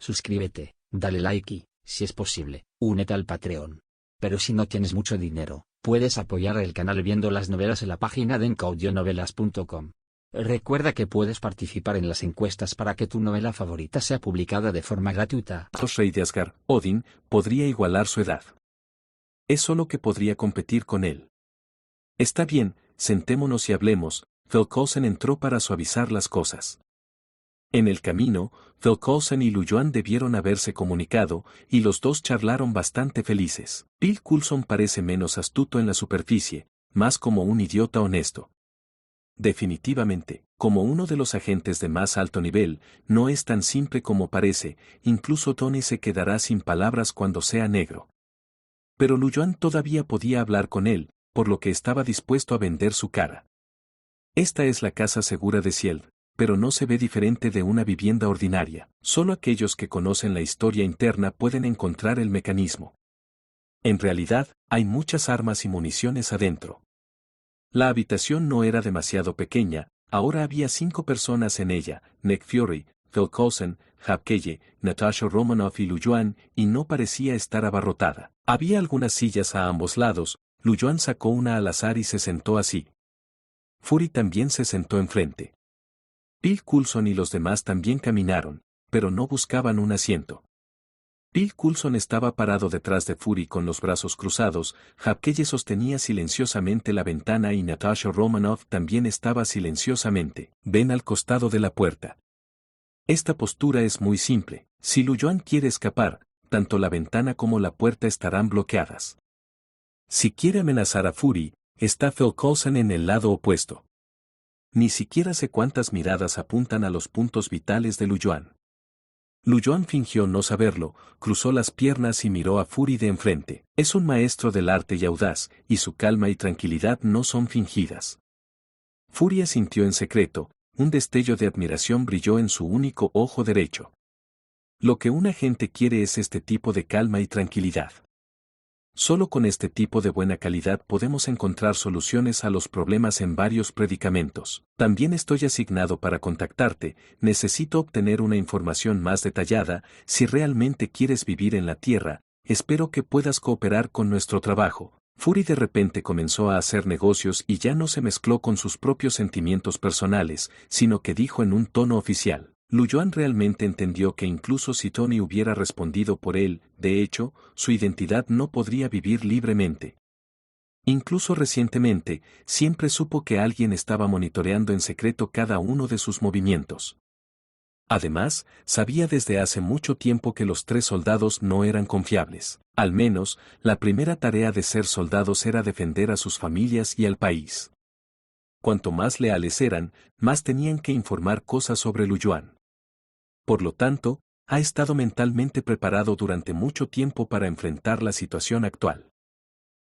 suscríbete, dale like y, si es posible, únete al Patreon. Pero si no tienes mucho dinero, puedes apoyar el canal viendo las novelas en la página de encaudionovelas.com. Recuerda que puedes participar en las encuestas para que tu novela favorita sea publicada de forma gratuita. Rey de Asgard, Odin, podría igualar su edad. Es solo que podría competir con él. Está bien, sentémonos y hablemos. Vel'Kozen entró para suavizar las cosas. En el camino, Vel'Kozen y Lu Yuan debieron haberse comunicado, y los dos charlaron bastante felices. Bill Coulson parece menos astuto en la superficie, más como un idiota honesto. Definitivamente, como uno de los agentes de más alto nivel, no es tan simple como parece, incluso Tony se quedará sin palabras cuando sea negro. Pero Lu Yuan todavía podía hablar con él, por lo que estaba dispuesto a vender su cara. Esta es la casa segura de Ciel, pero no se ve diferente de una vivienda ordinaria. Solo aquellos que conocen la historia interna pueden encontrar el mecanismo. En realidad, hay muchas armas y municiones adentro. La habitación no era demasiado pequeña, ahora había 5 personas en ella, Nick Fury, Vel'Kozen, Hapkeye, Natasha Romanoff y Lu Yuan, y no parecía estar abarrotada. Había algunas sillas a ambos lados. Lu Yuan sacó una al azar y se sentó así. Fury también se sentó enfrente. Bill Coulson y los demás también caminaron, pero no buscaban un asiento. Bill Coulson estaba parado detrás de Fury con los brazos cruzados, Hapkeye sostenía silenciosamente la ventana y Natasha Romanoff también estaba silenciosamente. Ven al costado de la puerta. Esta postura es muy simple. Si Lu Yuan quiere escapar, tanto la ventana como la puerta estarán bloqueadas. Si quiere amenazar a Fury, está Vel'Kozen en el lado opuesto. Ni siquiera sé cuántas miradas apuntan a los puntos vitales de Lu Yuan. Lu Yuan fingió no saberlo, cruzó las piernas y miró a Fury de enfrente. Es un maestro del arte y audaz, y su calma y tranquilidad no son fingidas. Fury asintió en secreto, un destello de admiración brilló en su único ojo derecho. Lo que un agente quiere es este tipo de calma y tranquilidad. Solo con este tipo de buena calidad podemos encontrar soluciones a los problemas en varios predicamentos. También estoy asignado para contactarte, necesito obtener una información más detallada. Si realmente quieres vivir en la Tierra, espero que puedas cooperar con nuestro trabajo. Fury de repente comenzó a hacer negocios y ya no se mezcló con sus propios sentimientos personales, sino que dijo en un tono oficial. Lu Yuan realmente entendió que incluso si Tony hubiera respondido por él, de hecho, su identidad no podría vivir libremente. Incluso recientemente, siempre supo que alguien estaba monitoreando en secreto cada uno de sus movimientos. Además, sabía desde hace mucho tiempo que los 3 soldados no eran confiables. Al menos, la primera tarea de ser soldados era defender a sus familias y al país. Cuanto más leales eran, más tenían que informar cosas sobre Lu Yuan. Por lo tanto, ha estado mentalmente preparado durante mucho tiempo para enfrentar la situación actual.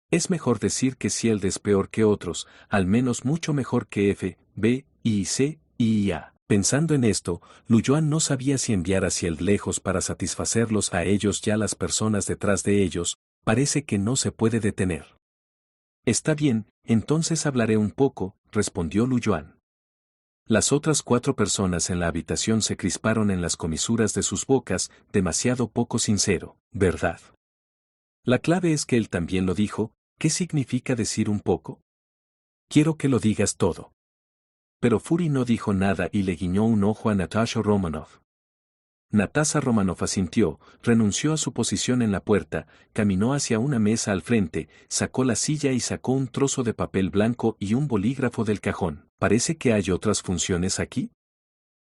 Es mejor decir que Ciel es peor que otros, al menos mucho mejor que F, B, I, C, I y A. Pensando en esto, Lu Yuan no sabía si enviar a Ciel lejos para satisfacerlos a ellos y a las personas detrás de ellos, parece que no se puede detener. Está bien, entonces hablaré un poco, respondió Lu Yuan. Las otras 4 personas en la habitación se crisparon en las comisuras de sus bocas, demasiado poco sincero, ¿verdad? La clave es que él también lo dijo. ¿Qué significa decir un poco? Quiero que lo digas todo. Pero Fury no dijo nada y le guiñó un ojo a Natasha Romanoff. Natasha Romanoff asintió, renunció a su posición en la puerta, caminó hacia una mesa al frente, sacó la silla y sacó un trozo de papel blanco y un bolígrafo del cajón. ¿Parece que hay otras funciones aquí?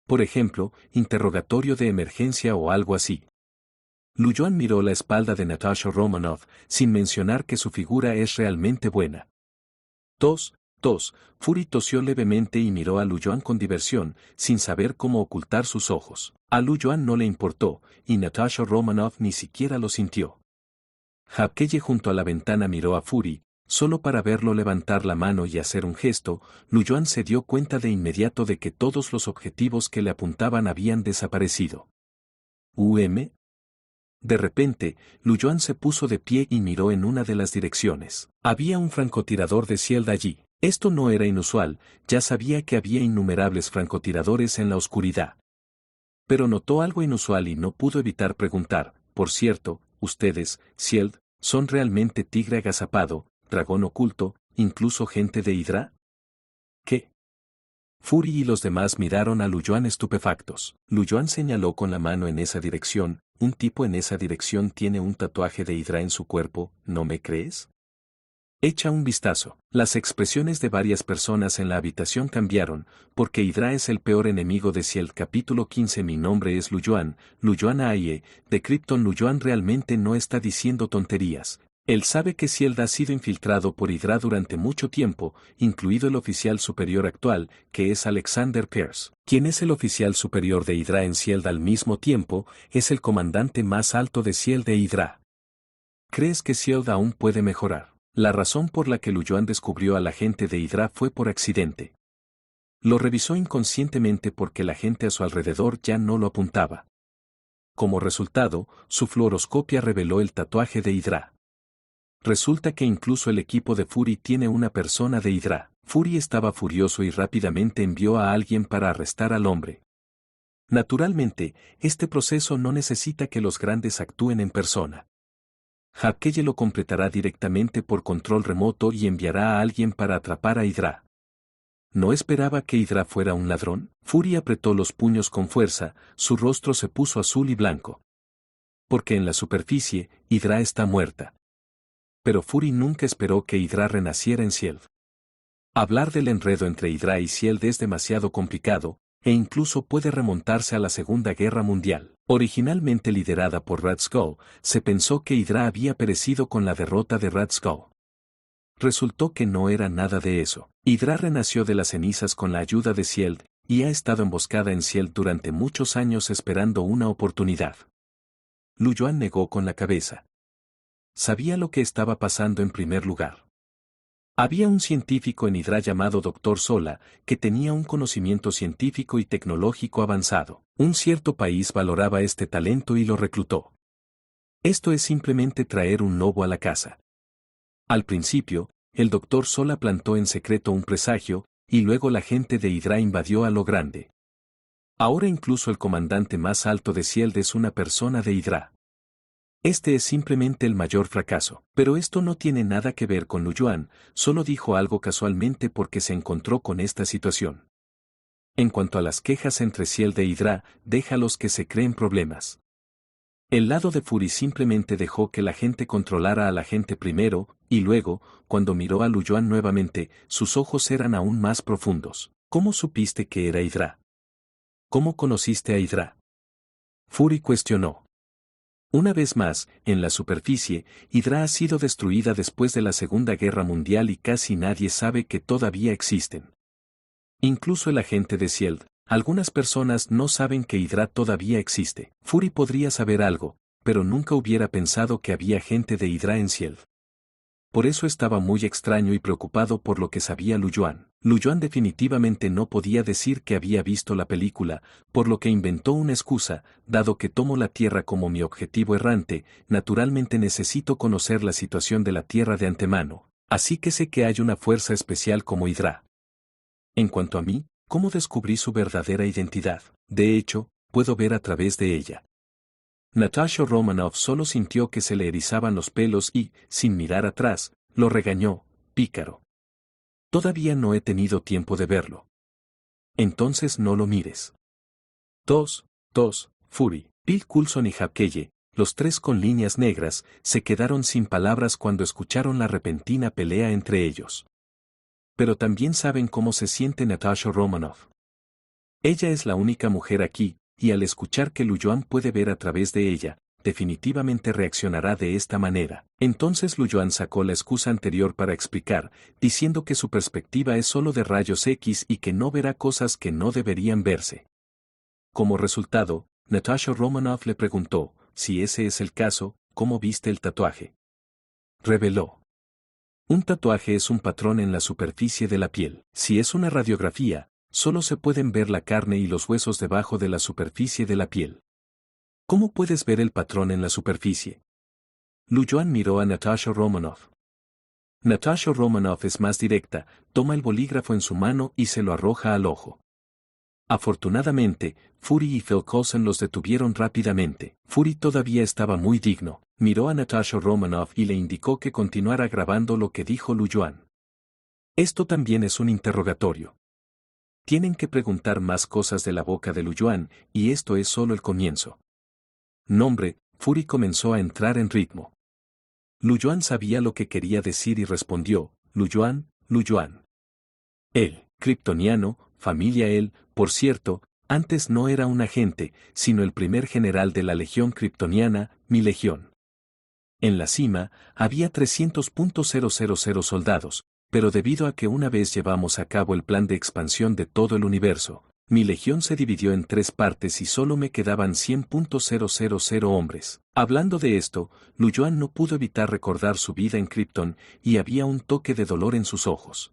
Por ejemplo, interrogatorio de emergencia o algo así. Lu Yuan miró la espalda de Natasha Romanoff, sin mencionar que su figura es realmente buena. Tos. Fury tosió levemente y miró a Lu Yuan con diversión, sin saber cómo ocultar sus ojos. A Lu Yuan no le importó, y Natasha Romanoff ni siquiera lo sintió. Hapkeye junto a la ventana miró a Fury, solo para verlo levantar la mano y hacer un gesto. Lu Yuan se dio cuenta de inmediato de que todos los objetivos que le apuntaban habían desaparecido. De repente, Lu Yuan se puso de pie y miró en una de las direcciones. Había un francotirador de Shield allí. Esto no era inusual, ya sabía que había innumerables francotiradores en la oscuridad. pero notó algo inusual y no pudo evitar preguntar, por cierto, ustedes, Sield, ¿son realmente tigre agazapado, dragón oculto, incluso gente de Hydra? ¿Qué? Fury y los demás miraron a Lu Yuan estupefactos. Lu Yuan señaló con la mano en esa dirección, un tipo en esa dirección tiene un tatuaje de Hydra en su cuerpo, ¿no me crees? Echa un vistazo. Las expresiones de varias personas en la habitación cambiaron, porque Hydra es el peor enemigo de Ciel. Capítulo 15. Mi nombre es Lu Yuan Aie, de Krypton. Lu Yuan realmente no está diciendo tonterías. Él sabe que Ciel ha sido infiltrado por Hydra durante mucho tiempo, incluido el oficial superior actual, que es Alexander Pierce. Quien es el oficial superior de Hydra en Ciel al mismo tiempo, es el comandante más alto de Ciel de Hydra. ¿Crees que Ciel aún puede mejorar? La razón por la que Lu Yuan descubrió a la gente de Hydra fue por accidente. Lo revisó inconscientemente porque la gente a su alrededor ya no lo apuntaba. Como resultado, su fluoroscopia reveló el tatuaje de Hydra. Resulta que incluso el equipo de Fury tiene una persona de Hydra. Fury estaba furioso y rápidamente envió a alguien para arrestar al hombre. Naturalmente, este proceso no necesita que los grandes actúen en persona. Hapkeye lo completará directamente por control remoto y enviará a alguien para atrapar a Hydra. ¿No esperaba que Hydra fuera un ladrón? Fury apretó los puños con fuerza, su rostro se puso azul y blanco. Porque en la superficie, Hydra está muerta. Pero Fury nunca esperó que Hydra renaciera en Ciel. Hablar del enredo entre Hydra y Ciel es demasiado complicado, e incluso puede remontarse a la Segunda Guerra Mundial. Originalmente liderada por Red Skull, se pensó que Hydra había perecido con la derrota de Red Skull. Resultó que no era nada de eso. Hydra renació de las cenizas con la ayuda de Ciel, y ha estado emboscada en Ciel durante muchos años esperando una oportunidad. Lu Yuan negó con la cabeza. Sabía lo que estaba pasando en primer lugar. Había un científico en Hydra llamado Dr. Sola, que tenía un conocimiento científico y tecnológico avanzado. Un cierto país valoraba este talento y lo reclutó. Esto es simplemente traer un lobo a la casa. Al principio, el Dr. Sola plantó en secreto un presagio, y luego la gente de Hydra invadió a lo grande. Ahora incluso el comandante más alto de Ciel es una persona de Hydra. Este es simplemente el mayor fracaso. Pero esto no tiene nada que ver con Lu Yuan, solo dijo algo casualmente porque se encontró con esta situación. En cuanto a las quejas entre Ciel de Hydra, déjalos que se creen problemas. El lado de Fury simplemente dejó que la gente controlara a la gente primero, y luego, cuando miró a Lu Yuan nuevamente, sus ojos eran aún más profundos. ¿Cómo supiste que era Hydra? ¿Cómo conociste a Hydra? Fury cuestionó. Una vez más, en la superficie, Hydra ha sido destruida después de la Segunda Guerra Mundial y casi nadie sabe que todavía existen. Incluso el agente de Ciel, algunas personas no saben que Hydra todavía existe. Fury podría saber algo, pero nunca hubiera pensado que había gente de Hydra en Ciel. Por eso estaba muy extraño y preocupado por lo que sabía Lu Yuan. Lu Yuan definitivamente no podía decir que había visto la película, por lo que inventó una excusa, dado que tomo la Tierra como mi objetivo errante, naturalmente necesito conocer la situación de la Tierra de antemano, así que sé que hay una fuerza especial como Hydra. En cuanto a mí, ¿cómo descubrí su verdadera identidad? De hecho, puedo ver a través de ella. Natasha Romanoff solo sintió que se le erizaban los pelos y, sin mirar atrás, lo regañó, pícaro. Todavía no he tenido tiempo de verlo. Entonces no lo mires. Fury, Bill Coulson y Hapkeye, los tres con líneas negras, se quedaron sin palabras cuando escucharon la repentina pelea entre ellos. Pero también saben cómo se siente Natasha Romanoff. Ella es la única mujer aquí, y al escuchar que Lu Yuan puede ver a través de ella, definitivamente reaccionará de esta manera. Entonces Lu Yuan sacó la excusa anterior para explicar, diciendo que su perspectiva es solo de rayos X y que no verá cosas que no deberían verse. Como resultado, Natasha Romanoff le preguntó, si ese es el caso, ¿cómo viste el tatuaje? Reveló. Un tatuaje es un patrón en la superficie de la piel. Si es una radiografía, solo se pueden ver la carne y los huesos debajo de la superficie de la piel. ¿Cómo puedes ver el patrón en la superficie? Lu Yuan miró a Natasha Romanoff. Natasha Romanoff es más directa, toma el bolígrafo en su mano y se lo arroja al ojo. Afortunadamente, Fury y Phil Coulson los detuvieron rápidamente. Fury todavía estaba muy digno, miró a Natasha Romanoff y le indicó que continuara grabando lo que dijo Lu Yuan. Esto también es un interrogatorio. Tienen que preguntar más cosas de la boca de Lu Yuan, y esto es solo el comienzo. Nombre, Fury comenzó a entrar en ritmo. Lu Yuan sabía lo que quería decir y respondió, Lu Yuan, Lu Yuan. Él, kryptoniano, familia él, por cierto, antes no era un agente, sino el primer general de la Legión Kryptoniana, mi legión. En la cima, había 300.000 soldados, pero debido a que una vez llevamos a cabo el plan de expansión de todo el universo, mi legión se dividió en 3 partes y solo me quedaban 100.000 hombres. Hablando de esto, Lu Yuan no pudo evitar recordar su vida en Krypton, y había un toque de dolor en sus ojos.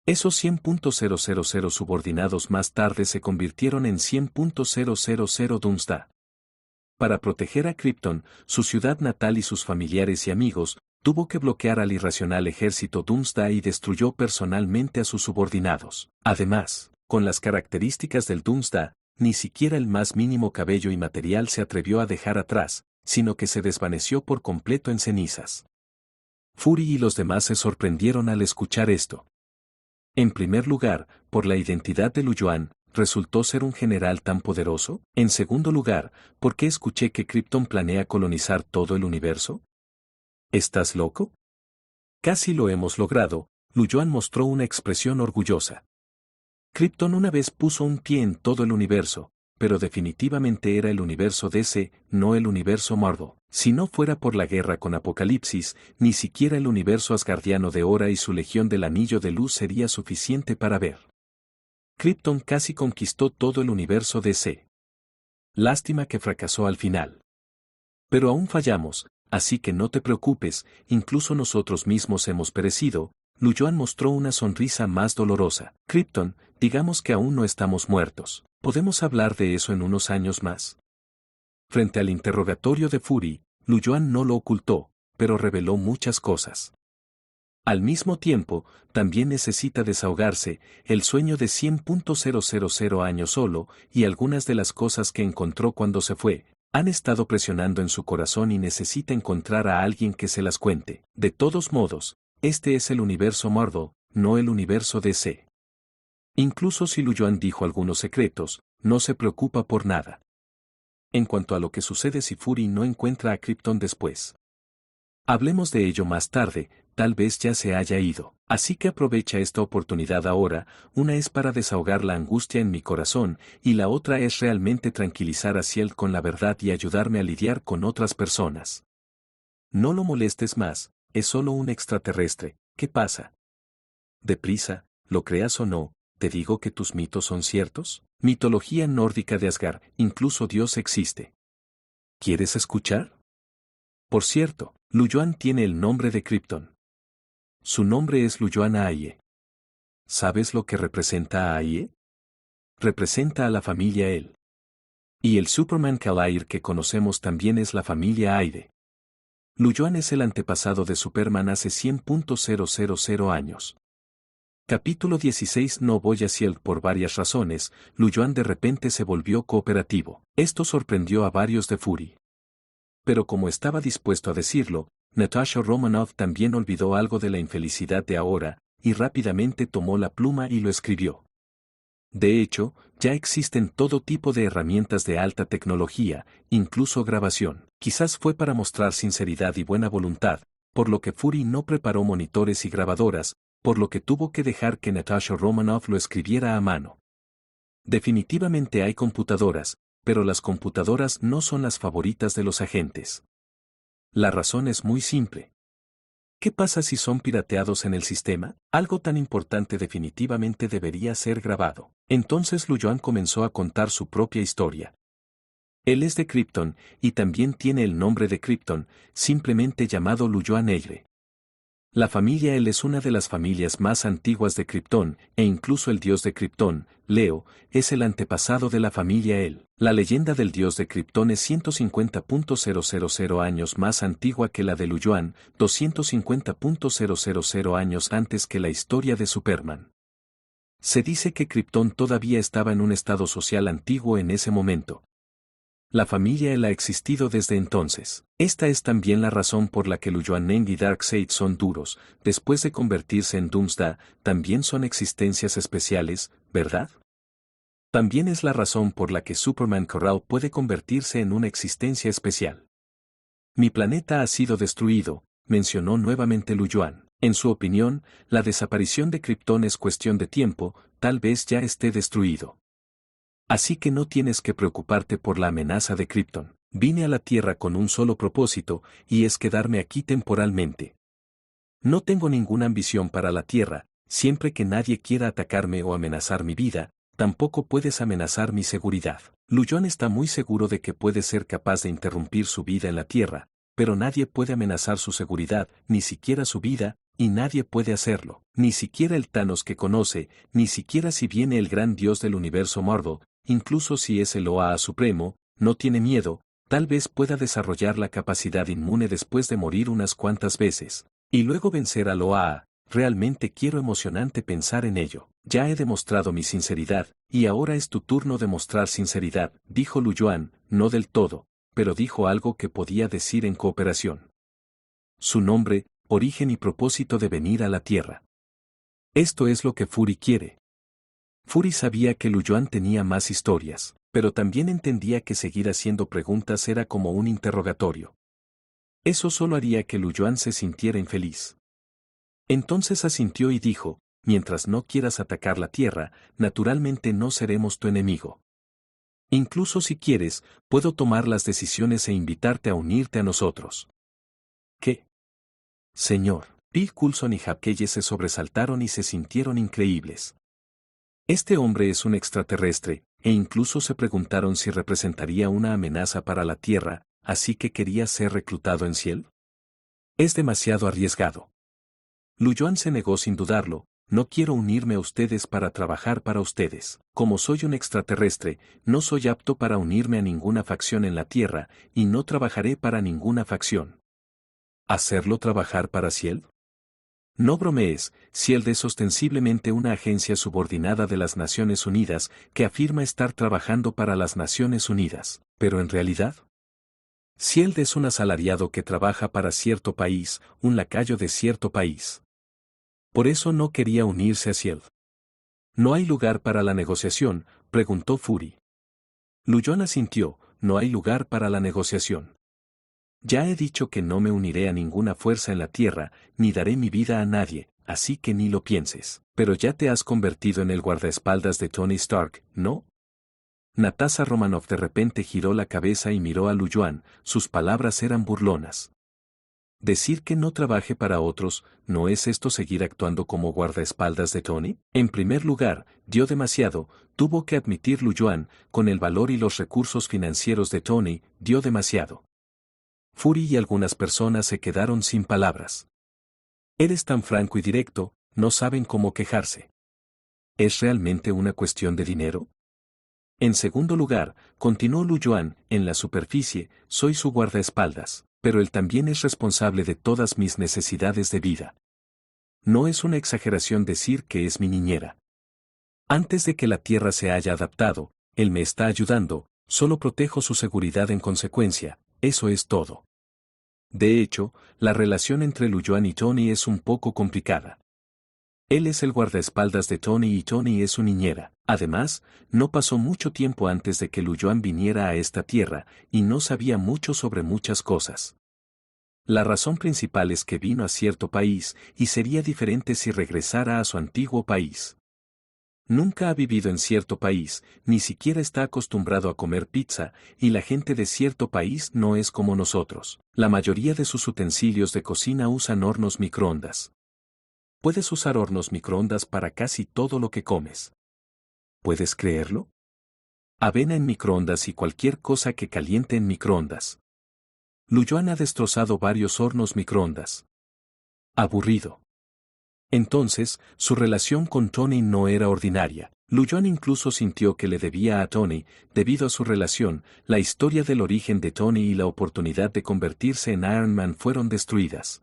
Esos 100.000 subordinados más tarde se convirtieron en 100.000 Doomsday. Para proteger a Krypton, su ciudad natal y sus familiares y amigos, tuvo que bloquear al irracional ejército Doomsday y destruyó personalmente a sus subordinados. Además, con las características del Doomsday, ni siquiera el más mínimo cabello y material se atrevió a dejar atrás, sino que se desvaneció por completo en cenizas. Fury y los demás se sorprendieron al escuchar esto. En primer lugar, por la identidad de Lu Yuan, ¿resultó ser un general tan poderoso? En segundo lugar, ¿por qué escuché que Krypton planea colonizar todo el universo? ¿Estás loco? Casi lo hemos logrado, Lu Yuan mostró una expresión orgullosa. Krypton una vez puso un pie en todo el universo, pero definitivamente era el universo DC, no el universo Marvel. Si no fuera por la guerra con Apocalipsis, ni siquiera el universo asgardiano de Hora y su legión del Anillo de Luz sería suficiente para ver. Krypton casi conquistó todo el universo DC. Lástima que fracasó al final. Pero aún fallamos, así que no te preocupes, incluso nosotros mismos hemos perecido. Lu Yuan mostró una sonrisa más dolorosa. Krypton, digamos que aún no estamos muertos. ¿Podemos hablar de eso en unos años más? Frente al interrogatorio de Fury, Lu Yuan no lo ocultó, pero reveló muchas cosas. Al mismo tiempo, también necesita desahogarse, el sueño de 100.000 años solo, y algunas de las cosas que encontró cuando se fue, han estado presionando en su corazón y necesita encontrar a alguien que se las cuente. De todos modos, este es el universo Marvel, no el universo DC. Incluso si Lu Yuan dijo algunos secretos, no se preocupa por nada. En cuanto a lo que sucede si Fury no encuentra a Krypton después. Hablemos de ello más tarde, tal vez ya se haya ido. Así que aprovecha esta oportunidad ahora, una es para desahogar la angustia en mi corazón, y la otra es realmente tranquilizar a Ciel con la verdad y ayudarme a lidiar con otras personas. No lo molestes más, es solo un extraterrestre, ¿qué pasa? Deprisa, lo creas o no, ¿te digo que tus mitos son ciertos? Mitología nórdica de Asgard, incluso Dios existe. ¿Quieres escuchar? Por cierto, Lu Yuan tiene el nombre de Krypton. Su nombre es Lu Yuan Aie. ¿Sabes lo que representa a Aie? Representa a la familia El. Y el Superman Kal-El que conocemos también es la familia Aide. Lu Yuan es el antepasado de Superman hace 100.000 años. Capítulo 16. No voy a Ciel por varias razones. Lu Yuan de repente se volvió cooperativo. Esto sorprendió a varios de Fury. Pero como estaba dispuesto a decirlo, Natasha Romanoff también olvidó algo de la infelicidad de ahora, y rápidamente tomó la pluma y lo escribió. De hecho, ya existen todo tipo de herramientas de alta tecnología, incluso grabación. Quizás fue para mostrar sinceridad y buena voluntad, por lo que Fury no preparó monitores y grabadoras, por lo que tuvo que dejar que Natasha Romanoff lo escribiera a mano. Definitivamente hay computadoras, pero las computadoras no son las favoritas de los agentes. La razón es muy simple. ¿Qué pasa si son pirateados en el sistema? Algo tan importante definitivamente debería ser grabado. Entonces Lu Yuan comenzó a contar su propia historia. Él es de Krypton, y también tiene el nombre de Krypton, simplemente llamado Lu Yuan Aire. La familia El es una de las familias más antiguas de Krypton, e incluso el dios de Krypton, Leo, es el antepasado de la familia El. La leyenda del dios de Krypton es 150.000 años más antigua que la de Lu Yuan, 250.000 años antes que la historia de Superman. Se dice que Krypton todavía estaba en un estado social antiguo en ese momento. La familia L ha existido desde entonces. Esta es también la razón por la que Luoyuan y Darkseid son duros, después de convertirse en Doomsday, también son existencias especiales, ¿verdad? También es la razón por la que Superman Corral puede convertirse en una existencia especial. Mi planeta ha sido destruido, mencionó nuevamente Luoyuan. En su opinión, la desaparición de Krypton es cuestión de tiempo, tal vez ya esté destruido. Así que no tienes que preocuparte por la amenaza de Krypton. Vine a la Tierra con un solo propósito, y es quedarme aquí temporalmente. No tengo ninguna ambición para la Tierra, siempre que nadie quiera atacarme o amenazar mi vida, tampoco puedes amenazar mi seguridad. Luoyuan está muy seguro de que puede ser capaz de interrumpir su vida en la Tierra, pero nadie puede amenazar su seguridad, ni siquiera su vida, y nadie puede hacerlo. Ni siquiera el Thanos que conoce, ni siquiera si viene el gran dios del universo Marvel, incluso si es el OA supremo, no tiene miedo, tal vez pueda desarrollar la capacidad inmune después de morir unas cuantas veces, y luego vencer al OA. Realmente quiero emocionante pensar en ello. Ya he demostrado mi sinceridad, y ahora es tu turno de mostrar sinceridad, dijo Luoyuan, no del todo, pero dijo algo que podía decir en cooperación. Su nombre, origen y propósito de venir a la Tierra. Esto es lo que Fury quiere. Fury sabía que Luoyuan tenía más historias, pero también entendía que seguir haciendo preguntas era como un interrogatorio. Eso solo haría que Luoyuan se sintiera infeliz. Entonces asintió y dijo, mientras no quieras atacar la Tierra, naturalmente no seremos tu enemigo. Incluso si quieres, puedo tomar las decisiones e invitarte a unirte a nosotros. ¿Qué? Señor, Bill Coulson y Hapkeye se sobresaltaron y se sintieron increíbles. Este hombre es un extraterrestre, e incluso se preguntaron si representaría una amenaza para la Tierra, así que quería ser reclutado en Ciel. Es demasiado arriesgado. Luoyuan se negó sin dudarlo, no quiero unirme a ustedes para trabajar para ustedes. Como soy un extraterrestre, no soy apto para unirme a ninguna facción en la Tierra, y no trabajaré para ninguna facción. ¿Hacerlo trabajar para Ciel? No bromees, Ciel es ostensiblemente una agencia subordinada de las Naciones Unidas que afirma estar trabajando para las Naciones Unidas, pero en realidad, Ciel es un asalariado que trabaja para cierto país, un lacayo de cierto país. Por eso no quería unirse a Ciel. ¿No hay lugar para la negociación?, preguntó Fury. Luoyuan asintió, no hay lugar para la negociación. Ya he dicho que no me uniré a ninguna fuerza en la Tierra, ni daré mi vida a nadie, así que ni lo pienses. Pero ya te has convertido en el guardaespaldas de Tony Stark, ¿no? Natasha Romanoff de repente giró la cabeza y miró a Luoyuan, sus palabras eran burlonas. Decir que no trabaje para otros, ¿no es esto seguir actuando como guardaespaldas de Tony? En primer lugar, dio demasiado, tuvo que admitir Luoyuan, con el valor y los recursos financieros de Tony, dio demasiado. Fury y algunas personas se quedaron sin palabras. Eres tan franco y directo, no saben cómo quejarse. ¿Es realmente una cuestión de dinero? En segundo lugar, continuó Luoyuan, en la superficie, soy su guardaespaldas, pero él también es responsable de todas mis necesidades de vida. No es una exageración decir que es mi niñera. Antes de que la Tierra se haya adaptado, él me está ayudando, solo protejo su seguridad en consecuencia, eso es todo. De hecho, la relación entre Luoyuan y Tony es un poco complicada. Él es el guardaespaldas de Tony y Tony es su niñera. Además, no pasó mucho tiempo antes de que Luoyuan viniera a esta tierra, y no sabía mucho sobre muchas cosas. La razón principal es que vino a cierto país, y sería diferente si regresara a su antiguo país. Nunca ha vivido en cierto país, ni siquiera está acostumbrado a comer pizza, y la gente de cierto país no es como nosotros. La mayoría de sus utensilios de cocina usan hornos microondas. Puedes usar hornos microondas para casi todo lo que comes. ¿Puedes creerlo? Avena en microondas y cualquier cosa que caliente en microondas. Luoyuan ha destrozado varios hornos microondas. Aburrido. Entonces, su relación con Tony no era ordinaria. Luoyuan incluso sintió que le debía a Tony, debido a su relación, la historia del origen de Tony y la oportunidad de convertirse en Iron Man fueron destruidas.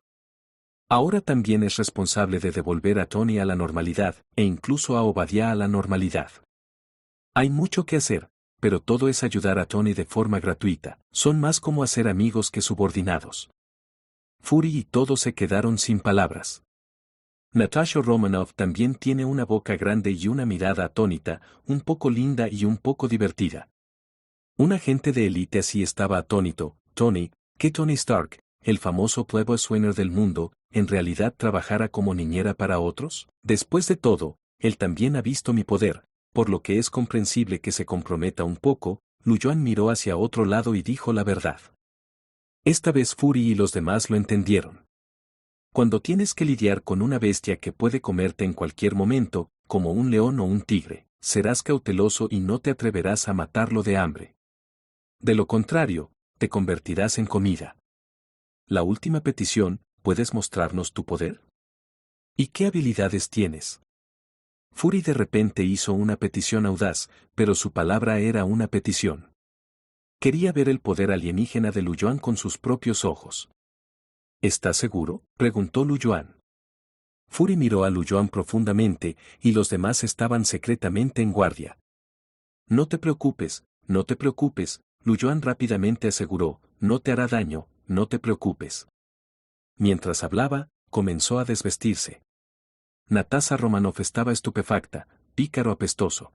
Ahora también es responsable de devolver a Tony a la normalidad, e incluso a Obadiah a la normalidad. Hay mucho que hacer, pero todo es ayudar a Tony de forma gratuita. Son más como hacer amigos que subordinados. Fury y todos se quedaron sin palabras. Natasha Romanoff también tiene una boca grande y una mirada atónita, un poco linda y un poco divertida. Un agente de élite así estaba atónito. Tony, que Tony Stark, el famoso playboy swingers del mundo, en realidad trabajara como niñera para otros. Después de todo, él también ha visto mi poder, por lo que es comprensible que se comprometa un poco. Lu Yuan miró hacia otro lado y dijo la verdad. Esta vez Fury y los demás lo entendieron. Cuando tienes que lidiar con una bestia que puede comerte en cualquier momento, como un león o un tigre, serás cauteloso y no te atreverás a matarlo de hambre. De lo contrario, te convertirás en comida. La última petición, ¿puedes mostrarnos tu poder? ¿Y qué habilidades tienes? Fury de repente hizo una petición audaz, pero su palabra era una petición. Quería ver el poder alienígena de Lu Yuan con sus propios ojos. ¿Estás seguro?, preguntó Lu Yuan. Fury miró a Lu Yuan profundamente, y los demás estaban secretamente en guardia. No te preocupes, Lu Yuan rápidamente aseguró, no te hará daño, no te preocupes. Mientras hablaba, comenzó a desvestirse. Natasha Romanoff estaba estupefacta, pícaro apestoso.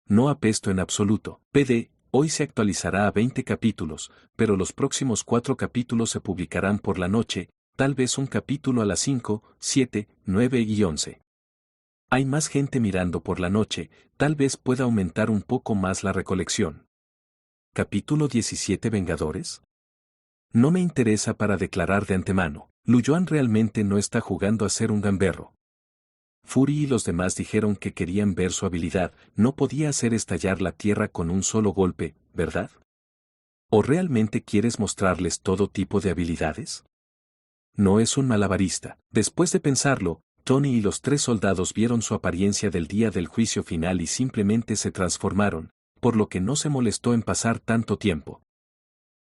No apesto en absoluto. PD, hoy se actualizará a 20 capítulos, pero los próximos 4 capítulos se publicarán por la noche, tal vez un capítulo a las 5, 7, 9 y 11. Hay más gente mirando por la noche, tal vez pueda aumentar un poco más la recolección. Capítulo 17 ¿Vengadores? No me interesa para declarar de antemano, Lu Yuan realmente no está jugando a ser un gamberro. Fury y los demás dijeron que querían ver su habilidad, no podía hacer estallar la tierra con un solo golpe, ¿verdad? ¿O realmente quieres mostrarles todo tipo de habilidades? No es un malabarista. Después de pensarlo, Tony y los 3 soldados vieron su apariencia del día del juicio final y simplemente se transformaron, por lo que no se molestó en pasar tanto tiempo.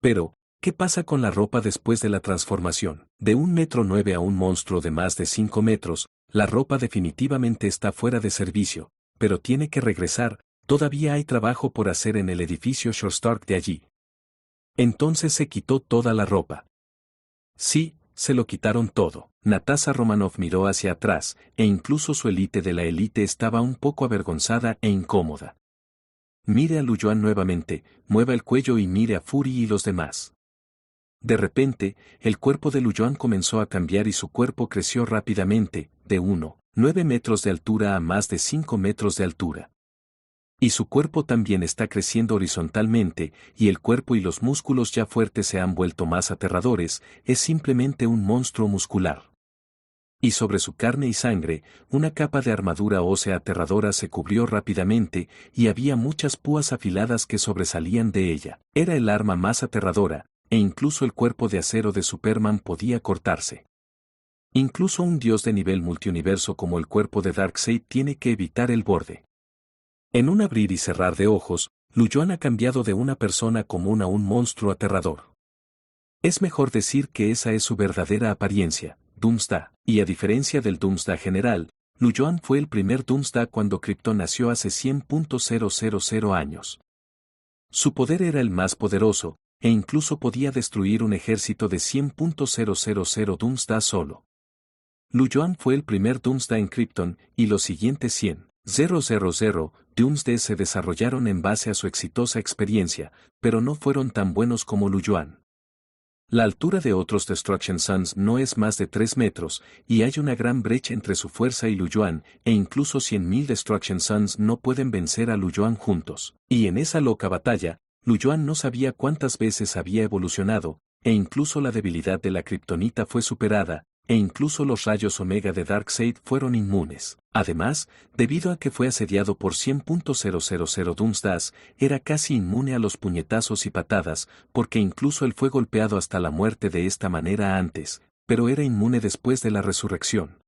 Pero, ¿qué pasa con la ropa después de la transformación? De 1,9 m a un monstruo de más de 5 metros, la ropa definitivamente está fuera de servicio, pero tiene que regresar, todavía hay trabajo por hacer en el edificio Short Stark de allí. Entonces se quitó toda la ropa. Sí, se lo quitaron todo. Natasha Romanoff miró hacia atrás, e incluso su élite de la élite estaba un poco avergonzada e incómoda. Mire a Lu Yuan nuevamente, mueva el cuello y mire a Fury y los demás. De repente, el cuerpo de Lu Yuan comenzó a cambiar y su cuerpo creció rápidamente, de 1,9 metros de altura a más de 5 metros de altura. Y su cuerpo también está creciendo horizontalmente, y el cuerpo y los músculos ya fuertes se han vuelto más aterradores, es simplemente un monstruo muscular. Y sobre su carne y sangre, una capa de armadura ósea aterradora se cubrió rápidamente, y había muchas púas afiladas que sobresalían de ella. Era el arma más aterradora, e incluso el cuerpo de acero de Superman podía cortarse. Incluso un dios de nivel multiuniverso como el cuerpo de Darkseid tiene que evitar el borde. En un abrir y cerrar de ojos, Lu Yuan ha cambiado de una persona común a un monstruo aterrador. Es mejor decir que esa es su verdadera apariencia, Doomsday, y a diferencia del Doomsday general, Lu Yuan fue el primer Doomsday cuando Krypton nació hace 100.000 años. Su poder era el más poderoso, e incluso podía destruir un ejército de 100.000 Doomsday solo. Lu Yuan fue el primer Doomsday en Krypton, y los siguientes 100.000 Doomsday se desarrollaron en base a su exitosa experiencia, pero no fueron tan buenos como Lu Yuan. La altura de otros Destruction Suns no es más de 3 metros, y hay una gran brecha entre su fuerza y Lu Yuan, e incluso 100.000 Destruction Suns no pueden vencer a Lu Yuan juntos. Y en esa loca batalla, Lu Yuan no sabía cuántas veces había evolucionado, e incluso la debilidad de la kriptonita fue superada, e incluso los rayos Omega de Darkseid fueron inmunes. Además, debido a que fue asediado por 100.000 Doomsdays, era casi inmune a los puñetazos y patadas, porque incluso él fue golpeado hasta la muerte de esta manera antes, pero era inmune después de la resurrección.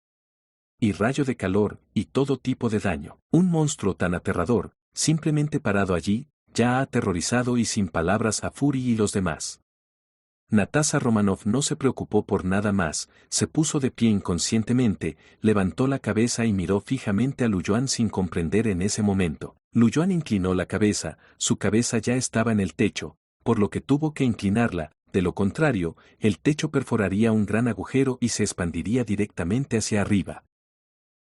Y rayo de calor, y todo tipo de daño. Un monstruo tan aterrador, simplemente parado allí, ya ha aterrorizado y sin palabras a Fury y los demás. Natasha Romanoff no se preocupó por nada más, se puso de pie inconscientemente, levantó la cabeza y miró fijamente a Lu Yuan sin comprender en ese momento. Lu Yuan inclinó la cabeza, su cabeza ya estaba en el techo, por lo que tuvo que inclinarla, de lo contrario, el techo perforaría un gran agujero y se expandiría directamente hacia arriba.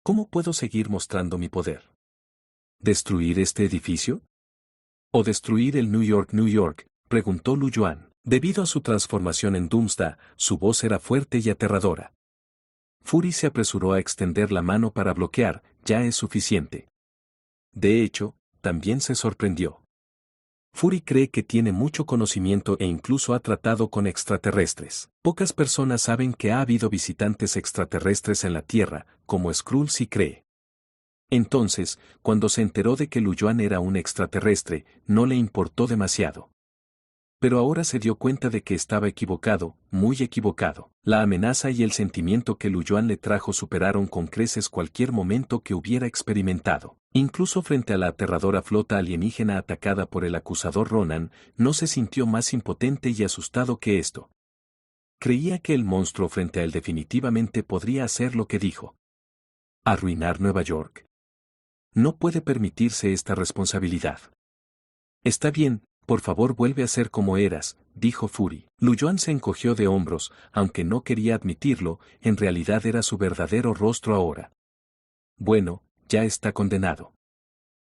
¿Cómo puedo seguir mostrando mi poder? ¿Destruir este edificio? ¿O destruir el New York, New York?, preguntó Lu Yuan. Debido a su transformación en Doomsday, su voz era fuerte y aterradora. Fury se apresuró a extender la mano para bloquear, ya es suficiente. De hecho, también se sorprendió. Fury cree que tiene mucho conocimiento e incluso ha tratado con extraterrestres. Pocas personas saben que ha habido visitantes extraterrestres en la Tierra, como Skrull sí cree. Entonces, cuando se enteró de que Lu Yuan era un extraterrestre, no le importó demasiado. Pero ahora se dio cuenta de que estaba equivocado, muy equivocado. La amenaza y el sentimiento que Lu Yuan le trajo superaron con creces cualquier momento que hubiera experimentado. Incluso frente a la aterradora flota alienígena atacada por el acusador Ronan, no se sintió más impotente y asustado que esto. Creía que el monstruo frente a él definitivamente podría hacer lo que dijo. ¿Arruinar Nueva York? No puede permitirse esta responsabilidad. Está bien. Por favor vuelve a ser como eras, dijo Fury. Lu Yuan se encogió de hombros, aunque no quería admitirlo, en realidad era su verdadero rostro ahora. Bueno, ya está condenado.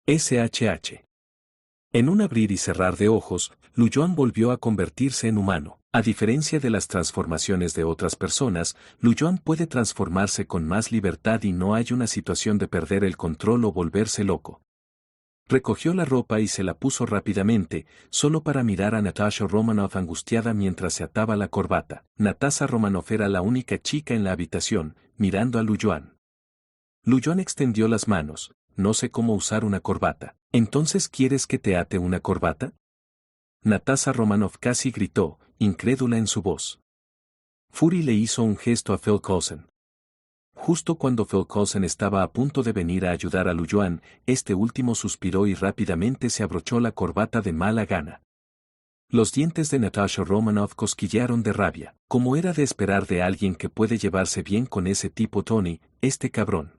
SHH. En un abrir y cerrar de ojos, Lu Yuan volvió a convertirse en humano. A diferencia de las transformaciones de otras personas, Lu Yuan puede transformarse con más libertad y no hay una situación de perder el control o volverse loco. Recogió la ropa y se la puso rápidamente, solo para mirar a Natasha Romanoff angustiada mientras se ataba la corbata. Natasha Romanoff era la única chica en la habitación, mirando a Lu Yuan. Lu Yuan extendió las manos. No sé cómo usar una corbata. ¿Entonces quieres que te ate una corbata? Natasha Romanoff casi gritó, incrédula en su voz. Fury le hizo un gesto a Phil Coulson. Justo cuando Phil Coulson estaba a punto de venir a ayudar a Lu Yuan, este último suspiró y rápidamente se abrochó la corbata de mala gana. Los dientes de Natasha Romanoff cosquillearon de rabia, como era de esperar de alguien que puede llevarse bien con ese tipo Tony, este cabrón.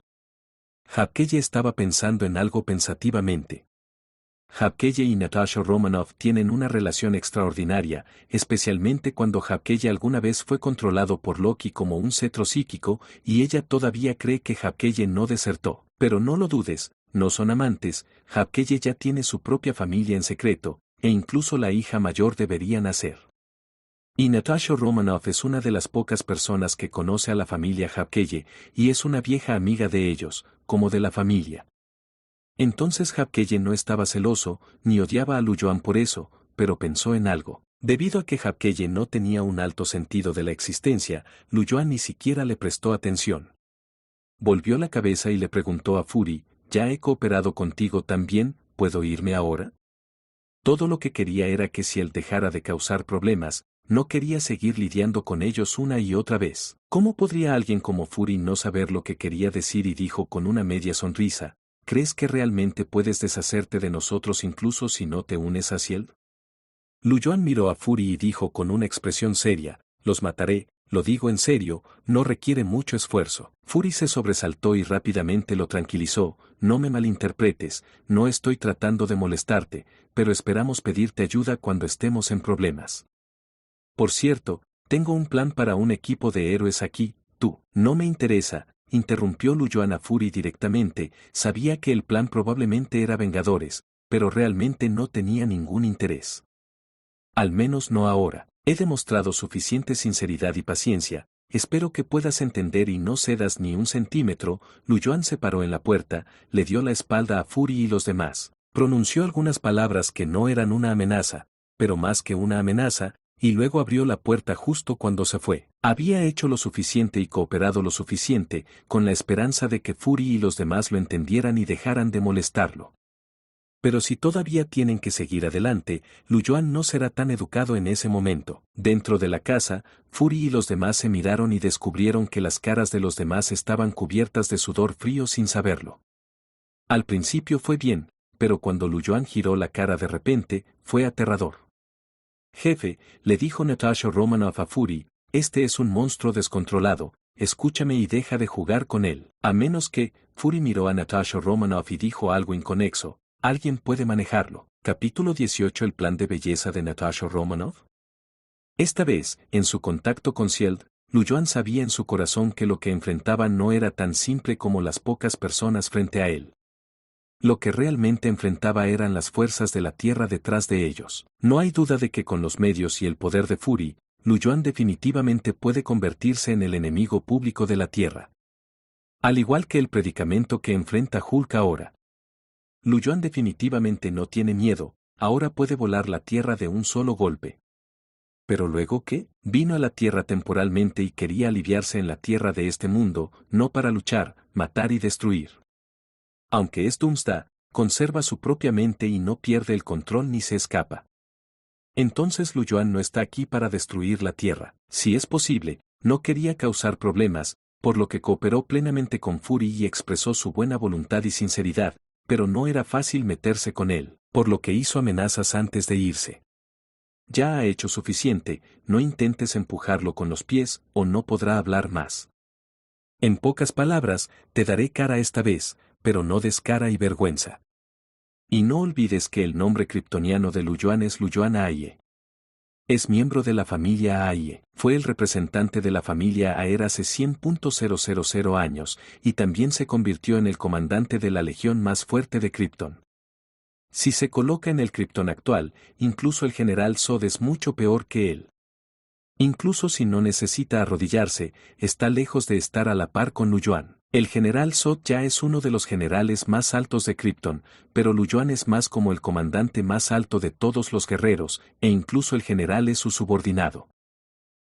Hapkeye estaba pensando en algo pensativamente. Hapkeye y Natasha Romanoff tienen una relación extraordinaria, especialmente cuando Hapkeye alguna vez fue controlado por Loki como un cetro psíquico, y ella todavía cree que Hapkeye no desertó. Pero no lo dudes, no son amantes, Hapkeye ya tiene su propia familia en secreto, e incluso la hija mayor debería nacer. Y Natasha Romanoff es una de las pocas personas que conoce a la familia Hapkeye, y es una vieja amiga de ellos, como de la familia. Entonces Hapkeye no estaba celoso, ni odiaba a Lu Yuan por eso, pero pensó en algo. Debido a que Hapkeye no tenía un alto sentido de la existencia, Lu Yuan ni siquiera le prestó atención. Volvió la cabeza y le preguntó a Fury, ¿ya he cooperado contigo también, puedo irme ahora? Todo lo que quería era que si él dejara de causar problemas, no quería seguir lidiando con ellos una y otra vez. ¿Cómo podría alguien como Fury no saber lo que quería decir? Y dijo con una media sonrisa, ¿crees que realmente puedes deshacerte de nosotros incluso si no te unes hacia él? Lu Yuan miró a Fury y dijo con una expresión seria, los mataré, lo digo en serio, no requiere mucho esfuerzo. Fury se sobresaltó y rápidamente lo tranquilizó, no me malinterpretes, no estoy tratando de molestarte, pero esperamos pedirte ayuda cuando estemos en problemas. Por cierto, tengo un plan para un equipo de héroes aquí, tú, no me interesa. Interrumpió Lu Yuan a Fury directamente, sabía que el plan probablemente era Vengadores, pero realmente no tenía ningún interés. Al menos no ahora. He demostrado suficiente sinceridad y paciencia, espero que puedas entender y no cedas ni un centímetro. Lu Yuan se paró en la puerta, le dio la espalda a Fury y los demás. Pronunció algunas palabras que no eran una amenaza, pero más que una amenaza, y luego abrió la puerta justo cuando se fue. Había hecho lo suficiente y cooperado lo suficiente, con la esperanza de que Fury y los demás lo entendieran y dejaran de molestarlo. Pero si todavía tienen que seguir adelante, Lu Yuan no será tan educado en ese momento. Dentro de la casa, Fury y los demás se miraron y descubrieron que las caras de los demás estaban cubiertas de sudor frío sin saberlo. Al principio fue bien, pero cuando Lu Yuan giró la cara de repente, fue aterrador. Jefe, le dijo Natasha Romanoff a Fury, este es un monstruo descontrolado, escúchame y deja de jugar con él. A menos que, Fury miró a Natasha Romanoff y dijo algo inconexo, alguien puede manejarlo. Capítulo 18. El plan de belleza de Natasha Romanoff. Esta vez, en su contacto con Shield, Lu Yuan sabía en su corazón que lo que enfrentaban no era tan simple como las pocas personas frente a él. Lo que realmente enfrentaba eran las fuerzas de la Tierra detrás de ellos. No hay duda de que con los medios y el poder de Fury, Lu Yuan definitivamente puede convertirse en el enemigo público de la Tierra. Al igual que el predicamento que enfrenta Hulk ahora. Lu Yuan definitivamente no tiene miedo, ahora puede volar la Tierra de un solo golpe. ¿Pero luego qué? Vino a la Tierra temporalmente y quería aliviarse en la Tierra de este mundo, no para luchar, matar y destruir. Aunque es Doomsday, conserva su propia mente y no pierde el control ni se escapa. Entonces Lu Yuan no está aquí para destruir la Tierra. Si es posible, no quería causar problemas, por lo que cooperó plenamente con Fury y expresó su buena voluntad y sinceridad, pero no era fácil meterse con él, por lo que hizo amenazas antes de irse. Ya ha hecho suficiente, no intentes empujarlo con los pies o no podrá hablar más. En pocas palabras, te daré cara esta vez, pero no des cara y vergüenza. Y no olvides que el nombre kryptoniano de Lu Yuan es Lu Yuan Aie. Es miembro de la familia Aie, fue el representante de la familia Aer hace 100.000 años, y también se convirtió en el comandante de la legión más fuerte de Krypton. Si se coloca en el Krypton actual, incluso el general Zod es mucho peor que él. Incluso si no necesita arrodillarse, está lejos de estar a la par con Lu Yuan. El general Zod ya es uno de los generales más altos de Krypton, pero Lu Yuan es más como el comandante más alto de todos los guerreros, e incluso el general es su subordinado.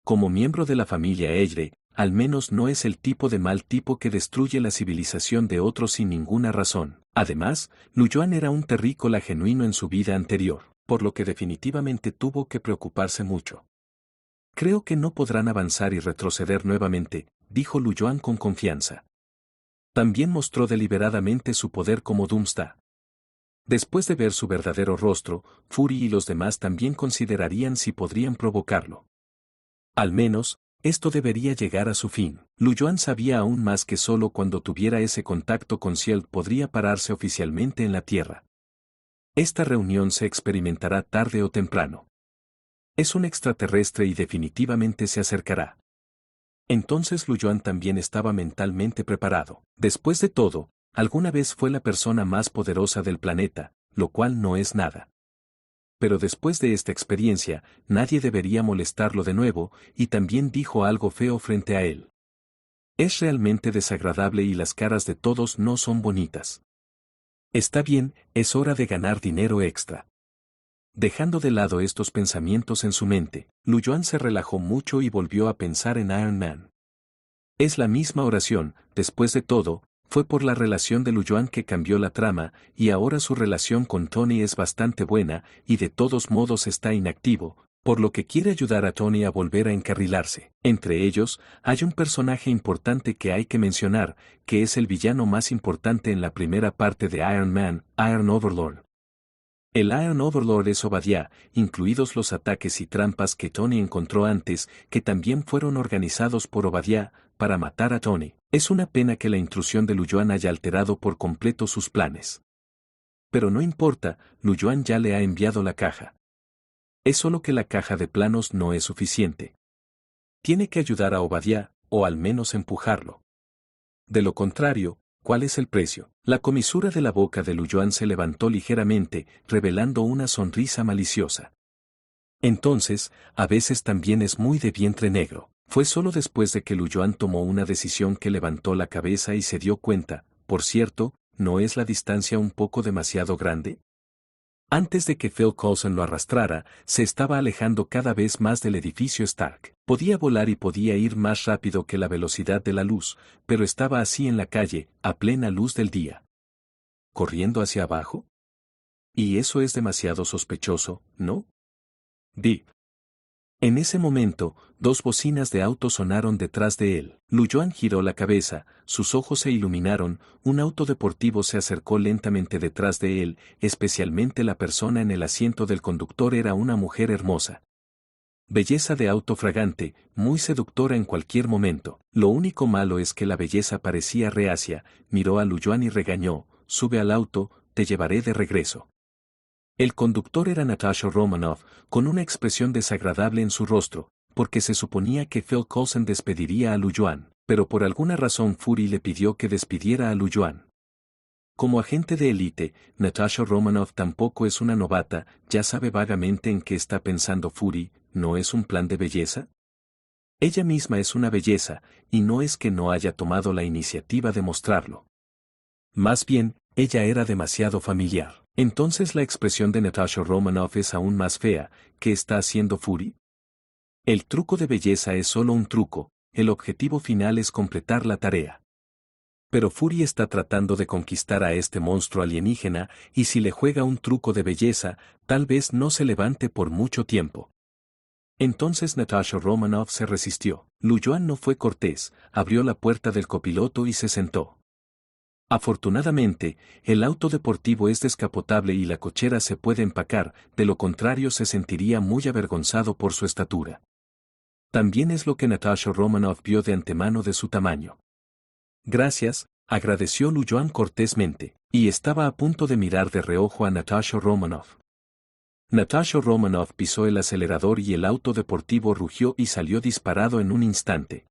Como miembro de la familia Eyre, al menos no es el tipo de mal tipo que destruye la civilización de otros sin ninguna razón. Además, Lu Yuan era un terrícola genuino en su vida anterior, por lo que definitivamente tuvo que preocuparse mucho. Creo que no podrán avanzar y retroceder nuevamente, dijo Lu Yuan con confianza. También mostró deliberadamente su poder como Doomsday. Después de ver su verdadero rostro, Fury y los demás también considerarían si podrían provocarlo. Al menos, esto debería llegar a su fin. Lu Yuan sabía aún más que solo cuando tuviera ese contacto con Shield podría pararse oficialmente en la Tierra. Esta reunión se experimentará tarde o temprano. Es un extraterrestre y definitivamente se acercará. Entonces Lu Yuan también estaba mentalmente preparado. Después de todo, alguna vez fue la persona más poderosa del planeta, lo cual no es nada. Pero después de esta experiencia, nadie debería molestarlo de nuevo, y también dijo algo feo frente a él. Es realmente desagradable y las caras de todos no son bonitas. Está bien, es hora de ganar dinero extra. Dejando de lado estos pensamientos en su mente, Lu Yuan se relajó mucho y volvió a pensar en Iron Man. Es la misma oración, después de todo, fue por la relación de Lu Yuan que cambió la trama, y ahora su relación con Tony es bastante buena, y de todos modos está inactivo, por lo que quiere ayudar a Tony a volver a encarrilarse. Entre ellos, hay un personaje importante que hay que mencionar, que es el villano más importante en la primera parte de Iron Man, Iron Overlord. El Iron Overlord es Obadiah, incluidos los ataques y trampas que Tony encontró antes, que también fueron organizados por Obadiah, para matar a Tony. Es una pena que la intrusión de Lu Yuan haya alterado por completo sus planes. Pero no importa, Lu Yuan ya le ha enviado la caja. Es solo que la caja de planos no es suficiente. Tiene que ayudar a Obadiah, o al menos empujarlo. De lo contrario, ¿cuál es el precio? La comisura de la boca de Lu Yuan se levantó ligeramente, revelando una sonrisa maliciosa. Entonces, a veces también es muy de vientre negro. Fue solo después de que Lu Yuan tomó una decisión que levantó la cabeza y se dio cuenta, por cierto, ¿no es la distancia un poco demasiado grande? Antes de que Phil Coulson lo arrastrara, se estaba alejando cada vez más del edificio Stark. Podía volar y podía ir más rápido que la velocidad de la luz, pero estaba así en la calle, a plena luz del día. ¿Corriendo hacia abajo? Y eso es demasiado sospechoso, ¿no? Deep. En ese momento, dos bocinas de auto sonaron detrás de él. Lu Yuan giró la cabeza, sus ojos se iluminaron, un auto deportivo se acercó lentamente detrás de él, especialmente la persona en el asiento del conductor era una mujer hermosa. Belleza de auto fragante, muy seductora en cualquier momento. Lo único malo es que la belleza parecía reacia, miró a Luyuan y regañó, sube al auto, te llevaré de regreso. El conductor era Natasha Romanoff, con una expresión desagradable en su rostro, porque se suponía que Phil Coulson despediría a Luyuan, pero por alguna razón Fury le pidió que despidiera a Luyuan. Como agente de élite, Natasha Romanoff tampoco es una novata, ya sabe vagamente en qué está pensando Fury, ¿no es un plan de belleza? Ella misma es una belleza, y no es que no haya tomado la iniciativa de mostrarlo. Más bien, ella era demasiado familiar. Entonces la expresión de Natasha Romanoff es aún más fea. ¿Qué está haciendo Fury? El truco de belleza es solo un truco, el objetivo final es completar la tarea. Pero Fury está tratando de conquistar a este monstruo alienígena, y si le juega un truco de belleza, tal vez no se levante por mucho tiempo. Entonces Natasha Romanoff se resistió. Luyuan no fue cortés, abrió la puerta del copiloto y se sentó. Afortunadamente, el auto deportivo es descapotable y la cochera se puede empacar, de lo contrario se sentiría muy avergonzado por su estatura. También es lo que Natasha Romanoff vio de antemano de su tamaño. Gracias, agradeció Luyuan cortésmente, y estaba a punto de mirar de reojo a Natasha Romanoff. Natasha Romanoff pisó el acelerador y el auto deportivo rugió y salió disparado en un instante.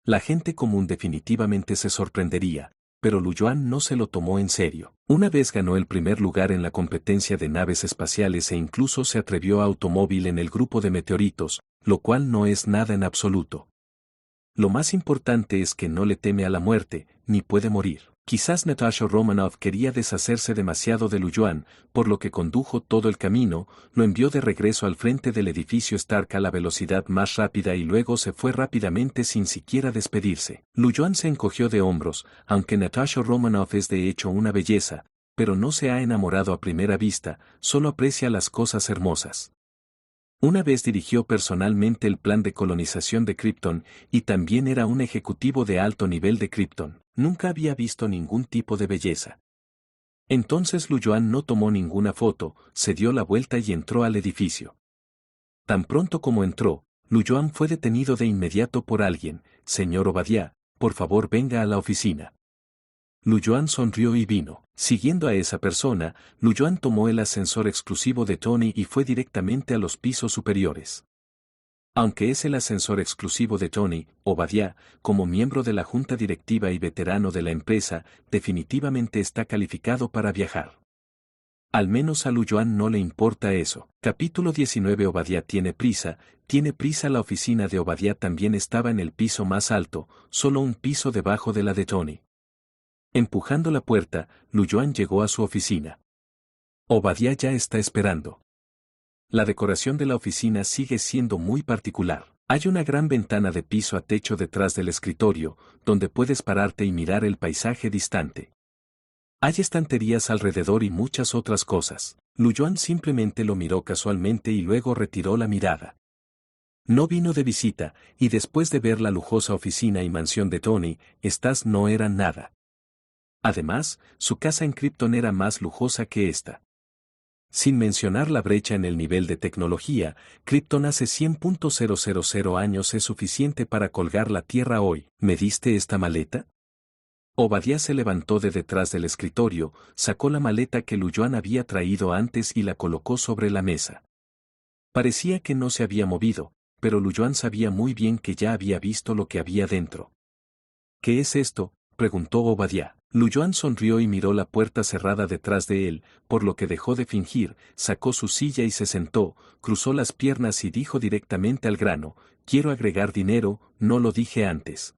La gente común definitivamente se sorprendería, pero Luyuan no se lo tomó en serio. Una vez ganó el primer lugar en la competencia de naves espaciales e incluso se atrevió a automóvil en el grupo de meteoritos, lo cual no es nada en absoluto. Lo más importante es que no le teme a la muerte, ni puede morir. Quizás Natasha Romanoff quería deshacerse demasiado de Luyuan, por lo que condujo todo el camino, lo envió de regreso al frente del edificio Stark a la velocidad más rápida y luego se fue rápidamente sin siquiera despedirse. Luyuan se encogió de hombros, aunque Natasha Romanoff es de hecho una belleza, pero no se ha enamorado a primera vista, solo aprecia las cosas hermosas. Una vez dirigió personalmente el plan de colonización de Krypton, y también era un ejecutivo de alto nivel de Krypton. Nunca había visto ningún tipo de belleza. Entonces Luyuan no tomó ninguna foto, se dio la vuelta y entró al edificio. Tan pronto como entró, Luyuan fue detenido de inmediato por alguien. Señor Obadiah, por favor venga a la oficina. Luyuan sonrió y vino. Siguiendo a esa persona, Luyuan tomó el ascensor exclusivo de Tony y fue directamente a los pisos superiores. Aunque es el ascensor exclusivo de Tony, Obadiah, como miembro de la junta directiva y veterano de la empresa, definitivamente está calificado para viajar. Al menos a Luyuan no le importa eso. Capítulo 19. Obadiah tiene prisa. La oficina de Obadiah también estaba en el piso más alto, solo un piso debajo de la de Tony. Empujando la puerta, Luyuan llegó a su oficina. Obadiah ya está esperando. La decoración de la oficina sigue siendo muy particular. Hay una gran ventana de piso a techo detrás del escritorio, donde puedes pararte y mirar el paisaje distante. Hay estanterías alrededor y muchas otras cosas. Luyuan simplemente lo miró casualmente y luego retiró la mirada. No vino de visita, y después de ver la lujosa oficina y mansión de Tony, estas no eran nada. Además, su casa en Krypton era más lujosa que esta. Sin mencionar la brecha en el nivel de tecnología, Krypton hace 100.000 años es suficiente para colgar la Tierra hoy. ¿Me diste esta maleta? Obadiah se levantó de detrás del escritorio, sacó la maleta que Luyuan había traído antes y la colocó sobre la mesa. Parecía que no se había movido, pero Luyuan sabía muy bien que ya había visto lo que había dentro. ¿Qué es esto?, preguntó Obadiah. Luyuan sonrió y miró la puerta cerrada detrás de él, por lo que dejó de fingir, sacó su silla y se sentó, cruzó las piernas y dijo directamente al grano, quiero agregar dinero, no lo dije antes.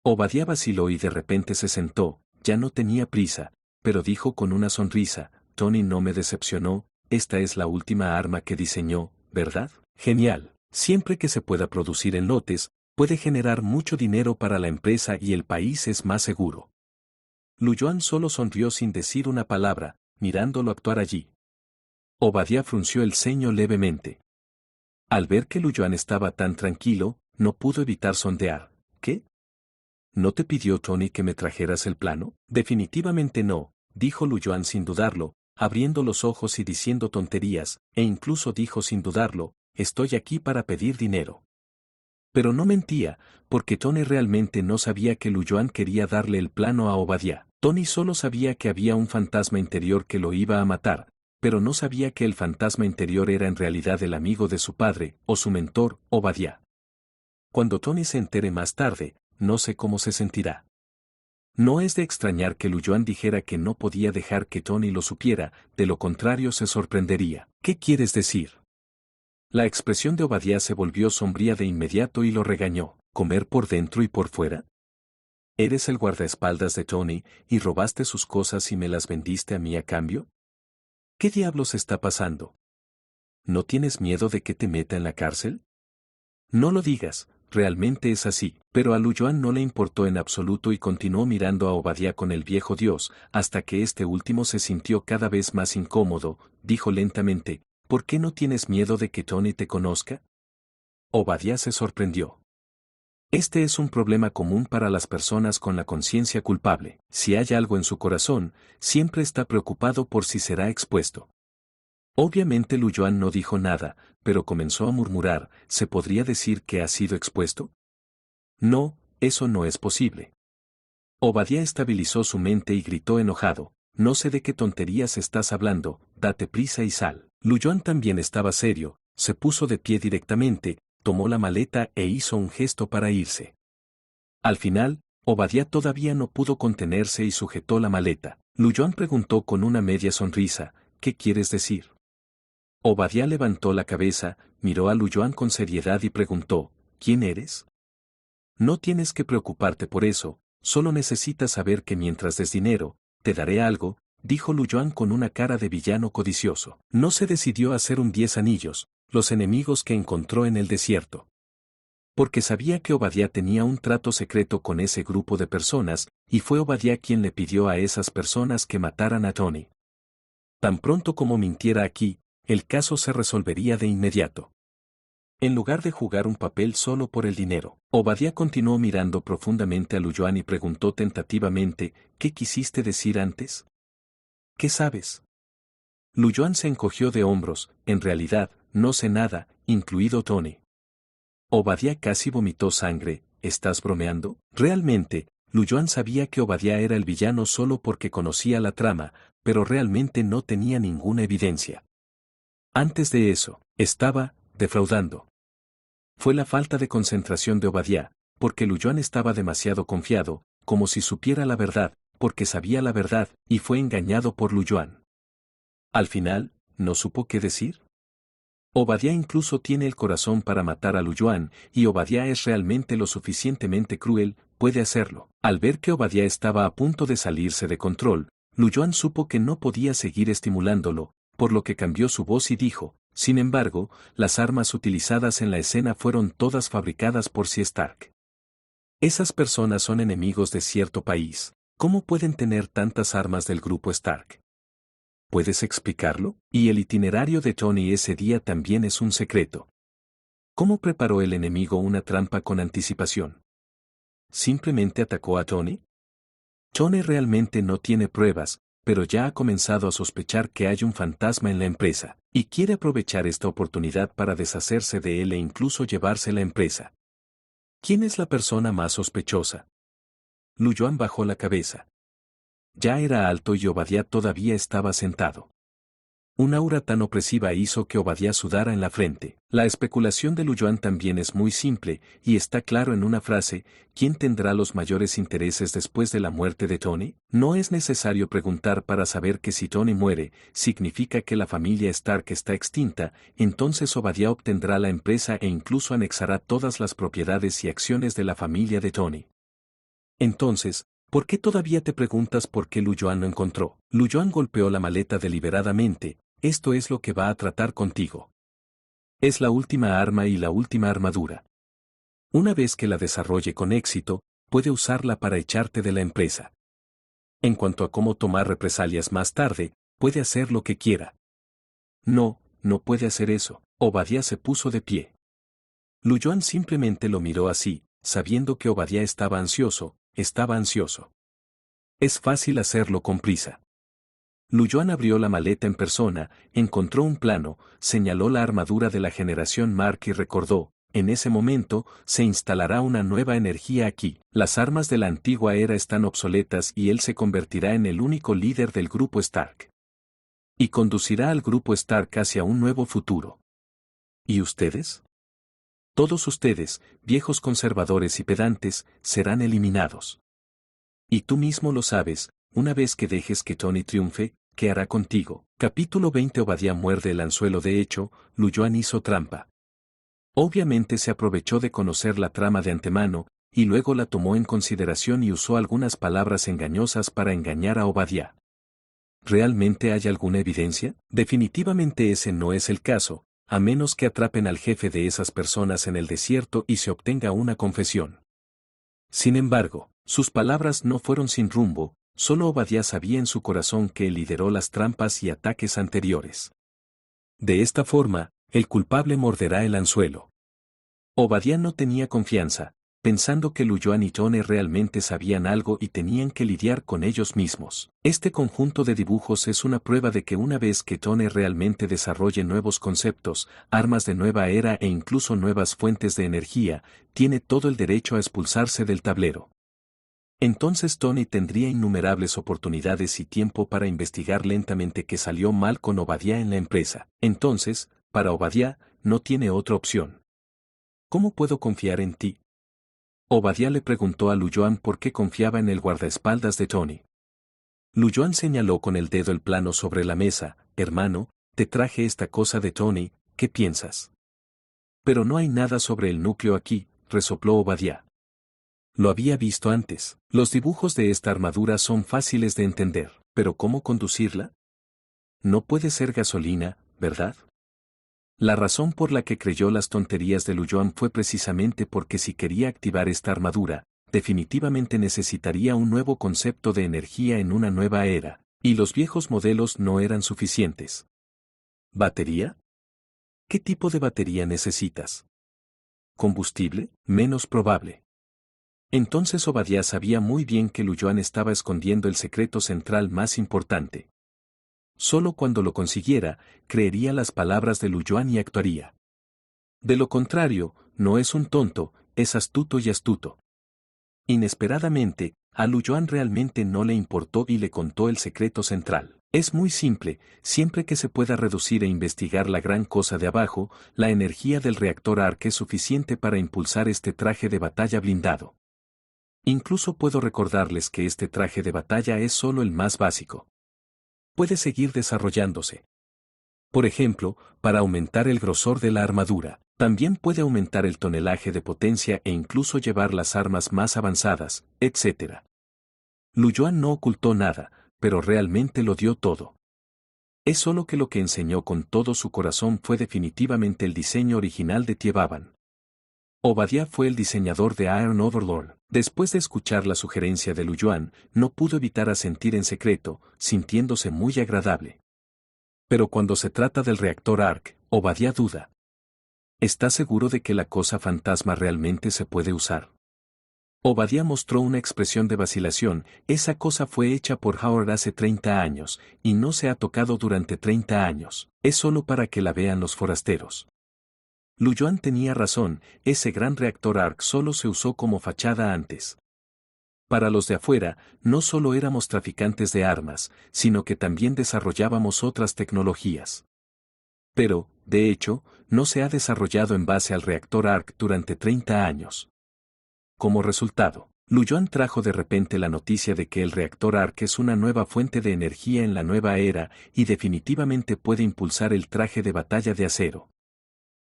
Obadiah vaciló y de repente se sentó, ya no tenía prisa, pero dijo con una sonrisa, Tony no me decepcionó, esta es la última arma que diseñó, ¿verdad? Genial, siempre que se pueda producir en lotes, puede generar mucho dinero para la empresa y el país es más seguro. Luyuan solo sonrió sin decir una palabra, mirándolo actuar allí. Obadiah frunció el ceño levemente. Al ver que Luyuan estaba tan tranquilo, no pudo evitar sondear. ¿Qué? ¿No te pidió Tony que me trajeras el plano? Definitivamente no, dijo Luyuan sin dudarlo, abriendo los ojos y diciendo tonterías, e incluso dijo sin dudarlo, estoy aquí para pedir dinero. Pero no mentía, porque Tony realmente no sabía que Luyoan quería darle el plano a Obadiah. Tony solo sabía que había un fantasma interior que lo iba a matar, pero no sabía que el fantasma interior era en realidad el amigo de su padre, o su mentor, Obadiah. Cuando Tony se entere más tarde, no sé cómo se sentirá. No es de extrañar que Luyoan dijera que no podía dejar que Tony lo supiera, de lo contrario se sorprendería. ¿Qué quieres decir? La expresión de Obadiah se volvió sombría de inmediato y lo regañó. ¿Comer por dentro y por fuera? ¿Eres el guardaespaldas de Tony, y robaste sus cosas y me las vendiste a mí a cambio? ¿Qué diablos está pasando? ¿No tienes miedo de que te meta en la cárcel? No lo digas, realmente es así, pero a Luyoan no le importó en absoluto y continuó mirando a Obadiah con el viejo Dios, hasta que este último se sintió cada vez más incómodo, dijo lentamente, ¿por qué no tienes miedo de que Tony te conozca? Obadiah se sorprendió. Este es un problema común para las personas con la conciencia culpable. Si hay algo en su corazón, siempre está preocupado por si será expuesto. Obviamente Luyoan no dijo nada, pero comenzó a murmurar, ¿se podría decir que ha sido expuesto? No, eso no es posible. Obadiah estabilizó su mente y gritó enojado, no sé de qué tonterías estás hablando, date prisa y sal. Luyoan también estaba serio, se puso de pie directamente, tomó la maleta e hizo un gesto para irse. Al final, Obadiah todavía no pudo contenerse y sujetó la maleta. Luyoan preguntó con una media sonrisa, ¿qué quieres decir? Obadiah levantó la cabeza, miró a Luyoan con seriedad y preguntó, ¿quién eres? No tienes que preocuparte por eso, solo necesitas saber que mientras des dinero, te daré algo, dijo Luyoan con una cara de villano codicioso. No se decidió a hacer un 10 anillos, los enemigos que encontró en el desierto. Porque sabía que Obadiah tenía un trato secreto con ese grupo de personas, y fue Obadiah quien le pidió a esas personas que mataran a Tony. Tan pronto como mintiera aquí, el caso se resolvería de inmediato. En lugar de jugar un papel solo por el dinero, Obadiah continuó mirando profundamente a Luyoan y preguntó tentativamente, ¿qué quisiste decir antes? ¿Qué sabes? Luyoan se encogió de hombros, en realidad, no sé nada, incluido Tony. Obadiah casi vomitó sangre, ¿estás bromeando? Realmente, Luyoan sabía que Obadiah era el villano solo porque conocía la trama, pero realmente no tenía ninguna evidencia. Antes de eso, estaba defraudando. Fue la falta de concentración de Obadiah, porque Luyoan estaba demasiado confiado, como si supiera la verdad, porque sabía la verdad, y fue engañado por Luyoan. Al final, ¿no supo qué decir? Obadiah incluso tiene el corazón para matar a Luyoan, y Obadiah es realmente lo suficientemente cruel, puede hacerlo. Al ver que Obadiah estaba a punto de salirse de control, Luyoan supo que no podía seguir estimulándolo, por lo que cambió su voz y dijo, sin embargo, las armas utilizadas en la escena fueron todas fabricadas por C. Stark. Esas personas son enemigos de cierto país. ¿Cómo pueden tener tantas armas del grupo Stark? ¿Puedes explicarlo? Y el itinerario de Tony ese día también es un secreto. ¿Cómo preparó el enemigo una trampa con anticipación? ¿Simplemente atacó a Tony? Tony realmente no tiene pruebas, pero ya ha comenzado a sospechar que hay un fantasma en la empresa, y quiere aprovechar esta oportunidad para deshacerse de él e incluso llevarse la empresa. ¿Quién es la persona más sospechosa? Luyoan bajó la cabeza. Ya era alto y Obadiah todavía estaba sentado. Un aura tan opresiva hizo que Obadiah sudara en la frente. La especulación de Luyoan también es muy simple, y está claro en una frase, ¿quién tendrá los mayores intereses después de la muerte de Tony? No es necesario preguntar para saber que si Tony muere, significa que la familia Stark está extinta, entonces Obadiah obtendrá la empresa e incluso anexará todas las propiedades y acciones de la familia de Tony. Entonces, ¿por qué todavía te preguntas por qué Luyoan lo encontró? Luyoan golpeó la maleta deliberadamente, esto es lo que va a tratar contigo. Es la última arma y la última armadura. Una vez que la desarrolle con éxito, puede usarla para echarte de la empresa. En cuanto a cómo tomar represalias más tarde, puede hacer lo que quiera. No, no puede hacer eso. Obadiah se puso de pie. Luyoan simplemente lo miró así, sabiendo que Obadiah estaba ansioso. Es fácil hacerlo con prisa. Lu Yuan abrió la maleta en persona, encontró un plano, señaló la armadura de la generación Mark y recordó, en ese momento, se instalará una nueva energía aquí. Las armas de la antigua era están obsoletas y él se convertirá en el único líder del grupo Stark. Y conducirá al grupo Stark hacia un nuevo futuro. ¿Y ustedes? Todos ustedes, viejos conservadores y pedantes, serán eliminados. Y tú mismo lo sabes, una vez que dejes que Tony triunfe, ¿qué hará contigo? Capítulo 20. Obadiah muerde el anzuelo. De hecho, Lu Yuan hizo trampa. Obviamente se aprovechó de conocer la trama de antemano, y luego la tomó en consideración y usó algunas palabras engañosas para engañar a Obadiah. ¿Realmente hay alguna evidencia? Definitivamente ese no es el caso, a menos que atrapen al jefe de esas personas en el desierto y se obtenga una confesión. Sin embargo, sus palabras no fueron sin rumbo, solo Obadiah sabía en su corazón que él lideró las trampas y ataques anteriores. De esta forma, el culpable morderá el anzuelo. Obadiah no tenía confianza, pensando que Lu Yuan y Tony realmente sabían algo y tenían que lidiar con ellos mismos. Este conjunto de dibujos es una prueba de que una vez que Tony realmente desarrolle nuevos conceptos, armas de nueva era e incluso nuevas fuentes de energía, tiene todo el derecho a expulsarse del tablero. Entonces Tony tendría innumerables oportunidades y tiempo para investigar lentamente qué salió mal con Obadiah en la empresa. Entonces, para Obadiah, no tiene otra opción. ¿Cómo puedo confiar en ti? Obadiah le preguntó a Lu Yuan por qué confiaba en el guardaespaldas de Tony. Lu Yuan señaló con el dedo el plano sobre la mesa. Hermano, te traje esta cosa de Tony, ¿qué piensas? Pero no hay nada sobre el núcleo aquí, resopló Obadiah. Lo había visto antes. Los dibujos de esta armadura son fáciles de entender, pero ¿cómo conducirla? No puede ser gasolina, ¿verdad? La razón por la que creyó las tonterías de Lu Yuan fue precisamente porque si quería activar esta armadura, definitivamente necesitaría un nuevo concepto de energía en una nueva era, y los viejos modelos no eran suficientes. ¿Batería? ¿Qué tipo de batería necesitas? ¿Combustible? Menos probable. Entonces Obadiah sabía muy bien que Lu Yuan estaba escondiendo el secreto central más importante. Solo cuando lo consiguiera, creería las palabras de Lu Yuan y actuaría. De lo contrario, no es un tonto, es astuto y astuto. Inesperadamente, a Lu Yuan realmente no le importó y le contó el secreto central. Es muy simple, siempre que se pueda reducir e investigar la gran cosa de abajo, la energía del reactor ARC es suficiente para impulsar este traje de batalla blindado. Incluso puedo recordarles que este traje de batalla es solo el más básico. Puede seguir desarrollándose. Por ejemplo, para aumentar el grosor de la armadura, también puede aumentar el tonelaje de potencia e incluso llevar las armas más avanzadas, etc. Lu Yuan no ocultó nada, pero realmente lo dio todo. Es solo que lo que enseñó con todo su corazón fue definitivamente el diseño original de Tiebaban. Obadiah fue el diseñador de Iron Overlord. Después de escuchar la sugerencia de Lu Yuan, no pudo evitar asentir en secreto, sintiéndose muy agradable. Pero cuando se trata del reactor ARC, Obadiah duda. ¿Está seguro de que la cosa fantasma realmente se puede usar? Obadiah mostró una expresión de vacilación. Esa cosa fue hecha por Howard hace 30 años, y no se ha tocado durante 30 años. Es solo para que la vean los forasteros. Lu Yuan tenía razón, ese gran reactor ARC solo se usó como fachada antes. Para los de afuera, no solo éramos traficantes de armas, sino que también desarrollábamos otras tecnologías. Pero, de hecho, no se ha desarrollado en base al reactor ARC durante 30 años. Como resultado, Lu Yuan trajo de repente la noticia de que el reactor ARC es una nueva fuente de energía en la nueva era y definitivamente puede impulsar el traje de batalla de acero.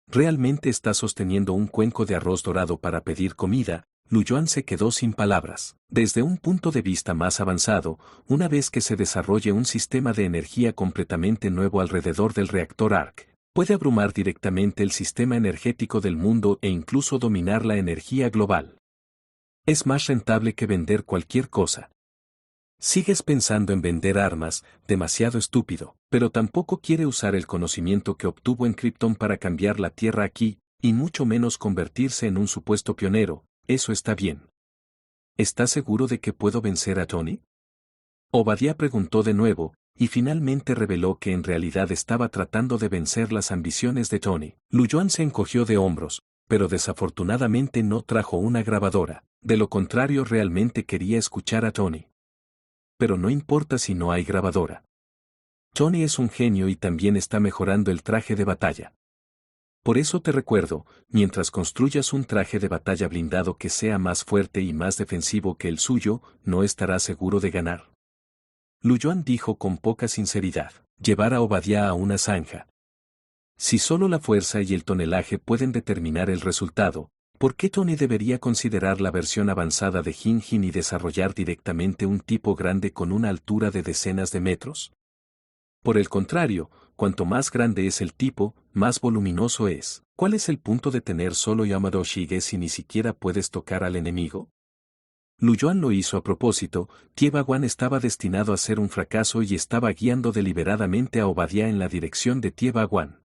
¿Realmente está sosteniendo un cuenco de arroz dorado para pedir comida? Lu Yuan se quedó sin palabras. Desde un punto de vista más avanzado, una vez que se desarrolle un sistema de energía completamente nuevo alrededor del reactor ARC, puede abrumar directamente el sistema energético del mundo e incluso dominar la energía global. Es más rentable que vender cualquier cosa. Sigues pensando en vender armas, demasiado estúpido, pero tampoco quiere usar el conocimiento que obtuvo en Krypton para cambiar la Tierra aquí, y mucho menos convertirse en un supuesto pionero. Eso está bien. ¿Estás seguro de que puedo vencer a Tony? Obadiah preguntó de nuevo, y finalmente reveló que en realidad estaba tratando de vencer las ambiciones de Tony. Lu Yuan se encogió de hombros, pero desafortunadamente no trajo una grabadora, de lo contrario realmente quería escuchar a Tony. Pero no importa si no hay grabadora. Tony es un genio y también está mejorando el traje de batalla. Por eso te recuerdo, mientras construyas un traje de batalla blindado que sea más fuerte y más defensivo que el suyo, no estarás seguro de ganar. Lu Yuan dijo con poca sinceridad, llevar a Obadiah a una zanja. Si solo la fuerza y el tonelaje pueden determinar el resultado, ¿por qué Tony debería considerar la versión avanzada de Jin Jin y desarrollar directamente un tipo grande con una altura de decenas de metros? Por el contrario, cuanto más grande es el tipo, más voluminoso es. ¿Cuál es el punto de tener solo Yamado Shige si ni siquiera puedes tocar al enemigo? Lu Yuan lo hizo a propósito. Tie Baguan estaba destinado a ser un fracaso y estaba guiando deliberadamente a Obadiah en la dirección de Tie Baguan.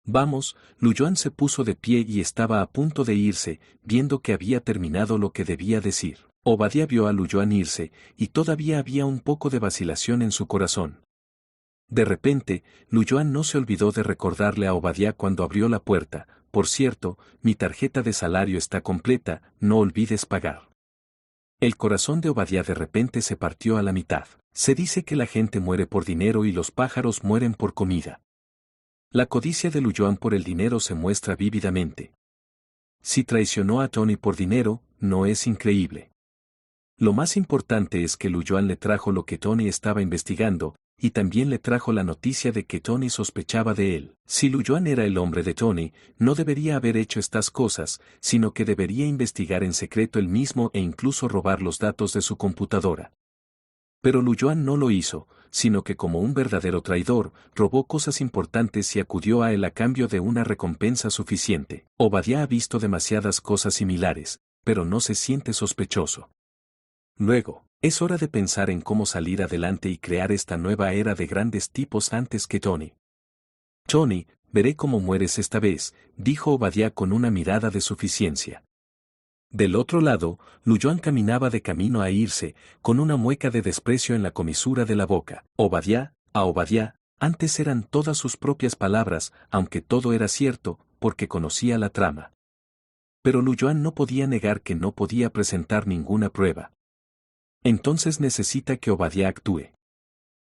Vamos, Lu Yuan se puso de pie y estaba a punto de irse, viendo que había terminado lo que debía decir. Obadiah vio a Lu Yuan irse, y todavía había un poco de vacilación en su corazón. De repente, Lu Yuan no se olvidó de recordarle a Obadiah cuando abrió la puerta, por cierto, mi tarjeta de salario está completa, no olvides pagar. El corazón de Obadiah de repente se partió a la mitad. Se dice que la gente muere por dinero y los pájaros mueren por comida. La codicia de Lu Yuan por el dinero se muestra vívidamente. Si traicionó a Tony por dinero, no es increíble. Lo más importante es que Lu Yuan le trajo lo que Tony estaba investigando, y también le trajo la noticia de que Tony sospechaba de él. Si Lu Yuan era el hombre de Tony, no debería haber hecho estas cosas, sino que debería investigar en secreto él mismo e incluso robar los datos de su computadora. Pero Lu Yuan no lo hizo, sino que como un verdadero traidor, robó cosas importantes y acudió a él a cambio de una recompensa suficiente. Obadiah ha visto demasiadas cosas similares, pero no se siente sospechoso. Luego, es hora de pensar en cómo salir adelante y crear esta nueva era de grandes tipos antes que Tony. Tony, veré cómo mueres esta vez, dijo Obadiah con una mirada de suficiencia. Del otro lado, Lu Yuan caminaba de camino a irse, con una mueca de desprecio en la comisura de la boca. Obadiah, a Obadiah, antes eran todas sus propias palabras, aunque todo era cierto, porque conocía la trama. Pero Lu Yuan no podía negar que no podía presentar ninguna prueba. Entonces necesita que Obadiah actúe.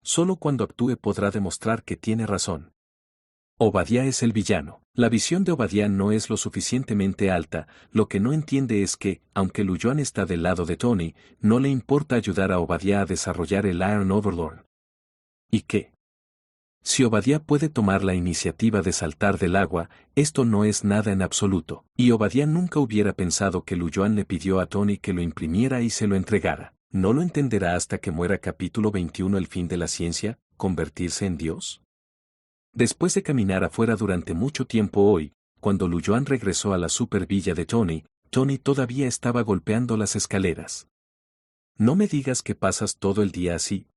Solo cuando actúe podrá demostrar que tiene razón. Obadiah es el villano. La visión de Obadiah no es lo suficientemente alta, lo que no entiende es que, aunque Lu Yuan está del lado de Tony, no le importa ayudar a Obadiah a desarrollar el Iron Overlord. ¿Y qué? Si Obadiah puede tomar la iniciativa de saltar del agua, esto no es nada en absoluto. Y Obadiah nunca hubiera pensado que Lu Yuan le pidió a Tony que lo imprimiera y se lo entregara. ¿No lo entenderá hasta que muera? Capítulo 21. El fin de la ciencia, convertirse en Dios. Después de caminar afuera durante mucho tiempo hoy, cuando Lu Yuan regresó a la supervilla de Tony, Tony todavía estaba golpeando las escaleras. No me digas que pasas todo el día así.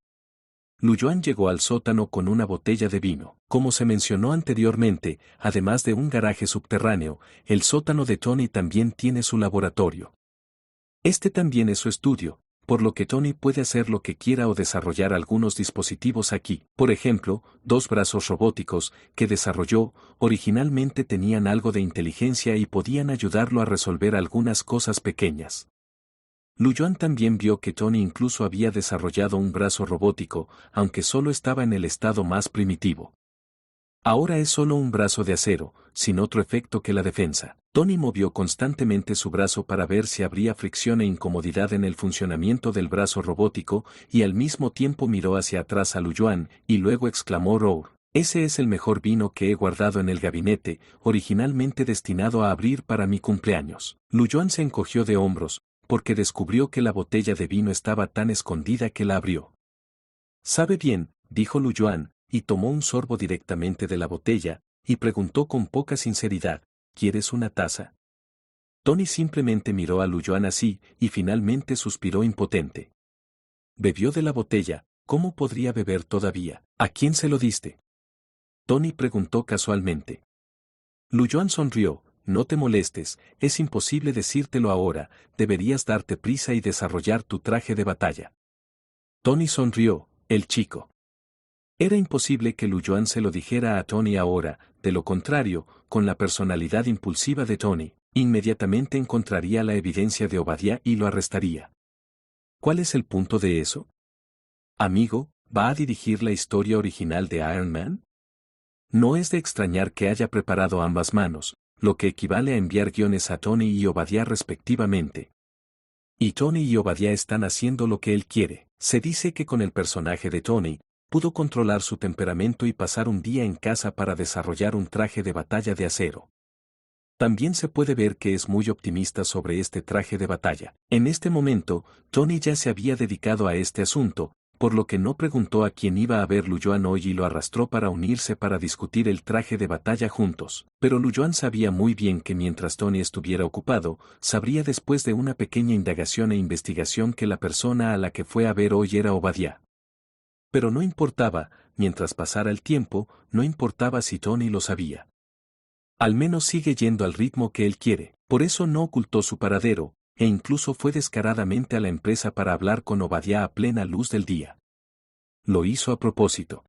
Lu Yuan llegó al sótano con una botella de vino. Como se mencionó anteriormente, además de un garaje subterráneo, el sótano de Tony también tiene su laboratorio. Este también es su estudio, por lo que Tony puede hacer lo que quiera o desarrollar algunos dispositivos aquí. Por ejemplo, 2 brazos robóticos, que desarrolló, originalmente tenían algo de inteligencia y podían ayudarlo a resolver algunas cosas pequeñas. Lu Yuan también vio que Tony incluso había desarrollado un brazo robótico, aunque solo estaba en el estado más primitivo. Ahora es solo un brazo de acero, sin otro efecto que la defensa. Tony movió constantemente su brazo para ver si habría fricción e incomodidad en el funcionamiento del brazo robótico, y al mismo tiempo miró hacia atrás a Lu Yuan, y luego exclamó Roar. Ese es el mejor vino que he guardado en el gabinete, originalmente destinado a abrir para mi cumpleaños. Lu Yuan se encogió de hombros, porque descubrió que la botella de vino estaba tan escondida que la abrió. Sabe bien, dijo Lu Yuan, y tomó un sorbo directamente de la botella, y preguntó con poca sinceridad, ¿quieres una taza? Tony simplemente miró a Lu Yuan así, y finalmente suspiró impotente. Bebió de la botella. ¿Cómo podría beber todavía? ¿A quién se lo diste? Tony preguntó casualmente. Lu Yuan sonrió. No te molestes, es imposible decírtelo ahora, deberías darte prisa y desarrollar tu traje de batalla. Tony sonrió, el chico. Era imposible que Lu Yuan se lo dijera a Tony ahora, de lo contrario, con la personalidad impulsiva de Tony, inmediatamente encontraría la evidencia de Obadiah y lo arrestaría. ¿Cuál es el punto de eso? Amigo, ¿va a dirigir la historia original de Iron Man? No es de extrañar que haya preparado ambas manos, lo que equivale a enviar guiones a Tony y Obadiah respectivamente. Y Tony y Obadiah están haciendo lo que él quiere. Se dice que con el personaje de Tony, pudo controlar su temperamento y pasar un día en casa para desarrollar un traje de batalla de acero. También se puede ver que es muy optimista sobre este traje de batalla. En este momento, Tony ya se había dedicado a este asunto, por lo que no preguntó a quién iba a ver Lu Yuan hoy y lo arrastró para unirse para discutir el traje de batalla juntos. Pero Lu Yuan sabía muy bien que mientras Tony estuviera ocupado, sabría después de una pequeña indagación e investigación que la persona a la que fue a ver hoy era Obadiah. Pero no importaba, mientras pasara el tiempo, no importaba si Tony lo sabía. Al menos sigue yendo al ritmo que él quiere, por eso no ocultó su paradero, e incluso fue descaradamente a la empresa para hablar con Obadiah a plena luz del día. Lo hizo a propósito.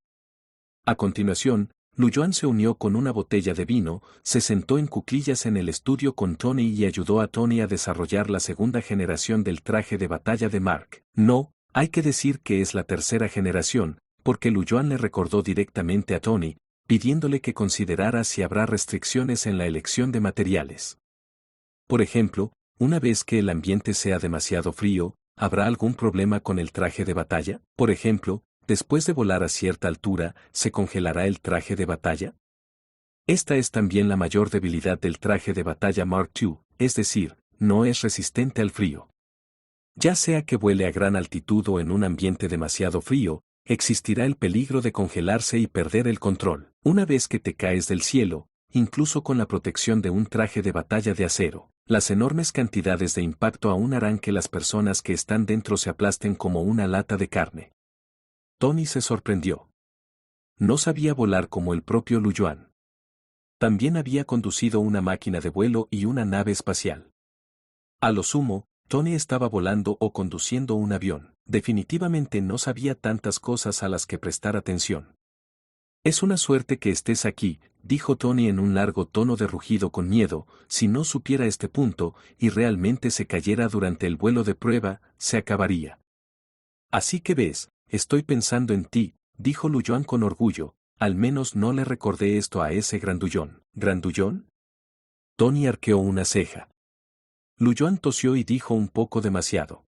A continuación, Lu Yuan se unió con una botella de vino, se sentó en cuclillas en el estudio con Tony y ayudó a Tony a desarrollar la segunda generación del traje de batalla de Mark. No, hay que decir que es la tercera generación, porque Lu Yuan le recordó directamente a Tony, pidiéndole que considerara si habrá restricciones en la elección de materiales. Por ejemplo, una vez que el ambiente sea demasiado frío, ¿habrá algún problema con el traje de batalla? Por ejemplo, después de volar a cierta altura, ¿se congelará el traje de batalla? Esta es también la mayor debilidad del traje de batalla Mark II, es decir, no es resistente al frío. Ya sea que vuele a gran altitud o en un ambiente demasiado frío, existirá el peligro de congelarse y perder el control. Una vez que te caes del cielo, incluso con la protección de un traje de batalla de acero, las enormes cantidades de impacto aún harán que las personas que están dentro se aplasten como una lata de carne. Tony se sorprendió. No sabía volar como el propio Lu Yuan. También había conducido una máquina de vuelo y una nave espacial. A lo sumo, Tony estaba volando o conduciendo un avión. Definitivamente no sabía tantas cosas a las que prestar atención. Es una suerte que estés aquí, dijo Tony en un largo tono de rugido con miedo. Si no supiera este punto, y realmente se cayera durante el vuelo de prueba, se acabaría. Así que ves, estoy pensando en ti, dijo Lu Yuan con orgullo. Al menos no le recordé esto a ese grandullón. ¿Grandullón? Tony arqueó una ceja. Lu Yuan tosió y dijo un poco demasiado.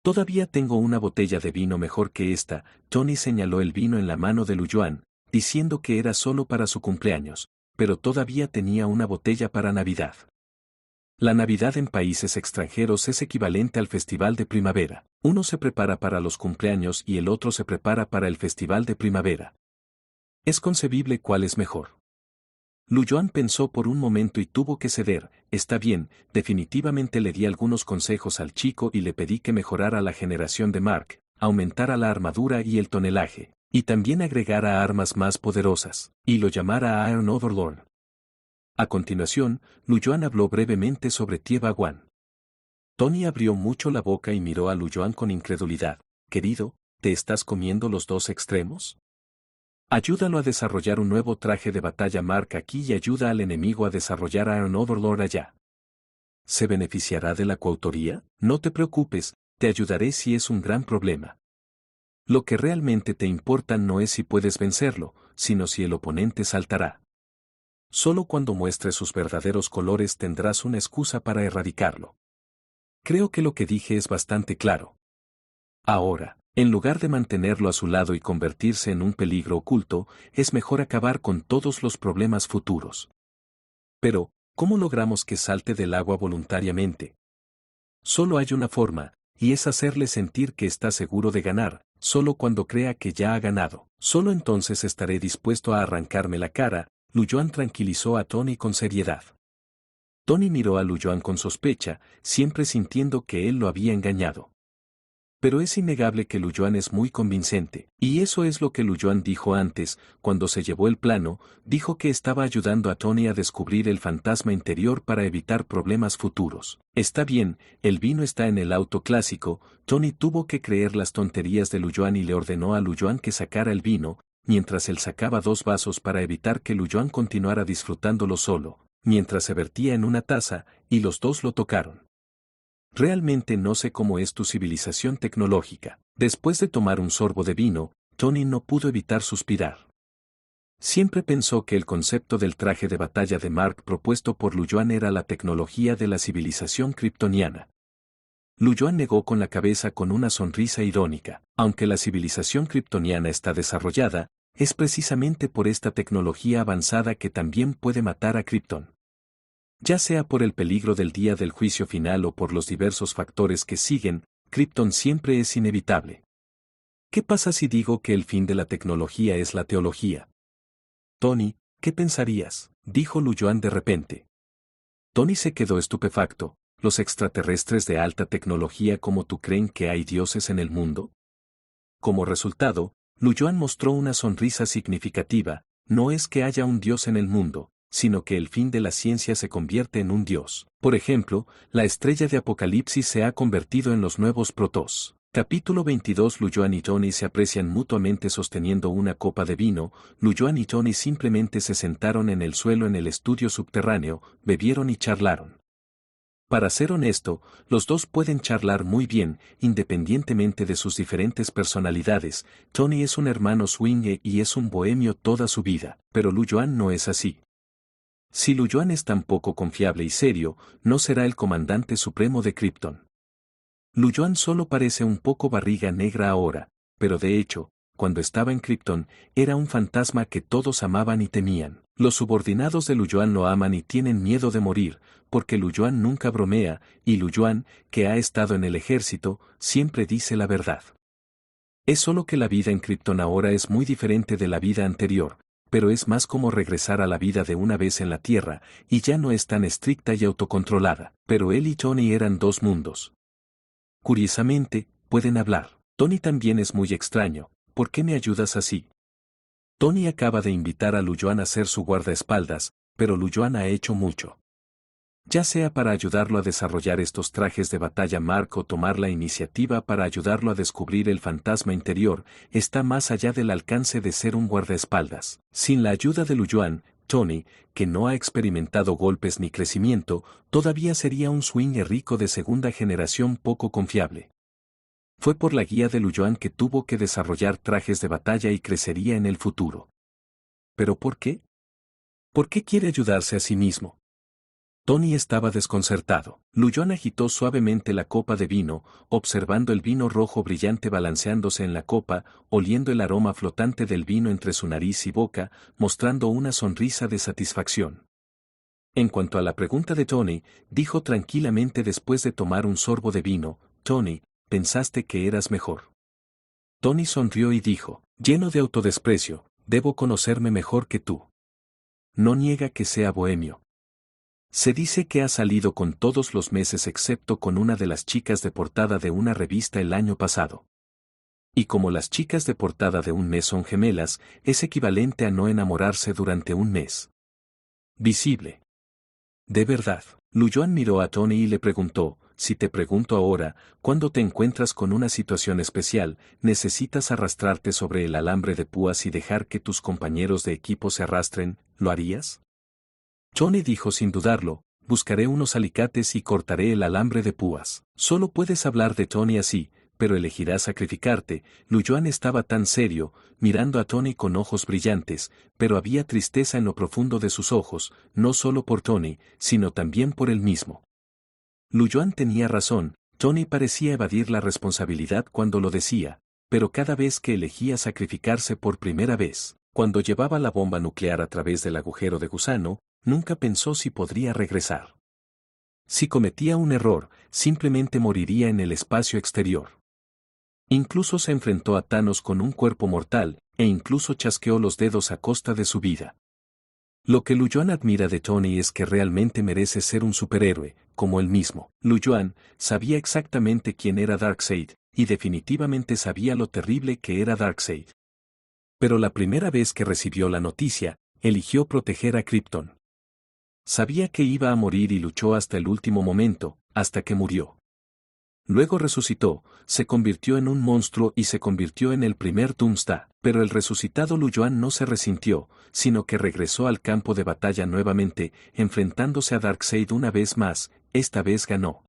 Todavía tengo una botella de vino mejor que esta. Tony señaló el vino en la mano de Lu Yuan, diciendo que era solo para su cumpleaños, pero todavía tenía una botella para Navidad. La Navidad en países extranjeros es equivalente al Festival de Primavera. Uno se prepara para los cumpleaños y el otro se prepara para el Festival de Primavera. Es concebible cuál es mejor. Lu Yuan pensó por un momento y tuvo que ceder. Está bien, definitivamente le di algunos consejos al chico y le pedí que mejorara la generación de Mark, aumentara la armadura y el tonelaje, y también agregara armas más poderosas, y lo llamara Iron Overlord. A continuación, Lu Yuan habló brevemente sobre Tieba Wan. Tony abrió mucho la boca y miró a Lu Yuan con incredulidad. Querido, ¿te estás comiendo los dos extremos? Ayúdalo a desarrollar un nuevo traje de batalla Mark aquí y ayuda al enemigo a desarrollar Iron Overlord allá. ¿Se beneficiará de la coautoría? No te preocupes, te ayudaré si es un gran problema. Lo que realmente te importa no es si puedes vencerlo, sino si el oponente saltará. Solo cuando muestres sus verdaderos colores tendrás una excusa para erradicarlo. Creo que lo que dije es bastante claro. Ahora, en lugar de mantenerlo a su lado y convertirse en un peligro oculto, es mejor acabar con todos los problemas futuros. Pero, ¿cómo logramos que salte del agua voluntariamente? Solo hay una forma, y es hacerle sentir que está seguro de ganar, solo cuando crea que ya ha ganado. Solo entonces estaré dispuesto a arrancarme la cara. Lu Yuan tranquilizó a Tony con seriedad. Tony miró a Lu Yuan con sospecha, siempre sintiendo que él lo había engañado. Pero es innegable que Lu Yuan es muy convincente, y eso es lo que Lu Yuan dijo antes, cuando se llevó el plano, dijo que estaba ayudando a Tony a descubrir el fantasma interior para evitar problemas futuros. Está bien, el vino está en el auto clásico, Tony tuvo que creer las tonterías de Lu Yuan y le ordenó a Lu Yuan que sacara el vino, mientras él sacaba 2 vasos para evitar que Lu Yuan continuara disfrutándolo solo, mientras se vertía en una taza, y los dos lo tocaron. Realmente no sé cómo es tu civilización tecnológica. Después de tomar un sorbo de vino, Tony no pudo evitar suspirar. Siempre pensó que el concepto del traje de batalla de Mark propuesto por Lu Yuan era la tecnología de la civilización kryptoniana. Lu Yuan negó con la cabeza con una sonrisa irónica. Aunque la civilización kryptoniana está desarrollada, es precisamente por esta tecnología avanzada que también puede matar a Krypton. Ya sea por el peligro del día del juicio final o por los diversos factores que siguen, Krypton siempre es inevitable. ¿Qué pasa si digo que el fin de la tecnología es la teología? Tony, ¿qué pensarías?, dijo Lu Yuan de repente. Tony se quedó estupefacto. ¿Los extraterrestres de alta tecnología como tú creen que hay dioses en el mundo? Como resultado, Lu Yuan mostró una sonrisa significativa. No es que haya un dios en el mundo, sino que el fin de la ciencia se convierte en un dios. Por ejemplo, la estrella de Apocalipsis se ha convertido en los nuevos protos. Capítulo 22. Lu Yuan y Tony se aprecian mutuamente sosteniendo una copa de vino. Lu Yuan y Tony simplemente se sentaron en el suelo en el estudio subterráneo, bebieron y charlaron. Para ser honesto, los dos pueden charlar muy bien, independientemente de sus diferentes personalidades. Tony es un hermano swing y es un bohemio toda su vida, pero Lu Yuan no es así. Si Lu Yuan es tan poco confiable y serio, no será el comandante supremo de Krypton. Lu Yuan solo parece un poco barriga negra ahora, pero de hecho, cuando estaba en Krypton, era un fantasma que todos amaban y temían. Los subordinados de Lu Yuan lo aman y tienen miedo de morir, porque Lu Yuan nunca bromea, y Lu Yuan, que ha estado en el ejército, siempre dice la verdad. Es solo que la vida en Krypton ahora es muy diferente de la vida anterior, pero es más como regresar a la vida de una vez en la Tierra, y ya no es tan estricta y autocontrolada. Pero él y Tony eran dos mundos. Curiosamente, pueden hablar. Tony también es muy extraño. ¿Por qué me ayudas así? Tony acaba de invitar a Lu Yuan a ser su guardaespaldas, pero Lu Yuan ha hecho mucho. Ya sea para ayudarlo a desarrollar estos trajes de batalla Mark o tomar la iniciativa para ayudarlo a descubrir el fantasma interior, está más allá del alcance de ser un guardaespaldas. Sin la ayuda de Lu Yuan, Tony, que no ha experimentado golpes ni crecimiento, todavía sería un swinger rico de segunda generación poco confiable. Fue por la guía de Lu Yuan que tuvo que desarrollar trajes de batalla y crecería en el futuro. ¿Pero por qué? ¿Por qué quiere ayudarse a sí mismo? Tony estaba desconcertado. Lu Yuan agitó suavemente la copa de vino, observando el vino rojo brillante balanceándose en la copa, oliendo el aroma flotante del vino entre su nariz y boca, mostrando una sonrisa de satisfacción. En cuanto a la pregunta de Tony, dijo tranquilamente después de tomar un sorbo de vino, Tony, pensaste que eras mejor. Tony sonrió y dijo, lleno de autodesprecio, debo conocerme mejor que tú. No niega que sea bohemio. Se dice que ha salido con todos los meses excepto con una de las chicas de portada de una revista el año pasado. Y como las chicas de portada de un mes son gemelas, es equivalente a no enamorarse durante un mes. Visible. De verdad. Lu Yuan miró a Tony y le preguntó, si te pregunto ahora, cuando te encuentras con una situación especial, necesitas arrastrarte sobre el alambre de púas y dejar que tus compañeros de equipo se arrastren, ¿lo harías? Tony dijo sin dudarlo, buscaré unos alicates y cortaré el alambre de púas. Solo puedes hablar de Tony así, pero elegirás sacrificarte. Lu Yuan estaba tan serio, mirando a Tony con ojos brillantes, pero había tristeza en lo profundo de sus ojos, no solo por Tony, sino también por él mismo. Lu Yuan tenía razón, Tony parecía evadir la responsabilidad cuando lo decía, pero cada vez que elegía sacrificarse por primera vez, cuando llevaba la bomba nuclear a través del agujero de gusano, nunca pensó si podría regresar. Si cometía un error, simplemente moriría en el espacio exterior. Incluso se enfrentó a Thanos con un cuerpo mortal, e incluso chasqueó los dedos a costa de su vida. Lo que Lu Yuan admira de Tony es que realmente merece ser un superhéroe, como él mismo. Lu Yuan sabía exactamente quién era Darkseid, y definitivamente sabía lo terrible que era Darkseid. Pero la primera vez que recibió la noticia, eligió proteger a Krypton. Sabía que iba a morir y luchó hasta el último momento, hasta que murió. Luego resucitó, se convirtió en un monstruo y se convirtió en el primer Doomsday. Pero el resucitado Lu Yuan no se resintió, sino que regresó al campo de batalla nuevamente, enfrentándose a Darkseid una vez más. Esta vez ganó.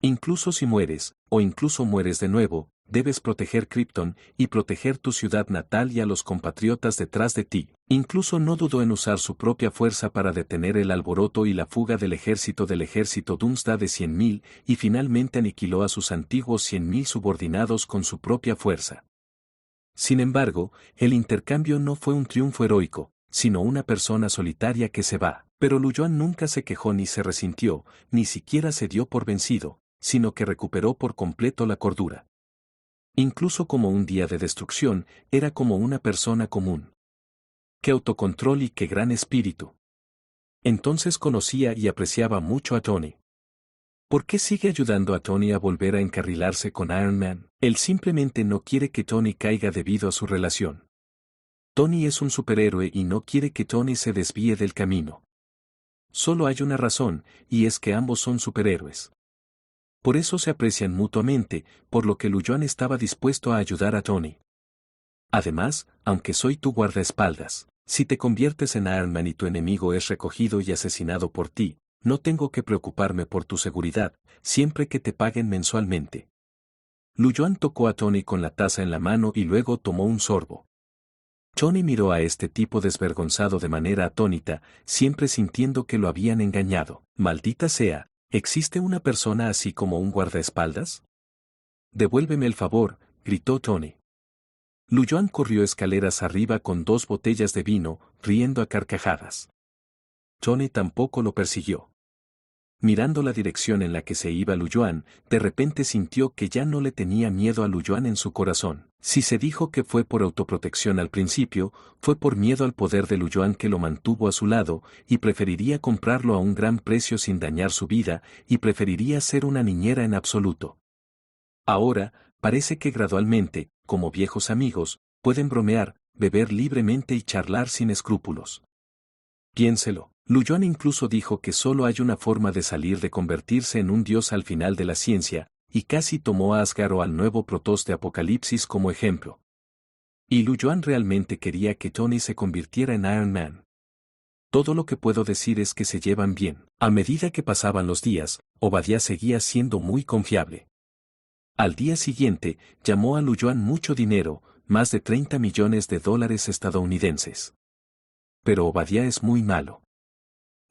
Incluso si mueres, o incluso mueres de nuevo, debes proteger Krypton y proteger tu ciudad natal y a los compatriotas detrás de ti. Incluso no dudó en usar su propia fuerza para detener el alboroto y la fuga del ejército Doomsday de 100.000 y finalmente aniquiló a sus antiguos 100.000 subordinados con su propia fuerza. Sin embargo, el intercambio no fue un triunfo heroico, sino una persona solitaria que se va. Pero Lu Yuan nunca se quejó ni se resintió, ni siquiera se dio por vencido, sino que recuperó por completo la cordura. Incluso como un día de destrucción, era como una persona común. ¡Qué autocontrol y qué gran espíritu! Entonces conocía y apreciaba mucho a Tony. ¿Por qué sigue ayudando a Tony a volver a encarrilarse con Iron Man? Él simplemente no quiere que Tony caiga debido a su relación. Tony es un superhéroe y no quiere que Tony se desvíe del camino. Solo hay una razón, y es que ambos son superhéroes. Por eso se aprecian mutuamente, por lo que Lu Yuan estaba dispuesto a ayudar a Tony. Además, aunque soy tu guardaespaldas, si te conviertes en Iron Man y tu enemigo es recogido y asesinado por ti, no tengo que preocuparme por tu seguridad, siempre que te paguen mensualmente. Lu Yuan tocó a Tony con la taza en la mano y luego tomó un sorbo. Tony miró a este tipo desvergonzado de manera atónita, siempre sintiendo que lo habían engañado. Maldita sea, ¿existe una persona así como un guardaespaldas? Devuélveme el favor, gritó Tony. Lu Yuan corrió escaleras arriba con 2 botellas de vino, riendo a carcajadas. Tony tampoco lo persiguió. Mirando la dirección en la que se iba Lu Yuan, de repente sintió que ya no le tenía miedo a Lu Yuan en su corazón. Si se dijo que fue por autoprotección al principio, fue por miedo al poder de Lu Yuan que lo mantuvo a su lado, y preferiría comprarlo a un gran precio sin dañar su vida, y preferiría ser una niñera en absoluto. Ahora, parece que gradualmente, como viejos amigos, pueden bromear, beber libremente y charlar sin escrúpulos. Piénselo. Lu Yuan incluso dijo que solo hay una forma de salir de convertirse en un dios al final de la ciencia, y casi tomó a Asgard o al nuevo Protoss de Apocalipsis como ejemplo. Y Lu Yuan realmente quería que Tony se convirtiera en Iron Man. Todo lo que puedo decir es que se llevan bien. A medida que pasaban los días, Obadiah seguía siendo muy confiable. Al día siguiente, llamó a Lu Yuan mucho dinero, más de 30 millones de dólares estadounidenses. Pero Obadiah es muy malo.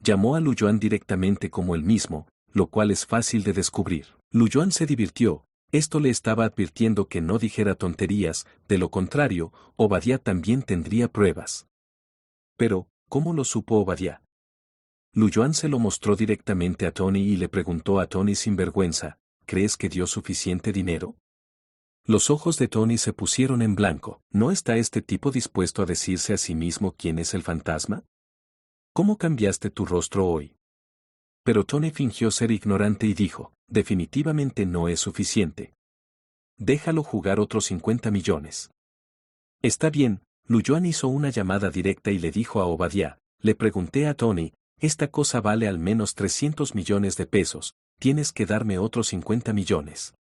Llamó a Lu Yuan directamente como él mismo, lo cual es fácil de descubrir. Lu Yuan se divirtió, esto le estaba advirtiendo que no dijera tonterías, de lo contrario, Obadiah también tendría pruebas. Pero, ¿cómo lo supo Obadiah? Lu Yuan se lo mostró directamente a Tony y le preguntó a Tony sin vergüenza, ¿crees que dio suficiente dinero? Los ojos de Tony se pusieron en blanco. ¿No está este tipo dispuesto a decirse a sí mismo quién es el fantasma? ¿Cómo cambiaste tu rostro hoy? Pero Tony fingió ser ignorante y dijo, definitivamente no es suficiente. Déjalo jugar otros 50 millones. Está bien, Lu Yuan hizo una llamada directa y le dijo a Obadiah, le pregunté a Tony, esta cosa vale al menos 300 millones de pesos, tienes que darme otros 50 millones.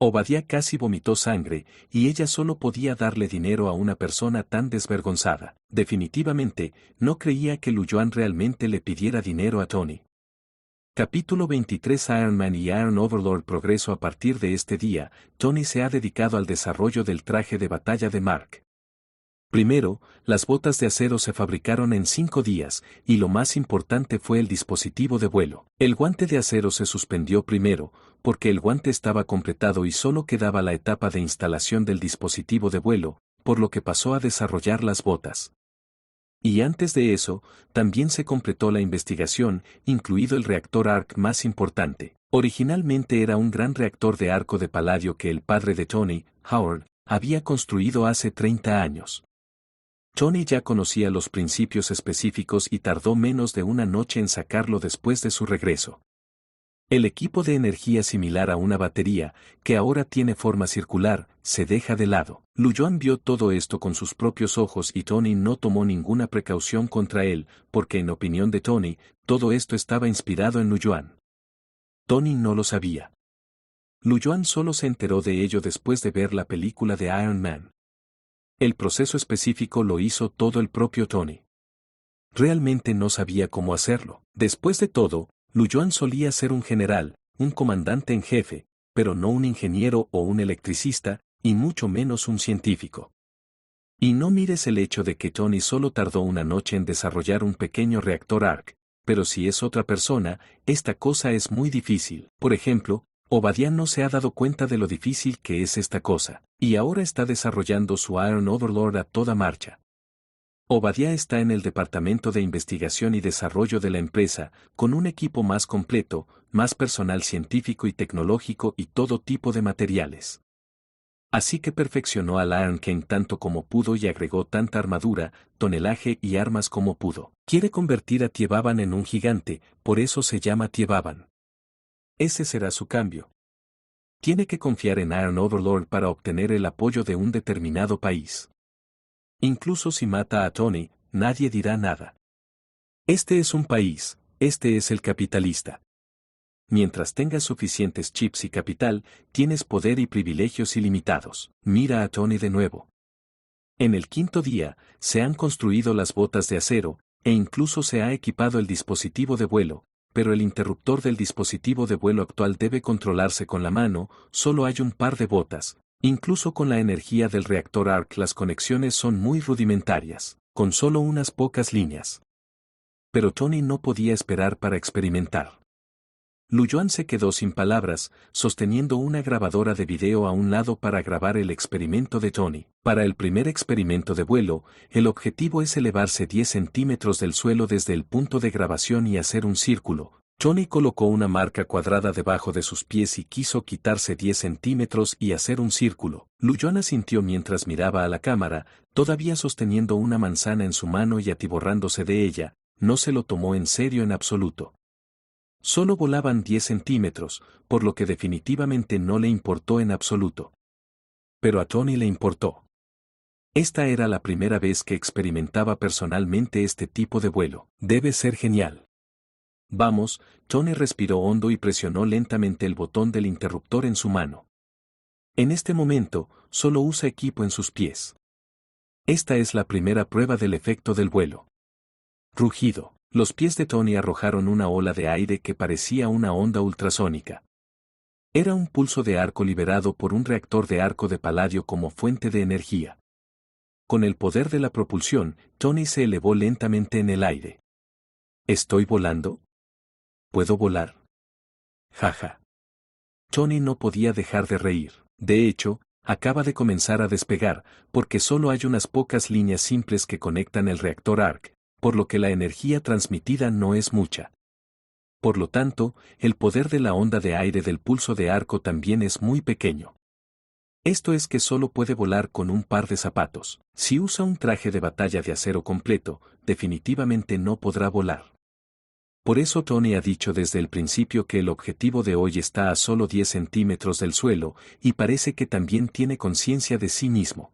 Obadiah casi vomitó sangre, y ella solo podía darle dinero a una persona tan desvergonzada. Definitivamente, no creía que Lu Yuan realmente le pidiera dinero a Tony. Capítulo 23 Iron Man y Iron Overlord Progreso. A partir de este día, Tony se ha dedicado al desarrollo del traje de batalla de Mark. Primero, las botas de acero se fabricaron en 5 días, y lo más importante fue el dispositivo de vuelo. El guante de acero se suspendió primero, porque el guante estaba completado y solo quedaba la etapa de instalación del dispositivo de vuelo, por lo que pasó a desarrollar las botas. Y antes de eso, también se completó la investigación, incluido el reactor ARC más importante. Originalmente era un gran reactor de arco de paladio que el padre de Tony, Howard, había construido hace 30 años. Tony ya conocía los principios específicos y tardó menos de una noche en sacarlo después de su regreso. El equipo de energía similar a una batería, que ahora tiene forma circular, se deja de lado. Luyuan vio todo esto con sus propios ojos y Tony no tomó ninguna precaución contra él, porque en opinión de Tony, todo esto estaba inspirado en Luyuan. Tony no lo sabía. Luyuan solo se enteró de ello después de ver la película de Iron Man. El proceso específico lo hizo todo el propio Tony. Realmente no sabía cómo hacerlo. Después de todo, Luyuan solía ser un general, un comandante en jefe, pero no un ingeniero o un electricista, y mucho menos un científico. Y no mires el hecho de que Tony solo tardó una noche en desarrollar un pequeño reactor ARC, pero si es otra persona, esta cosa es muy difícil. Por ejemplo, Obadiah no se ha dado cuenta de lo difícil que es esta cosa, y ahora está desarrollando su Iron Overlord a toda marcha. Obadiah está en el departamento de investigación y desarrollo de la empresa, con un equipo más completo, más personal científico y tecnológico y todo tipo de materiales. Así que perfeccionó al Iron King tanto como pudo y agregó tanta armadura, tonelaje y armas como pudo. Quiere convertir a Tiebaban en un gigante, por eso se llama Tiebaban. Ese será su cambio. Tiene que confiar en Iron Overlord para obtener el apoyo de un determinado país. Incluso si mata a Tony, nadie dirá nada. Este es un país, este es el capitalista. Mientras tengas suficientes chips y capital, tienes poder y privilegios ilimitados. Mira a Tony de nuevo. En el quinto día, se han construido las botas de acero, e incluso se ha equipado el dispositivo de vuelo, pero el interruptor del dispositivo de vuelo actual debe controlarse con la mano, solo hay un par de botas. Incluso con la energía del reactor ARC las conexiones son muy rudimentarias, con solo unas pocas líneas. Pero Tony no podía esperar para experimentar. Luyuan se quedó sin palabras, sosteniendo una grabadora de video a un lado para grabar el experimento de Tony. Para el primer experimento de vuelo, el objetivo es elevarse 10 centímetros del suelo desde el punto de grabación y hacer un círculo. Tony colocó una marca cuadrada debajo de sus pies y quiso quitarse 10 centímetros y hacer un círculo. Luyuan asintió mientras miraba a la cámara, todavía sosteniendo una manzana en su mano y atiborrándose de ella, no se lo tomó en serio en absoluto. Solo volaban 10 centímetros, por lo que definitivamente no le importó en absoluto. Pero a Tony le importó. Esta era la primera vez que experimentaba personalmente este tipo de vuelo. Debe ser genial. Vamos, Tony respiró hondo y presionó lentamente el botón del interruptor en su mano. En este momento, solo usa equipo en sus pies. Esta es la primera prueba del efecto del vuelo. Rugido. Los pies de Tony arrojaron una ola de aire que parecía una onda ultrasónica. Era un pulso de arco liberado por un reactor de arco de paladio como fuente de energía. Con el poder de la propulsión, Tony se elevó lentamente en el aire. ¿Estoy volando? ¿Puedo volar? Jaja. Tony no podía dejar de reír. De hecho, acaba de comenzar a despegar, porque solo hay unas pocas líneas simples que conectan el reactor ARC, por lo que la energía transmitida no es mucha. Por lo tanto, el poder de la onda de aire del pulso de arco también es muy pequeño. Esto es que solo puede volar con un par de zapatos. Si usa un traje de batalla de acero completo, definitivamente no podrá volar. Por eso Tony ha dicho desde el principio que el objetivo de hoy está a solo 10 centímetros del suelo, y parece que también tiene conciencia de sí mismo.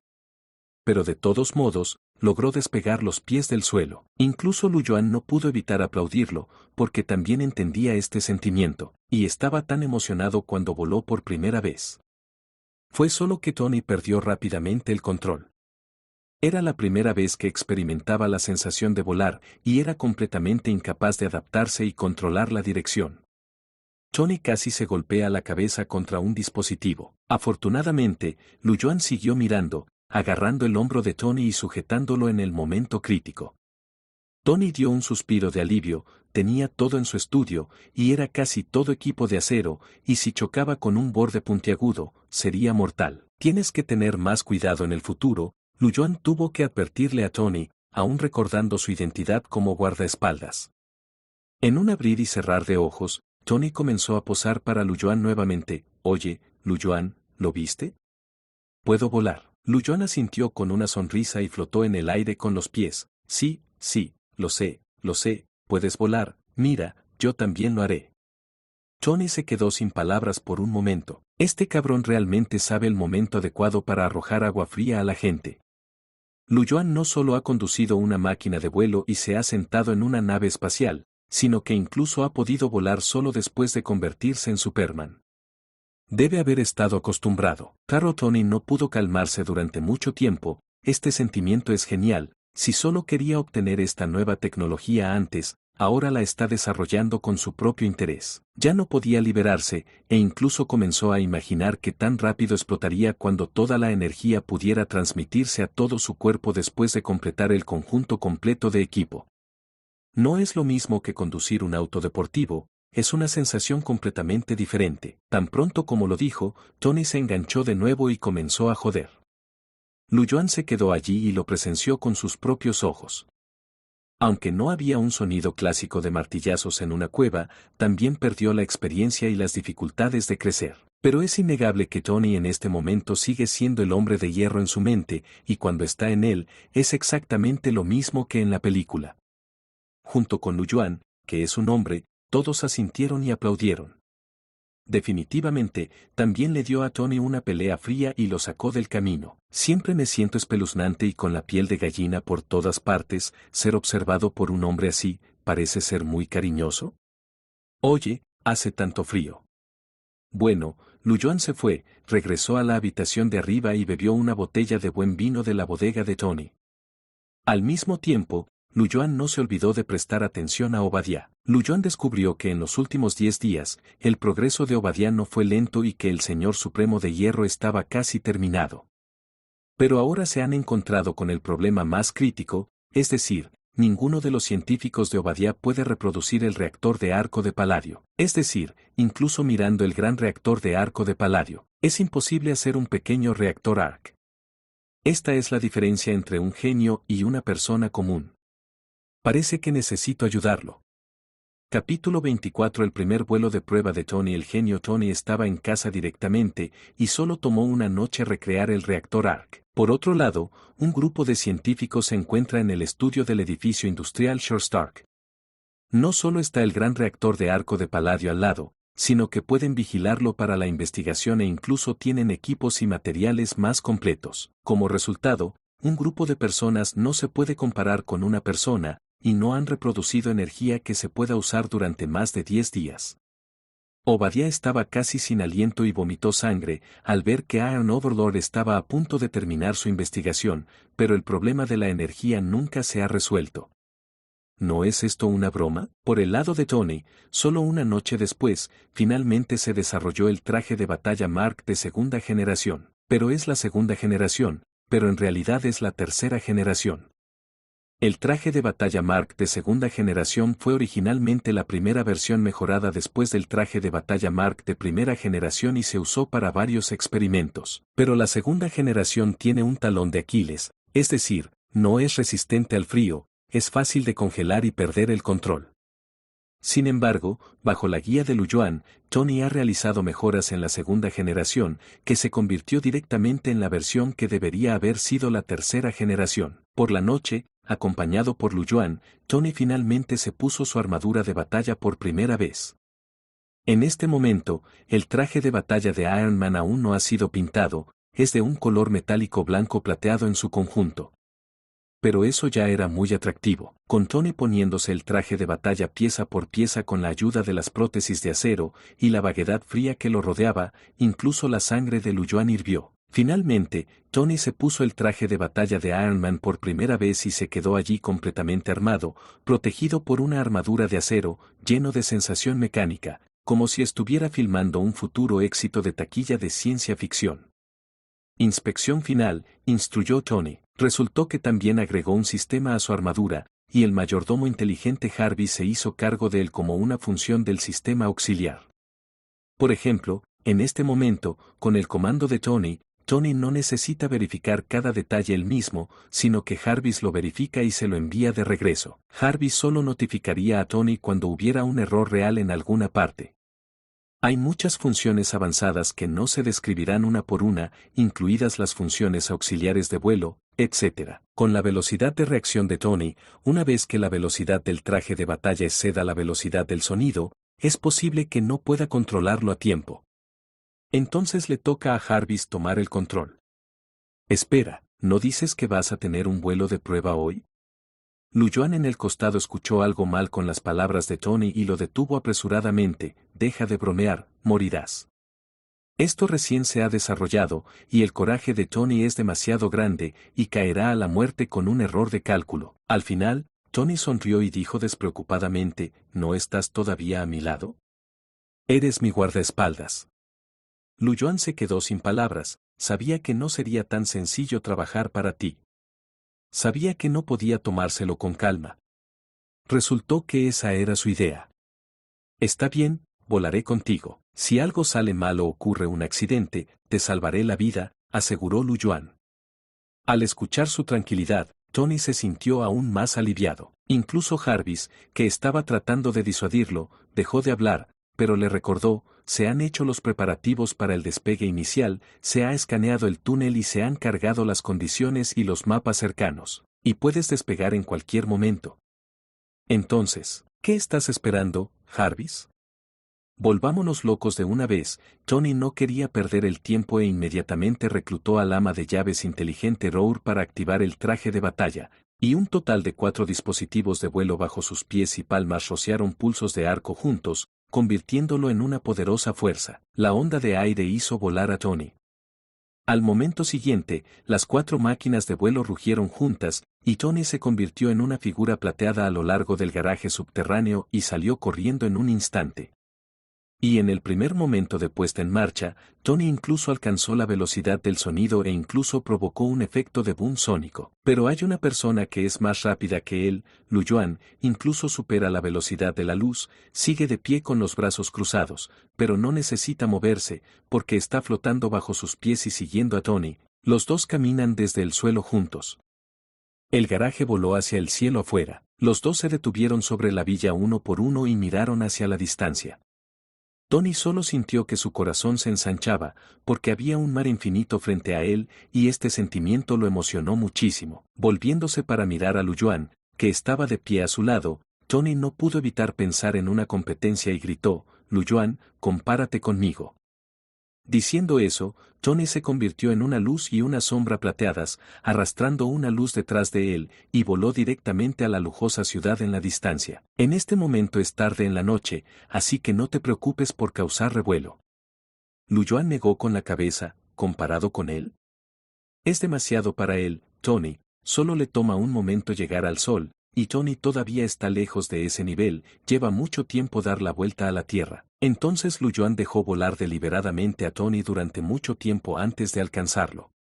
Pero de todos modos, logró despegar los pies del suelo. Incluso Luyuan no pudo evitar aplaudirlo, porque también entendía este sentimiento, y estaba tan emocionado cuando voló por primera vez. Fue solo que Tony perdió rápidamente el control. Era la primera vez que experimentaba la sensación de volar, y era completamente incapaz de adaptarse y controlar la dirección. Tony casi se golpea la cabeza contra un dispositivo. Afortunadamente, Luyuan siguió mirando, agarrando el hombro de Tony y sujetándolo en el momento crítico. Tony dio un suspiro de alivio, tenía todo en su estudio, y era casi todo equipo de acero, y si chocaba con un borde puntiagudo, sería mortal. Tienes que tener más cuidado en el futuro, Luyuan tuvo que advertirle a Tony, aún recordando su identidad como guardaespaldas. En un abrir y cerrar de ojos, Tony comenzó a posar para Luyuan nuevamente. Oye, Luyuan, ¿lo viste? Puedo volar. Lujuan asintió con una sonrisa y flotó en el aire con los pies. Sí, lo sé, puedes volar, mira, yo también lo haré. Tony se quedó sin palabras por un momento. Este cabrón realmente sabe el momento adecuado para arrojar agua fría a la gente. Lujuan no solo ha conducido una máquina de vuelo y se ha sentado en una nave espacial, sino que incluso ha podido volar solo después de convertirse en Superman. Debe haber estado acostumbrado. Claro, Tony no pudo calmarse durante mucho tiempo. Este sentimiento es genial. Si solo quería obtener esta nueva tecnología antes, ahora la está desarrollando con su propio interés. Ya no podía liberarse, e incluso comenzó a imaginar que tan rápido explotaría cuando toda la energía pudiera transmitirse a todo su cuerpo después de completar el conjunto completo de equipo. No es lo mismo que conducir un auto deportivo, es una sensación completamente diferente. Tan pronto como lo dijo, Tony se enganchó de nuevo y comenzó a joder. Lujuan se quedó allí y lo presenció con sus propios ojos. Aunque no había un sonido clásico de martillazos en una cueva, también perdió la experiencia y las dificultades de crecer. Pero es innegable que Tony en este momento sigue siendo el hombre de hierro en su mente, y cuando está en él, es exactamente lo mismo que en la película. Junto con Lujuan, que es un hombre, todos asintieron y aplaudieron. Definitivamente, también le dio a Tony una pelea fría y lo sacó del camino. Siempre me siento espeluznante y con la piel de gallina por todas partes, ser observado por un hombre así, parece ser muy cariñoso. Oye, hace tanto frío. Bueno, Lujuan se fue, regresó a la habitación de arriba y bebió una botella de buen vino de la bodega de Tony. Al mismo tiempo, Lujuan no se olvidó de prestar atención a Obadiah. Lujuan descubrió que en los últimos 10 días, el progreso de Obadiah no fue lento y que el Señor Supremo de Hierro estaba casi terminado. Pero ahora se han encontrado con el problema más crítico, es decir, ninguno de los científicos de Obadiah puede reproducir el reactor de arco de paladio. Es decir, incluso mirando el gran reactor de arco de paladio, es imposible hacer un pequeño reactor ARC. Esta es la diferencia entre un genio y una persona común. Parece que necesito ayudarlo. Capítulo 24. El primer vuelo de prueba de Tony. El genio Tony estaba en casa directamente, y solo tomó una noche recrear el reactor ARC. Por otro lado, un grupo de científicos se encuentra en el estudio del edificio industrial Shore Stark. No solo está el gran reactor de arco de paladio al lado, sino que pueden vigilarlo para la investigación e incluso tienen equipos y materiales más completos. Como resultado, un grupo de personas no se puede comparar con una persona, y no han reproducido energía que se pueda usar durante más de 10 días. Obadiah estaba casi sin aliento y vomitó sangre al ver que Iron Overlord estaba a punto de terminar su investigación, pero el problema de la energía nunca se ha resuelto. ¿No es esto una broma? Por el lado de Tony, solo una noche después, finalmente se desarrolló el traje de batalla Mark de segunda generación. Pero es la segunda generación, pero en realidad es la tercera generación. El traje de batalla Mark de segunda generación fue originalmente la primera versión mejorada después del traje de batalla Mark de primera generación y se usó para varios experimentos. Pero la segunda generación tiene un talón de Aquiles, es decir, no es resistente al frío, es fácil de congelar y perder el control. Sin embargo, bajo la guía de Lujuan, Tony ha realizado mejoras en la segunda generación, que se convirtió directamente en la versión que debería haber sido la tercera generación. Por la noche, acompañado por Lujuan, Tony finalmente se puso su armadura de batalla por primera vez. En este momento, el traje de batalla de Iron Man aún no ha sido pintado, es de un color metálico blanco plateado en su conjunto. Pero eso ya era muy atractivo. Con Tony poniéndose el traje de batalla pieza por pieza con la ayuda de las prótesis de acero y la vaguedad fría que lo rodeaba, incluso la sangre de Lujuan hirvió. Finalmente, Tony se puso el traje de batalla de Iron Man por primera vez y se quedó allí completamente armado, protegido por una armadura de acero, lleno de sensación mecánica, como si estuviera filmando un futuro éxito de taquilla de ciencia ficción. Inspección final, instruyó Tony. Resultó que también agregó un sistema a su armadura, y el mayordomo inteligente Harvey se hizo cargo de él como una función del sistema auxiliar. Por ejemplo, en este momento, con el comando de Tony no necesita verificar cada detalle él mismo, sino que Jarvis lo verifica y se lo envía de regreso. Jarvis solo notificaría a Tony cuando hubiera un error real en alguna parte. Hay muchas funciones avanzadas que no se describirán una por una, incluidas las funciones auxiliares de vuelo, etc. Con la velocidad de reacción de Tony, una vez que la velocidad del traje de batalla exceda la velocidad del sonido, es posible que no pueda controlarlo a tiempo. Entonces le toca a Jarvis tomar el control. Espera, ¿no dices que vas a tener un vuelo de prueba hoy? Luyuan en el costado escuchó algo mal con las palabras de Tony y lo detuvo apresuradamente. Deja de bromear, morirás. Esto recién se ha desarrollado, y el coraje de Tony es demasiado grande, y caerá a la muerte con un error de cálculo. Al final, Tony sonrió y dijo despreocupadamente, ¿no estás todavía a mi lado? Eres mi guardaespaldas. Luyuan se quedó sin palabras, sabía que no sería tan sencillo trabajar para ti. Sabía que no podía tomárselo con calma. Resultó que esa era su idea. Está bien, volaré contigo. Si algo sale mal o ocurre un accidente, te salvaré la vida, aseguró Luyuan. Al escuchar su tranquilidad, Tony se sintió aún más aliviado. Incluso Jarvis, que estaba tratando de disuadirlo, dejó de hablar, pero le recordó, se han hecho los preparativos para el despegue inicial, se ha escaneado el túnel y se han cargado las condiciones y los mapas cercanos, y puedes despegar en cualquier momento. Entonces, ¿qué estás esperando, Jarvis? Volvámonos locos de una vez. Tony no quería perder el tiempo e inmediatamente reclutó al ama de llaves inteligente Rour para activar el traje de batalla, y un total de 4 dispositivos de vuelo bajo sus pies y palmas rociaron pulsos de arco juntos, convirtiéndolo en una poderosa fuerza. La onda de aire hizo volar a Tony. Al momento siguiente, las 4 máquinas de vuelo rugieron juntas, y Tony se convirtió en una figura plateada a lo largo del garaje subterráneo y salió corriendo en un instante. Y en el primer momento de puesta en marcha, Tony incluso alcanzó la velocidad del sonido e incluso provocó un efecto de boom sónico. Pero hay una persona que es más rápida que él, Luyuan, incluso supera la velocidad de la luz, sigue de pie con los brazos cruzados, pero no necesita moverse, porque está flotando bajo sus pies y siguiendo a Tony. Los dos caminan desde el suelo juntos. El garaje voló hacia el cielo afuera. Los dos se detuvieron sobre la villa uno por uno y miraron hacia la distancia. Tony solo sintió que su corazón se ensanchaba, porque había un mar infinito frente a él, y este sentimiento lo emocionó muchísimo. Volviéndose para mirar a Luyuan, que estaba de pie a su lado, Tony no pudo evitar pensar en una competencia y gritó, Luyuan, compárate conmigo. Diciendo eso, Tony se convirtió en una luz y una sombra plateadas, arrastrando una luz detrás de él, y voló directamente a la lujosa ciudad en la distancia. En este momento es tarde en la noche, así que no te preocupes por causar revuelo. Luyuan negó con la cabeza, ¿comparado con él? Es demasiado para él, Tony, solo le toma un momento llegar al sol, y Tony todavía está lejos de ese nivel, lleva mucho tiempo dar la vuelta a la Tierra. Entonces Luyuan dejó volar deliberadamente a Tony durante mucho tiempo antes de alcanzarlo.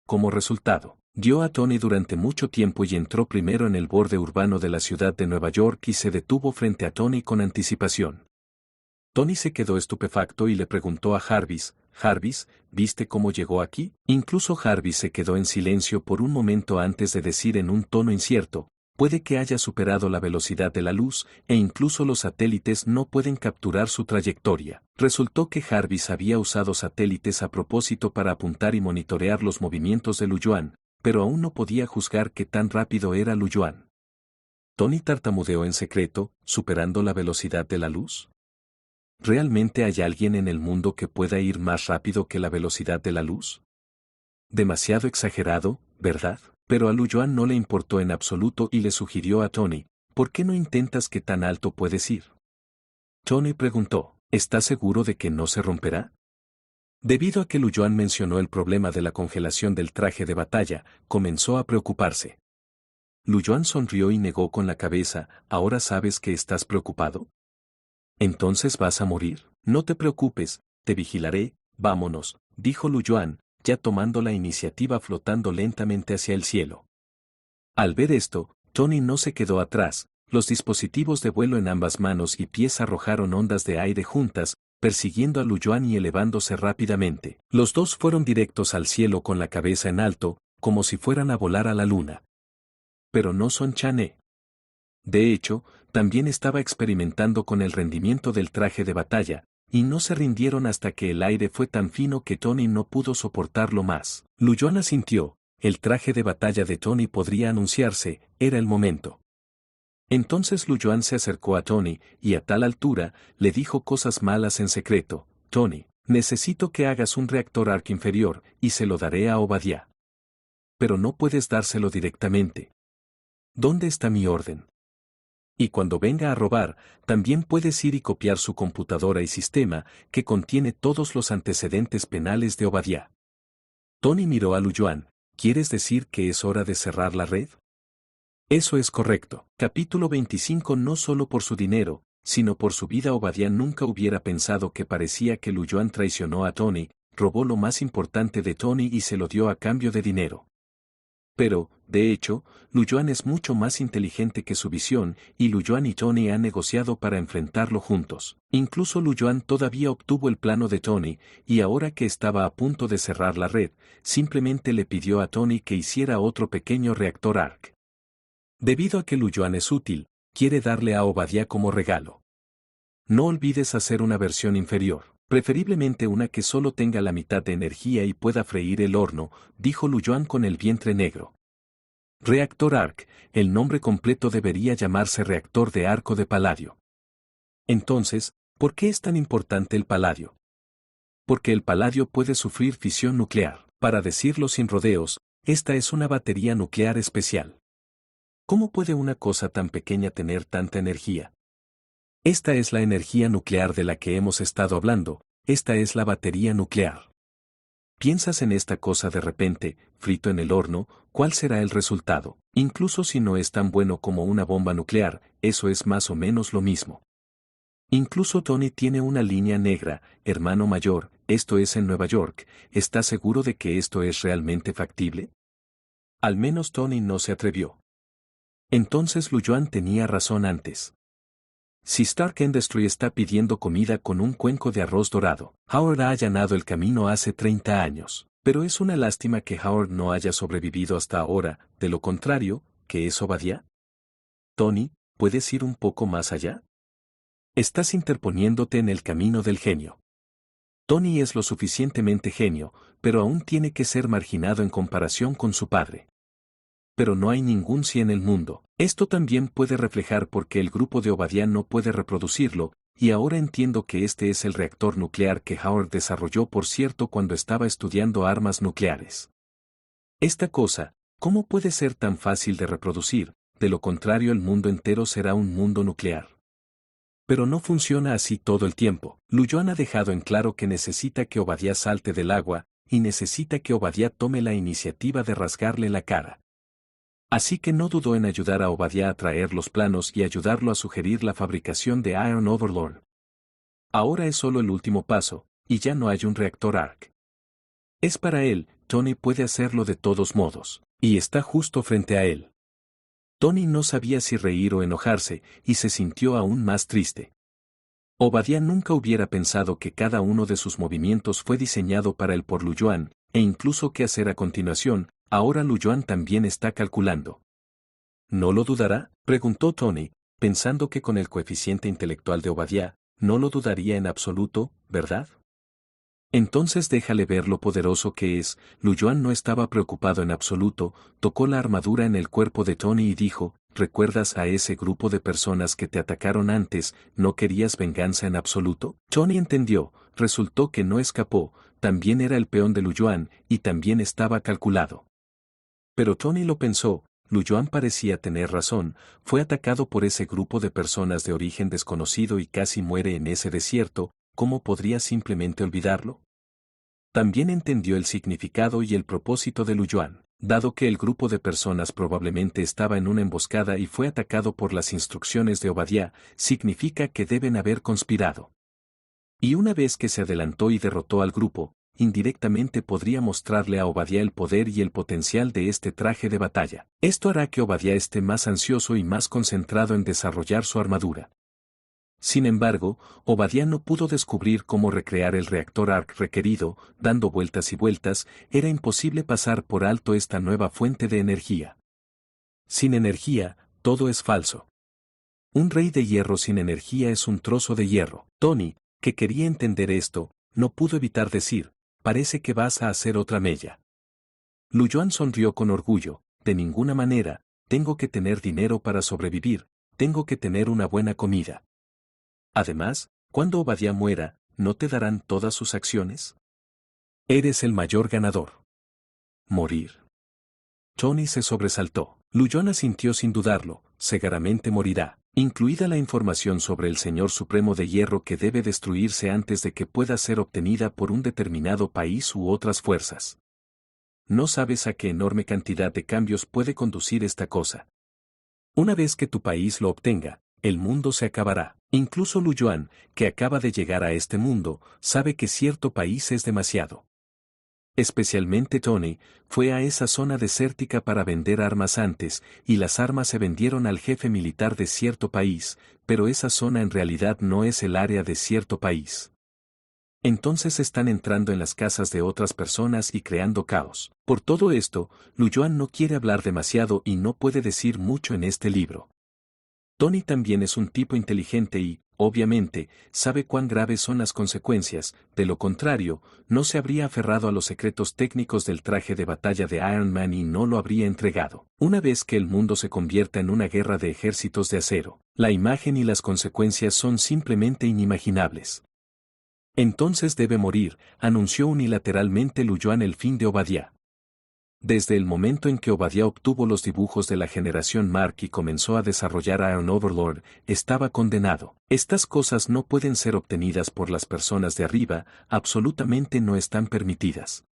Como resultado, dio a Tony durante mucho tiempo y entró primero en el borde urbano de la ciudad de Nueva York y se detuvo frente a Tony con anticipación. Tony se quedó estupefacto y le preguntó a Jarvis, Jarvis, ¿viste cómo llegó aquí? Incluso Jarvis se quedó en silencio por un momento antes de decir en un tono incierto, puede que haya superado la velocidad de la luz, e incluso los satélites no pueden capturar su trayectoria. Resultó que Jarvis había usado satélites a propósito para apuntar y monitorear los movimientos de Luyuan, pero aún no podía juzgar qué tan rápido era Luyuan. Tony tartamudeó en secreto, ¿superando la velocidad de la luz? ¿Realmente hay alguien en el mundo que pueda ir más rápido que la velocidad de la luz? Demasiado exagerado, ¿verdad? Pero a Luyuan no le importó en absoluto y le sugirió a Tony, ¿por qué no intentas qué tan alto puedes ir? Tony preguntó, ¿estás seguro de que no se romperá? Debido a que Luyuan mencionó el problema de la congelación del traje de batalla, comenzó a preocuparse. Luyuan sonrió y negó con la cabeza, ¿ahora sabes que estás preocupado? ¿Entonces vas a morir? No te preocupes, te vigilaré, vámonos, dijo Luyuan, ya tomando la iniciativa flotando lentamente hacia el cielo. Al ver esto, Tony no se quedó atrás, los dispositivos de vuelo en ambas manos y pies arrojaron ondas de aire juntas, persiguiendo a Luyuan y elevándose rápidamente. Los dos fueron directos al cielo con la cabeza en alto, como si fueran a volar a la luna. Pero no son Chané. De hecho, también estaba experimentando con el rendimiento del traje de batalla, y no se rindieron hasta que el aire fue tan fino que Tony no pudo soportarlo más. Lu Yuan asintió, el traje de batalla de Tony podría anunciarse, era el momento. Entonces Lu Yuan se acercó a Tony, y a tal altura, le dijo cosas malas en secreto. Tony, necesito que hagas un reactor arc inferior, y se lo daré a Obadiah. Pero no puedes dárselo directamente. ¿Dónde está mi orden? Y cuando venga a robar, también puedes ir y copiar su computadora y sistema, que contiene todos los antecedentes penales de Obadiah. Tony miró a Lu Yuan, ¿quieres decir que es hora de cerrar la red? Eso es correcto. Capítulo 25. No solo por su dinero, sino por su vida. Obadiah nunca hubiera pensado que parecía que Lu Yuan traicionó a Tony, robó lo más importante de Tony y se lo dio a cambio de dinero. Pero, de hecho, Lu Yuan es mucho más inteligente que su visión, y Lu Yuan y Tony han negociado para enfrentarlo juntos. Incluso Lu Yuan todavía obtuvo el plano de Tony, y ahora que estaba a punto de cerrar la red, simplemente le pidió a Tony que hiciera otro pequeño reactor arc. Debido a que Lu Yuan es útil, quiere darle a Obadiah como regalo. No olvides hacer una versión inferior, preferiblemente una que solo tenga la mitad de energía y pueda freír el horno, dijo Lu Yuan con el vientre negro. Reactor Arc, el nombre completo debería llamarse Reactor de Arco de Paladio. Entonces, ¿por qué es tan importante el paladio? Porque el paladio puede sufrir fisión nuclear. Para decirlo sin rodeos, esta es una batería nuclear especial. ¿Cómo puede una cosa tan pequeña tener tanta energía? Esta es la energía nuclear de la que hemos estado hablando, esta es la batería nuclear. Piensas en esta cosa de repente, frito en el horno, ¿cuál será el resultado? Incluso si no es tan bueno como una bomba nuclear, eso es más o menos lo mismo. Incluso Tony tiene una línea negra, hermano mayor, esto es en Nueva York, ¿estás seguro de que esto es realmente factible? Al menos Tony no se atrevió. Entonces Lu Yuan tenía razón antes. Si Stark Industries está pidiendo comida con un cuenco de arroz dorado, Howard ha allanado el camino hace 30 años. Pero es una lástima que Howard no haya sobrevivido hasta ahora, de lo contrario, ¿qué es Obadiah? Tony, ¿puedes ir un poco más allá? Estás interponiéndote en el camino del genio. Tony es lo suficientemente genio, pero aún tiene que ser marginado en comparación con su padre. Pero no hay ningún sí en el mundo. Esto también puede reflejar por qué el grupo de Obadiah no puede reproducirlo, y ahora entiendo que este es el reactor nuclear que Howard desarrolló por cierto cuando estaba estudiando armas nucleares. Esta cosa, ¿cómo puede ser tan fácil de reproducir? De lo contrario el mundo entero será un mundo nuclear. Pero no funciona así todo el tiempo. Lu Yuan ha dejado en claro que necesita que Obadiah salte del agua, y necesita que Obadiah tome la iniciativa de rasgarle la cara. Así que no dudó en ayudar a Obadiah a traer los planos y ayudarlo a sugerir la fabricación de Iron Overlord. Ahora es solo el último paso, y ya no hay un reactor arc. Es para él, Tony puede hacerlo de todos modos, y está justo frente a él. Tony no sabía si reír o enojarse, y se sintió aún más triste. Obadiah nunca hubiera pensado que cada uno de sus movimientos fue diseñado para él por Lu Yuan, e incluso qué hacer a continuación. Ahora Lu Yuan también está calculando. ¿No lo dudará? Preguntó Tony, pensando que con el coeficiente intelectual de Obadiah, no lo dudaría en absoluto, ¿verdad? Entonces déjale ver lo poderoso que es. Lu Yuan no estaba preocupado en absoluto, tocó la armadura en el cuerpo de Tony y dijo, ¿recuerdas a ese grupo de personas que te atacaron antes, no querías venganza en absoluto? Tony entendió, resultó que no escapó, también era el peón de Lu Yuan, y también estaba calculado. Pero Tony lo pensó, Lu Yuan parecía tener razón, fue atacado por ese grupo de personas de origen desconocido y casi muere en ese desierto, ¿cómo podría simplemente olvidarlo? También entendió el significado y el propósito de Lu Yuan, dado que el grupo de personas probablemente estaba en una emboscada y fue atacado por las instrucciones de Obadiah, significa que deben haber conspirado. Y una vez que se adelantó y derrotó al grupo, indirectamente podría mostrarle a Obadiah el poder y el potencial de este traje de batalla. Esto hará que Obadiah esté más ansioso y más concentrado en desarrollar su armadura. Sin embargo, Obadiah no pudo descubrir cómo recrear el reactor arc requerido, dando vueltas y vueltas, era imposible pasar por alto esta nueva fuente de energía. Sin energía, todo es falso. Un rey de hierro sin energía es un trozo de hierro. Tony, que quería entender esto, no pudo evitar decir, parece que vas a hacer otra mella. Lu Yuan sonrió con orgullo, de ninguna manera, tengo que tener dinero para sobrevivir, tengo que tener una buena comida. Además, cuando Obadiah muera, ¿no te darán todas sus acciones? Eres el mayor ganador. Morir. Tony se sobresaltó. Lu Yuan asintió sin dudarlo, seguramente morirá, incluida la información sobre el Señor Supremo de Hierro que debe destruirse antes de que pueda ser obtenida por un determinado país u otras fuerzas. No sabes a qué enorme cantidad de cambios puede conducir esta cosa. Una vez que tu país lo obtenga, el mundo se acabará. Incluso Lu Yuan, que acaba de llegar a este mundo, sabe que cierto país es demasiado. Especialmente Tony, fue a esa zona desértica para vender armas antes, y las armas se vendieron al jefe militar de cierto país, pero esa zona en realidad no es el área de cierto país. Entonces están entrando en las casas de otras personas y creando caos. Por todo esto, Lu Yuan no quiere hablar demasiado y no puede decir mucho en este libro. Tony también es un tipo inteligente y, obviamente, sabe cuán graves son las consecuencias, de lo contrario, no se habría aferrado a los secretos técnicos del traje de batalla de Iron Man y no lo habría entregado. Una vez que el mundo se convierta en una guerra de ejércitos de acero, la imagen y las consecuencias son simplemente inimaginables. Entonces debe morir, anunció unilateralmente Lu Yuan el fin de Obadiah. Desde el momento en que Obadiah obtuvo los dibujos de la generación Mark y comenzó a desarrollar Iron Overlord, estaba condenado. Estas cosas no pueden ser obtenidas por las personas de arriba, absolutamente no están permitidas.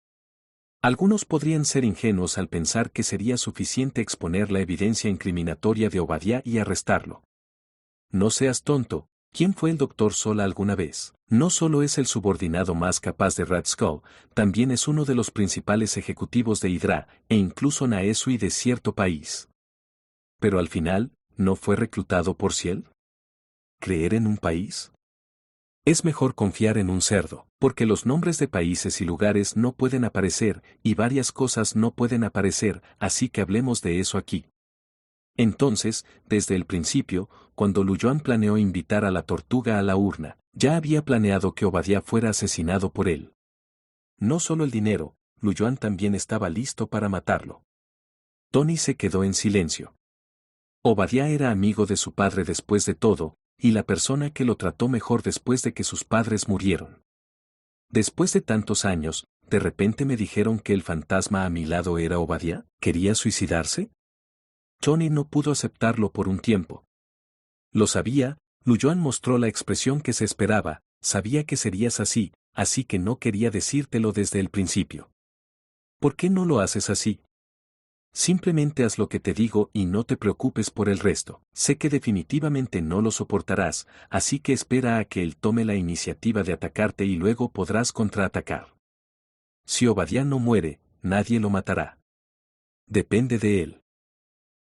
Algunos podrían ser ingenuos al pensar que sería suficiente exponer la evidencia incriminatoria de Obadiah y arrestarlo. No seas tonto. ¿Quién fue el Dr. Sola alguna vez? No solo es el subordinado más capaz de Red Skull, también es uno de los principales ejecutivos de Hydra, e incluso Naesui de cierto país. Pero al final, ¿no fue reclutado por Ciel? ¿Creer en un país? Es mejor confiar en un cerdo, porque los nombres de países y lugares no pueden aparecer, y varias cosas no pueden aparecer, así que hablemos de eso aquí. Entonces, desde el principio, cuando Lu Yuan planeó invitar a la tortuga a la urna, ya había planeado que Obadiah fuera asesinado por él. No solo el dinero, Lu Yuan también estaba listo para matarlo. Tony se quedó en silencio. Obadiah era amigo de su padre después de todo, y la persona que lo trató mejor después de que sus padres murieron. Después de tantos años, de repente me dijeron que el fantasma a mi lado era Obadiah. ¿Quería suicidarse? Tony no pudo aceptarlo por un tiempo. Lo sabía, Lu Yuan mostró la expresión que se esperaba, sabía que serías así, así que no quería decírtelo desde el principio. ¿Por qué no lo haces así? Simplemente haz lo que te digo y no te preocupes por el resto. Sé que definitivamente no lo soportarás, así que espera a que él tome la iniciativa de atacarte y luego podrás contraatacar. Si Obadiah no muere, nadie lo matará. Depende de él.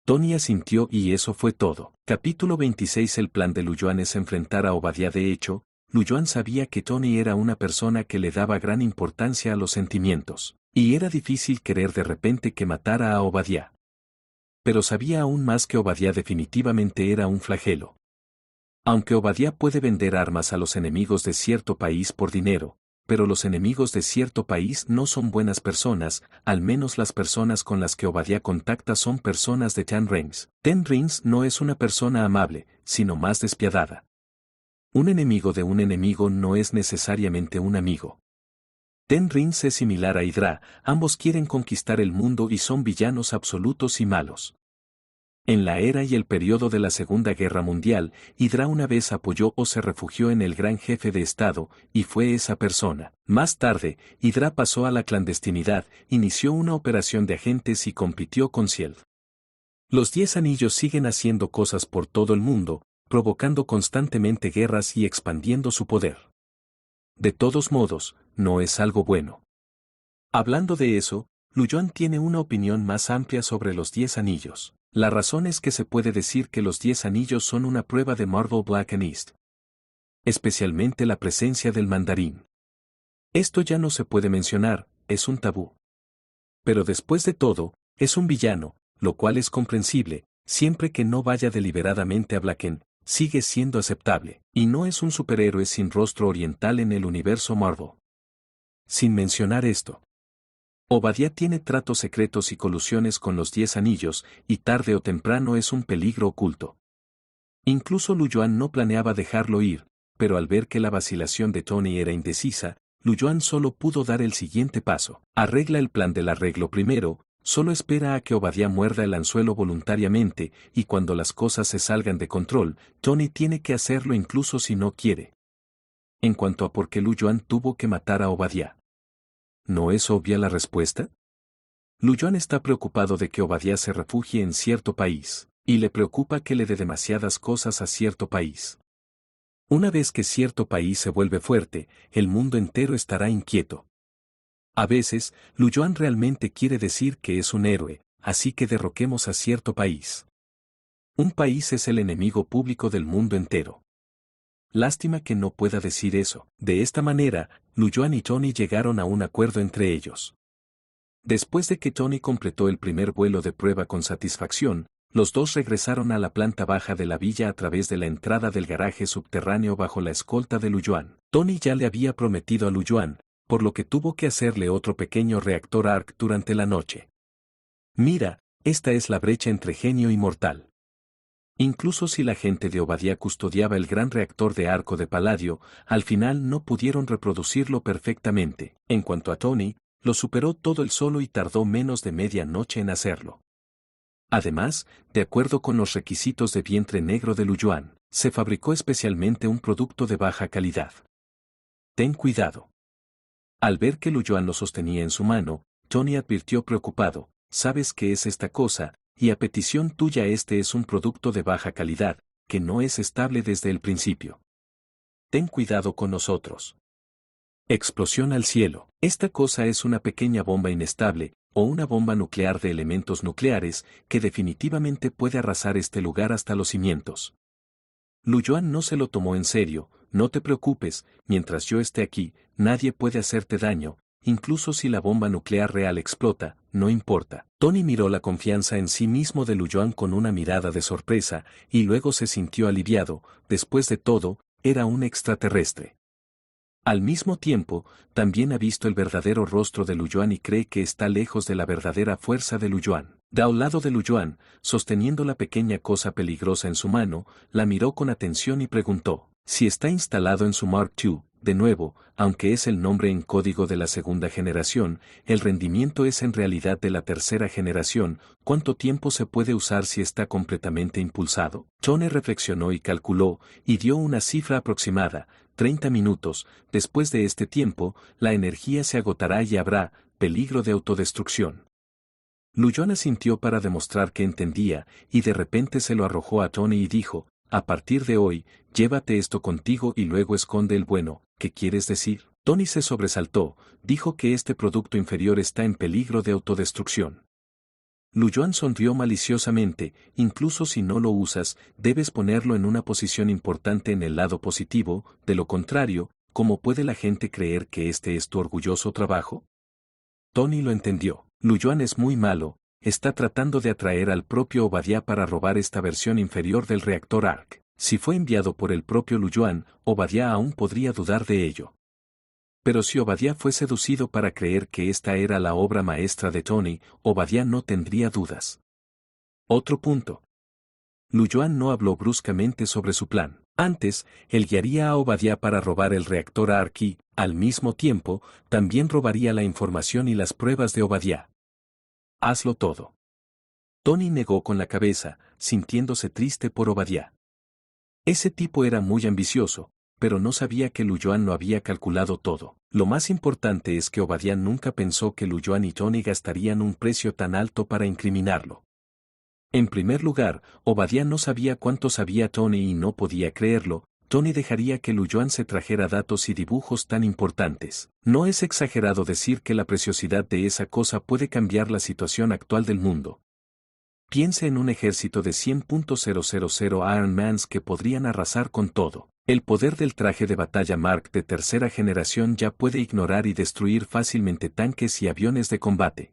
Tony asintió y eso fue todo. Capítulo 26. El plan de Lu Yuan es enfrentar a Obadiah. De hecho, Lu Yuan sabía que Tony era una persona que le daba gran importancia a los sentimientos, y era difícil querer de repente que matara a Obadiah. Pero sabía aún más que Obadiah definitivamente era un flagelo. Aunque Obadiah puede vender armas a los enemigos de cierto país por dinero, pero los enemigos de cierto país no son buenas personas, al menos las personas con las que Obadiah contacta son personas de Ten Rings. Ten Rings no es una persona amable, sino más despiadada. Un enemigo de un enemigo no es necesariamente un amigo. Ten Rings es similar a Hydra, ambos quieren conquistar el mundo y son villanos absolutos y malos. En la era y el periodo de la Segunda Guerra Mundial, Hydra una vez apoyó o se refugió en el gran jefe de Estado, y fue esa persona. Más tarde, Hydra pasó a la clandestinidad, inició una operación de agentes y compitió con Ciel. Los 10 anillos siguen haciendo cosas por todo el mundo, provocando constantemente guerras y expandiendo su poder. De todos modos, no es algo bueno. Hablando de eso, Lu Yuan tiene una opinión más amplia sobre los 10 anillos. La razón es que se puede decir que los 10 anillos son una prueba de Marvel Black and East. Especialmente la presencia del mandarín. Esto ya no se puede mencionar, es un tabú. Pero después de todo, es un villano, lo cual es comprensible, siempre que no vaya deliberadamente a Blacken, sigue siendo aceptable, y no es un superhéroe sin rostro oriental en el universo Marvel. Sin mencionar esto, Obadiah tiene tratos secretos y colusiones con los 10 anillos, y tarde o temprano es un peligro oculto. Incluso Lu Yuan no planeaba dejarlo ir, pero al ver que la vacilación de Tony era indecisa, Lu Yuan solo pudo dar el siguiente paso. Arregla el plan del arreglo primero, solo espera a que Obadiah muerda el anzuelo voluntariamente, y cuando las cosas se salgan de control, Tony tiene que hacerlo incluso si no quiere. En cuanto a por qué Lu Yuan tuvo que matar a Obadiah, ¿no es obvia la respuesta? Lu Yuan está preocupado de que Obadiah se refugie en cierto país, y le preocupa que le dé demasiadas cosas a cierto país. Una vez que cierto país se vuelve fuerte, el mundo entero estará inquieto. A veces, Lu Yuan realmente quiere decir que es un héroe, así que derroquemos a cierto país. Un país es el enemigo público del mundo entero. Lástima que no pueda decir eso. De esta manera, Lu Yuan y Tony llegaron a un acuerdo entre ellos. Después de que Tony completó el primer vuelo de prueba con satisfacción, los dos regresaron a la planta baja de la villa a través de la entrada del garaje subterráneo bajo la escolta de Lu Yuan. Tony ya le había prometido a Lu Yuan, por lo que tuvo que hacerle otro pequeño reactor ARC durante la noche. Mira, esta es la brecha entre genio y mortal. Incluso si la gente de Obadiah custodiaba el gran reactor de arco de paladio, al final no pudieron reproducirlo perfectamente. En cuanto a Tony, lo superó todo él solo y tardó menos de media noche en hacerlo. Además, de acuerdo con los requisitos de vientre negro de Lu Yuan, se fabricó especialmente un producto de baja calidad. Ten cuidado. Al ver que Lu Yuan lo sostenía en su mano, Tony advirtió preocupado, ¿sabes qué es esta cosa? Y a petición tuya este es un producto de baja calidad, que no es estable desde el principio. Ten cuidado con nosotros. Explosión al cielo. Esta cosa es una pequeña bomba inestable, o una bomba nuclear de elementos nucleares, que definitivamente puede arrasar este lugar hasta los cimientos. Lu Yuan no se lo tomó en serio, no te preocupes, mientras yo esté aquí, nadie puede hacerte daño, incluso si la bomba nuclear real explota, no importa. Tony miró la confianza en sí mismo de Lu Yuan con una mirada de sorpresa, y luego se sintió aliviado, después de todo, era un extraterrestre. Al mismo tiempo, también ha visto el verdadero rostro de Lu Yuan y cree que está lejos de la verdadera fuerza de Lu Yuan. De al lado de Lu Yuan, sosteniendo la pequeña cosa peligrosa en su mano, la miró con atención y preguntó, si está instalado en su Mark II, de nuevo, aunque es el nombre en código de la segunda generación, el rendimiento es en realidad de la tercera generación, ¿cuánto tiempo se puede usar si está completamente impulsado? Tony reflexionó y calculó, y dio una cifra aproximada, 30 minutos, después de este tiempo, la energía se agotará y habrá peligro de autodestrucción. Lu Yuan asintió para demostrar que entendía, y de repente se lo arrojó a Tony y dijo, a partir de hoy, llévate esto contigo y luego esconde el bueno, ¿qué quieres decir? Tony se sobresaltó, dijo que este producto inferior está en peligro de autodestrucción. Lu Yuan sonrió maliciosamente, incluso si no lo usas, debes ponerlo en una posición importante en el lado positivo, de lo contrario, ¿cómo puede la gente creer que este es tu orgulloso trabajo? Tony lo entendió. Lu Yuan es muy malo, está tratando de atraer al propio Obadiah para robar esta versión inferior del reactor ARC. Si fue enviado por el propio Lu Yuan, Obadiah aún podría dudar de ello. Pero si Obadiah fue seducido para creer que esta era la obra maestra de Tony, Obadiah no tendría dudas. Otro punto. Lu Yuan no habló bruscamente sobre su plan. Antes, él guiaría a Obadiah para robar el reactor ARC y, al mismo tiempo, también robaría la información y las pruebas de Obadiah. Hazlo todo. Tony negó con la cabeza, sintiéndose triste por Obadiah. Ese tipo era muy ambicioso, pero no sabía que Lu Yuan lo había calculado todo. Lo más importante es que Obadiah nunca pensó que Lu Yuan y Tony gastarían un precio tan alto para incriminarlo. En primer lugar, Obadiah no sabía cuánto sabía Tony y no podía creerlo. Tony dejaría que Lu Yuan se trajera datos y dibujos tan importantes. No es exagerado decir que la preciosidad de esa cosa puede cambiar la situación actual del mundo. Piense en un ejército de 100.000 Iron Mans que podrían arrasar con todo. El poder del traje de batalla Mark de tercera generación ya puede ignorar y destruir fácilmente tanques y aviones de combate.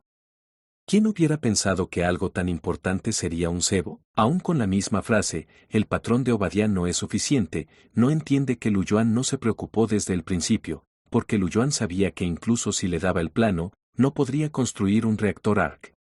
¿Quién hubiera pensado que algo tan importante sería un cebo? Aún con la misma frase, el patrón de Obadiah no es suficiente, no entiende que Lu Yuan no se preocupó desde el principio, porque Lu Yuan sabía que incluso si le daba el plano, no podría construir un reactor ARC.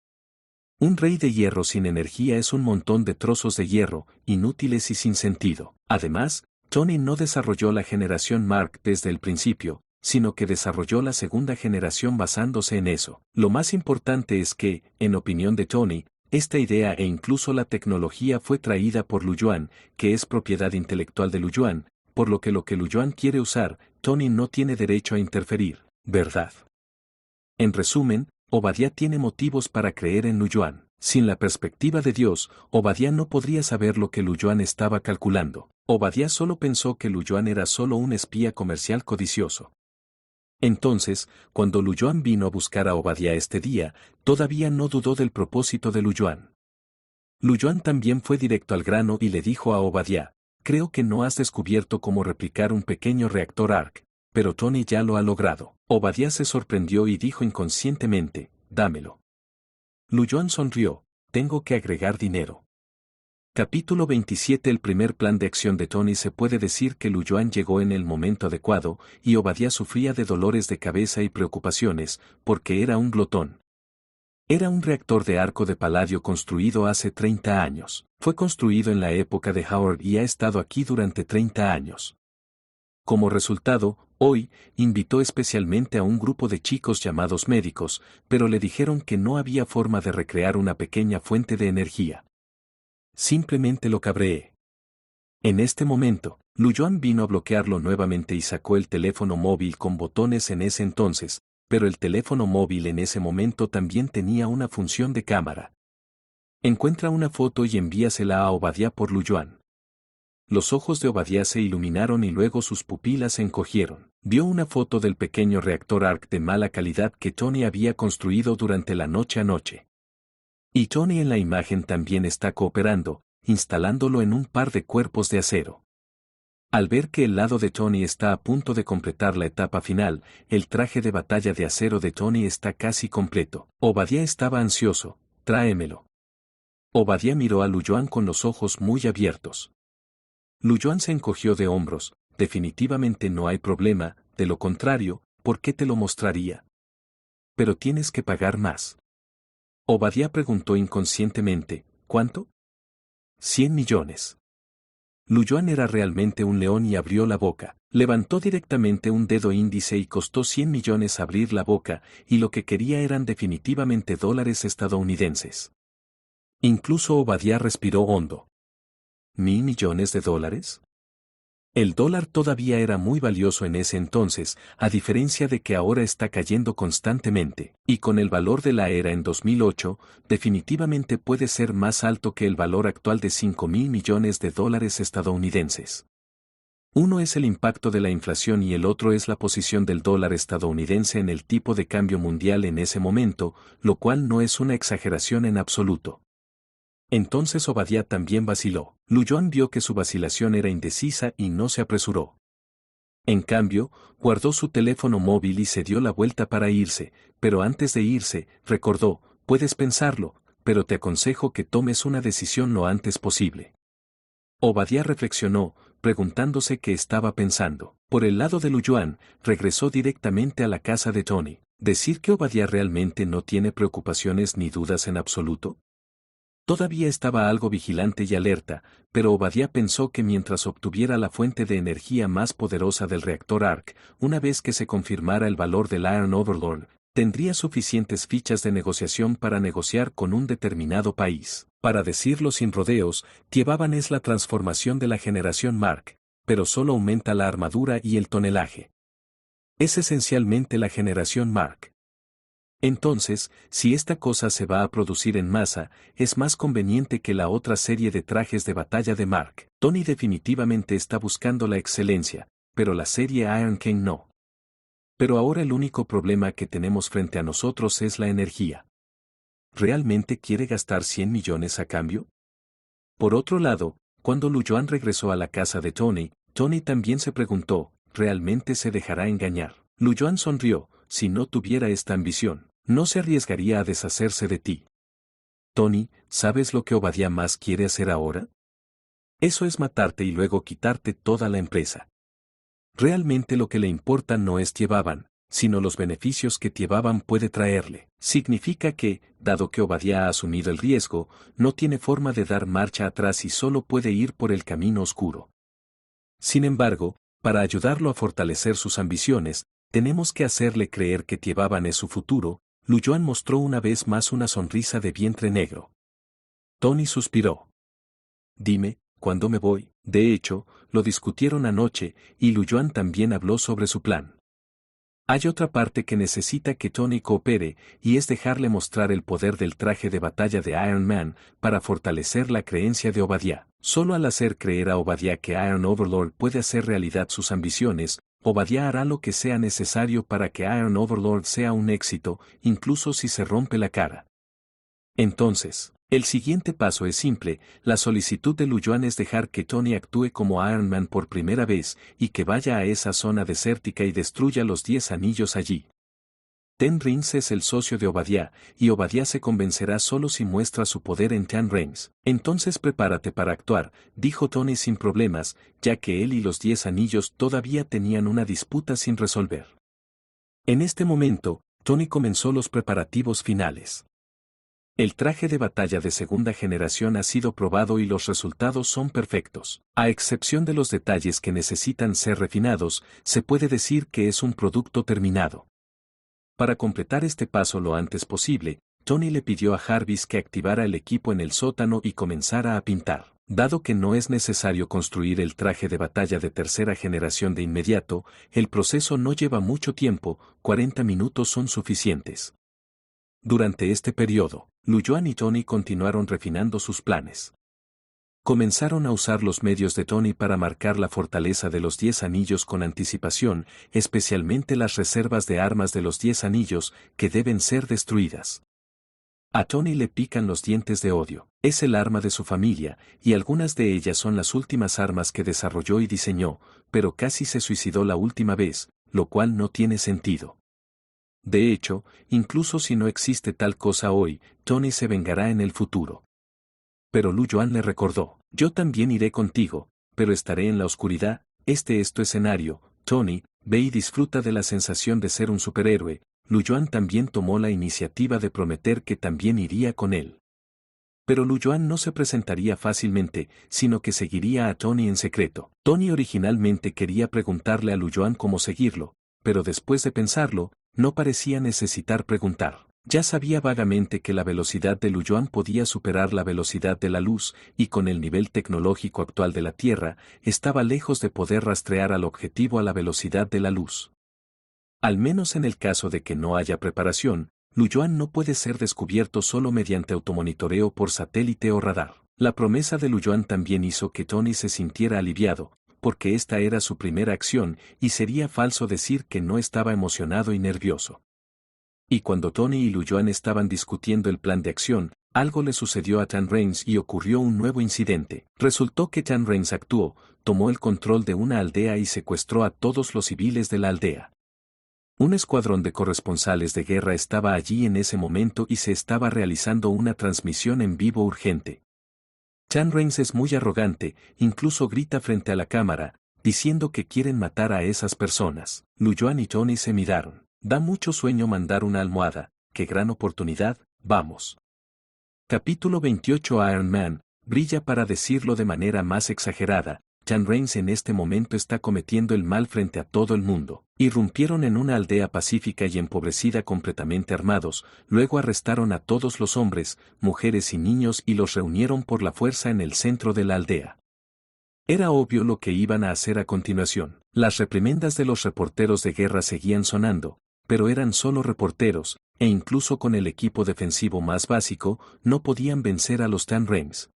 Un rey de hierro sin energía es un montón de trozos de hierro, inútiles y sin sentido. Además, Tony no desarrolló la generación Mark desde el principio, sino que desarrolló la segunda generación basándose en eso. Lo más importante es que, en opinión de Tony, esta idea e incluso la tecnología fue traída por Lu Yuan, que es propiedad intelectual de Lu Yuan, por lo que Lu Yuan quiere usar, Tony no tiene derecho a interferir, ¿verdad? En resumen, Obadiah tiene motivos para creer en Lu Yuan. Sin la perspectiva de Dios, Obadiah no podría saber lo que Lu Yuan estaba calculando. Obadiah solo pensó que Lu Yuan era solo un espía comercial codicioso. Entonces, cuando Lu Yuan vino a buscar a Obadiah este día, todavía no dudó del propósito de Lu Yuan. Lu Yuan también fue directo al grano y le dijo a Obadiah, creo que no has descubierto cómo replicar un pequeño reactor ARC, pero Tony ya lo ha logrado. Obadiah se sorprendió y dijo inconscientemente, dámelo. Lu Yuan sonrió, tengo que agregar dinero. Capítulo 27. El primer plan de acción de Tony. Se puede decir que Lu Yuan llegó en el momento adecuado, y Obadiah sufría de dolores de cabeza y preocupaciones, porque era un glotón. Era un reactor de arco de paladio construido hace 30 años. Fue construido en la época de Howard y ha estado aquí durante 30 años. Como resultado, hoy, invitó especialmente a un grupo de chicos llamados médicos, pero le dijeron que no había forma de recrear una pequeña fuente de energía. Simplemente lo cabreé. En este momento, Lu Yuan vino a bloquearlo nuevamente y sacó el teléfono móvil con botones en ese entonces, pero el teléfono móvil en ese momento también tenía una función de cámara. Encuentra una foto y envíasela a Obadiah por Lu Yuan. Los ojos de Obadiah se iluminaron y luego sus pupilas se encogieron. Vio una foto del pequeño reactor ARC de mala calidad que Tony había construido durante la noche anoche. Y Tony en la imagen también está cooperando, instalándolo en un par de cuerpos de acero. Al ver que el lado de Tony está a punto de completar la etapa final, el traje de batalla de acero de Tony está casi completo. Obadiah estaba ansioso, tráemelo. Obadiah miró a Lu Yuan con los ojos muy abiertos. Lu Yuan se encogió de hombros, definitivamente no hay problema, de lo contrario, ¿por qué te lo mostraría? Pero tienes que pagar más. Obadiah preguntó inconscientemente, ¿cuánto? 100 millones. Lu Yuan era realmente un león y abrió la boca. Levantó directamente un dedo índice y costó 100 millones abrir la boca, y lo que quería eran definitivamente dólares estadounidenses. Incluso Obadiah respiró hondo. ¿1.000 millones de dólares? El dólar todavía era muy valioso en ese entonces, a diferencia de que ahora está cayendo constantemente, y con el valor de la era en 2008, definitivamente puede ser más alto que el valor actual de 5.000 millones de dólares estadounidenses. Uno es el impacto de la inflación y el otro es la posición del dólar estadounidense en el tipo de cambio mundial en ese momento, lo cual no es una exageración en absoluto. Entonces Obadiah también vaciló. Lu Yuan vio que su vacilación era indecisa y no se apresuró. En cambio, guardó su teléfono móvil y se dio la vuelta para irse, pero antes de irse, recordó, puedes pensarlo, pero te aconsejo que tomes una decisión lo antes posible. Obadiah reflexionó, preguntándose qué estaba pensando. Por el lado de Lu Yuan, regresó directamente a la casa de Tony. ¿Decir que Obadiah realmente no tiene preocupaciones ni dudas en absoluto? Todavía estaba algo vigilante y alerta, pero Obadiah pensó que mientras obtuviera la fuente de energía más poderosa del reactor ARC, una vez que se confirmara el valor del Iron Overlord, tendría suficientes fichas de negociación para negociar con un determinado país. Para decirlo sin rodeos, Tiebaban es la transformación de la generación Mark, pero solo aumenta la armadura y el tonelaje. Es esencialmente la generación Mark. Entonces, si esta cosa se va a producir en masa, es más conveniente que la otra serie de trajes de batalla de Mark. Tony definitivamente está buscando la excelencia, pero la serie Iron King no. Pero ahora el único problema que tenemos frente a nosotros es la energía. ¿Realmente quiere gastar 100 millones a cambio? Por otro lado, cuando Lu Yuan regresó a la casa de Tony, Tony también se preguntó, ¿realmente se dejará engañar? Lu Yuan sonrió, si no tuviera esta ambición. no se arriesgaría a deshacerse de ti. Tony, ¿sabes lo que Obadiah más quiere hacer ahora? Eso es matarte y luego quitarte toda la empresa. Realmente lo que le importa no es Tiebaban, sino los beneficios que Tiebaban puede traerle. Significa que, dado que Obadiah ha asumido el riesgo, no tiene forma de dar marcha atrás y solo puede ir por el camino oscuro. Sin embargo, para ayudarlo a fortalecer sus ambiciones, tenemos que hacerle creer que Tiebaban es su futuro. Lu Yuan mostró una vez más una sonrisa de vientre negro. Tony suspiró. Dime, ¿cuándo me voy? De hecho, lo discutieron anoche, y Lu Yuan también habló sobre su plan. Hay otra parte que necesita que Tony coopere, y es dejarle mostrar el poder del traje de batalla de Iron Man, para fortalecer la creencia de Obadiah. Solo al hacer creer a Obadiah que Iron Overlord puede hacer realidad sus ambiciones, Obadiah hará lo que sea necesario para que Iron Overlord sea un éxito, incluso si se rompe la cara. Entonces, el siguiente paso es simple. La solicitud de Lu Yuan es dejar que Tony actúe como Iron Man por primera vez, y que vaya a esa zona desértica y destruya los 10 anillos allí. Ten Rings es el socio de Obadiah, y Obadiah se convencerá solo si muestra su poder en Ten Rings. Entonces prepárate para actuar, dijo Tony sin problemas, ya que él y los 10 anillos todavía tenían una disputa sin resolver. En este momento, Tony comenzó los preparativos finales. El traje de batalla de segunda generación ha sido probado y los resultados son perfectos. A excepción de los detalles que necesitan ser refinados, se puede decir que es un producto terminado. Para completar este paso lo antes posible, Tony le pidió a Jarvis que activara el equipo en el sótano y comenzara a pintar. Dado que no es necesario construir el traje de batalla de tercera generación de inmediato, el proceso no lleva mucho tiempo, 40 minutos son suficientes. Durante este periodo, Lu Yuan y Tony continuaron refinando sus planes. Comenzaron a usar los medios de Tony para marcar la fortaleza de los 10 anillos con anticipación, especialmente las reservas de armas de los 10 anillos, que deben ser destruidas. A Tony le pican los dientes de odio. Es el arma de su familia, y algunas de ellas son las últimas armas que desarrolló y diseñó, pero casi se suicidó la última vez, lo cual no tiene sentido. De hecho, incluso si no existe tal cosa hoy, Tony se vengará en el futuro. Pero Lu Yuan le recordó, yo también iré contigo, pero estaré en la oscuridad. Este es tu escenario, Tony, ve y disfruta de la sensación de ser un superhéroe. Lu Yuan también tomó la iniciativa de prometer que también iría con él. Pero Lu Yuan no se presentaría fácilmente, sino que seguiría a Tony en secreto. Tony originalmente quería preguntarle a Lu Yuan cómo seguirlo, pero después de pensarlo, no parecía necesitar preguntar. Ya sabía vagamente que la velocidad de Lu Yuan podía superar la velocidad de la luz, y con el nivel tecnológico actual de la Tierra, estaba lejos de poder rastrear al objetivo a la velocidad de la luz. Al menos en el caso de que no haya preparación, Lu Yuan no puede ser descubierto solo mediante automonitoreo por satélite o radar. La promesa de Lu Yuan también hizo que Tony se sintiera aliviado, porque esta era su primera acción, y sería falso decir que no estaba emocionado y nervioso. Y cuando Tony y Lu Yuan estaban discutiendo el plan de acción, algo le sucedió a Ten Rings y ocurrió un nuevo incidente. Resultó que Ten Rings actuó, tomó el control de una aldea y secuestró a todos los civiles de la aldea. Un escuadrón de corresponsales de guerra estaba allí en ese momento y se estaba realizando una transmisión en vivo urgente. Ten Rings es muy arrogante, incluso grita frente a la cámara, diciendo que quieren matar a esas personas. Lu Yuan y Tony se miraron. Da mucho sueño mandar una almohada, qué gran oportunidad, vamos. Capítulo 28. Iron Man, brilla para decirlo de manera más exagerada. Ten Rings en este momento está cometiendo el mal frente a todo el mundo. Irrumpieron en una aldea pacífica y empobrecida completamente armados, luego arrestaron a todos los hombres, mujeres y niños y los reunieron por la fuerza en el centro de la aldea. Era obvio lo que iban a hacer a continuación. Las reprimendas de los reporteros de guerra seguían sonando, pero eran solo reporteros, e incluso con el equipo defensivo más básico, no podían vencer a los Ten Rings.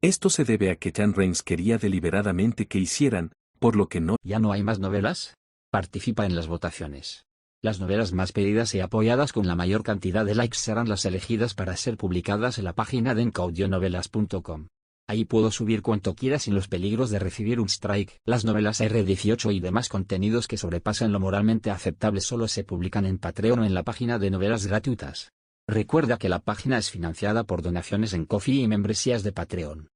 Esto se debe a que Ten Rings quería deliberadamente que hicieran, por lo que no. ¿Ya no hay más novelas? Participa en las votaciones. Las novelas más pedidas y apoyadas con la mayor cantidad de likes serán las elegidas para ser publicadas en la página de encaudionovelas.com. Ahí puedo subir cuanto quiera sin los peligros de recibir un strike. Las novelas R18 y demás contenidos que sobrepasan lo moralmente aceptable solo se publican en Patreon o en la página de novelas gratuitas. Recuerda que la página es financiada por donaciones en Ko-fi y membresías de Patreon.